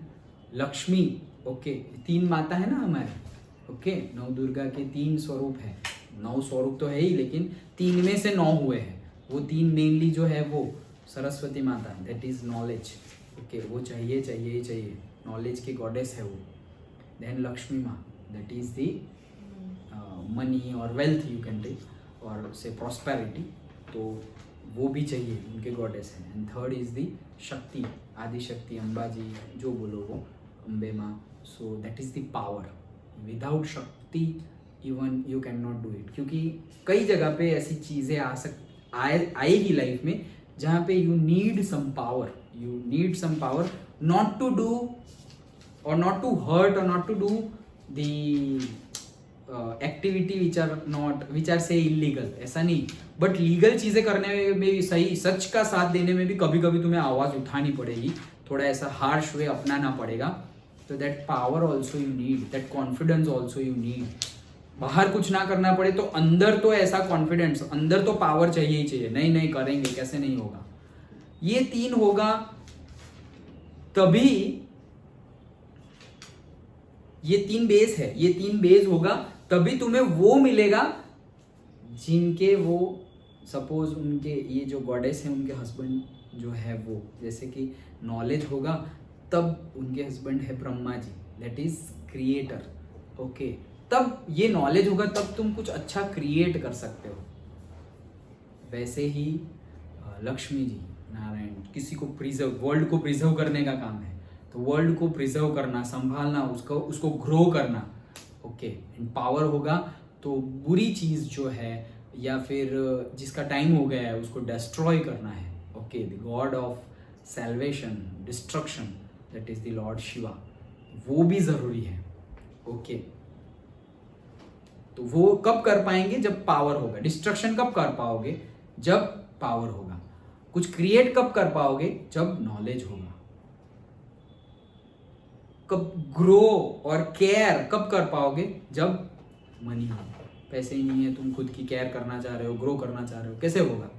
लक्ष्मी, ओके, 3 माता है ना हमारे, ओके, 9 दुर्गा के 3 स्वरूप है। 9 स्वरूप तो है ही, लेकिन 3 में से 9 हुए हैं। वो 3 मेनली जो है वो सरस्वती माता, दैट इज नॉलेज, ओके, वो चाहिए चाहिए ही चाहिए, नॉलेज की गॉडेस है वो। देन लक्ष्मी माँ, दैट इज दी मनी और वेल्थ यू कैन टेक, और से प्रॉस्पेरिटी, तो वो भी चाहिए, उनके गॉडेस है। एंड थर्ड इज दी शक्ति, आदि शक्ति, अम्बा जी, जो बोलो वो, अम्बे माँ, so that is the power. Without shakti even you can not do it, क्योंकि कई जगह पे ऐसी चीज़ें आएगी लाइफ में जहाँ पे you need some power, not to do और नॉट टू हर्ट और not to do the activity which are से इलीगल, ऐसा नहीं, बट लीगल चीज़ें करने में भी सही, सच का साथ देने में भी कभी कभी तुम्हें आवाज़ उठानी पड़ेगी, थोड़ा ऐसा हार्श वे अपनाना पड़ेगा। तो that power also you need, that confidence also you need. बाहर कुछ ना करना पड़े तो अंदर तो ऐसा कॉन्फिडेंस, अंदर तो पावर चाहिए ही चाहिए। नहीं नहीं करेंगे, कैसे नहीं होगा। ये 3 होगा तभी, ये 3 बेस है, ये 3 बेस होगा तभी तुम्हें वो मिलेगा जिनके वो, सपोज उनके ये जो गॉडेस है उनके हस्बैंड जो है वो, जैसे कि नॉलेज होगा तब उनके हस्बैंड है Brahma ji, that is creator, okay, तब ये नॉलेज होगा तब तुम कुछ अच्छा क्रिएट कर सकते हो। वैसे ही लक्ष्मी जी, नारायण, किसी को प्रिजर्व, वर्ल्ड को प्रिजर्व करने का काम है, तो वर्ल्ड को प्रिजर्व करना, संभालना, उसको ग्रो करना, ओके। एंड पावर होगा तो बुरी चीज़ जो है या फिर जिसका टाइम हो गया है उसको डिस्ट्रॉय करना है, okay. The God of salvation, destruction, that is the Lord Shiva, वो भी ज़रूरी है, ओके। तो वो कब कर पाएंगे? जब पावर होगा। डिस्ट्रक्शन कब कर पाओगे? जब पावर होगा। कुछ क्रिएट कब कर पाओगे? जब नॉलेज होगा। कब ग्रो और केयर कब कर पाओगे? जब मनी होगा। पैसे ही नहीं है, तुम खुद की केयर करना चाह रहे हो, ग्रो करना चाह रहे हो, कैसे होगा?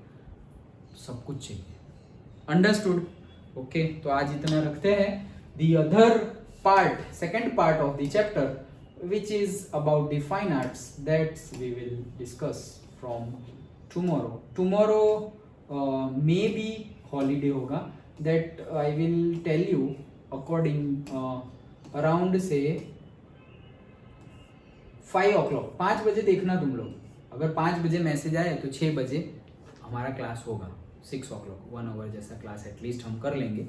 सब कुछ चाहिए। अंडरस्टूड? ओके, तो आज इतना रखते हैं। The other part, second part of the chapter which is about the fine arts, that we will discuss from tomorrow. Tomorrow maybe holiday होगा, that I will tell you according around say 5 o'clock, 5 बजे देखना तुम लोग। अगर 5 बजे message आए तो 6 बजे हमारा क्लास होगा। 6 o'clock 1 hour जैसा क्लास एटलीस्ट हम कर लेंगे,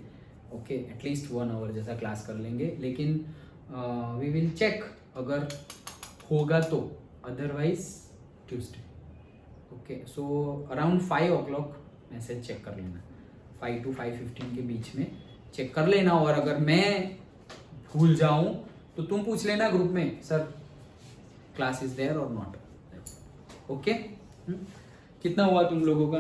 ओके, एटलीस्ट 1 hour जैसा क्लास कर लेंगे, लेकिन वी विल चेक अगर होगा तो, otherwise Tuesday, okay. So around 5 o'clock message check कर लेना, 5 to 5:15 के बीच में चेक कर लेना। और अगर मैं भूल जाऊं तो तुम पूछ लेना ग्रुप में, सर क्लास इज देयर और नॉट, ओके। कितना हुआ तुम लोगों का?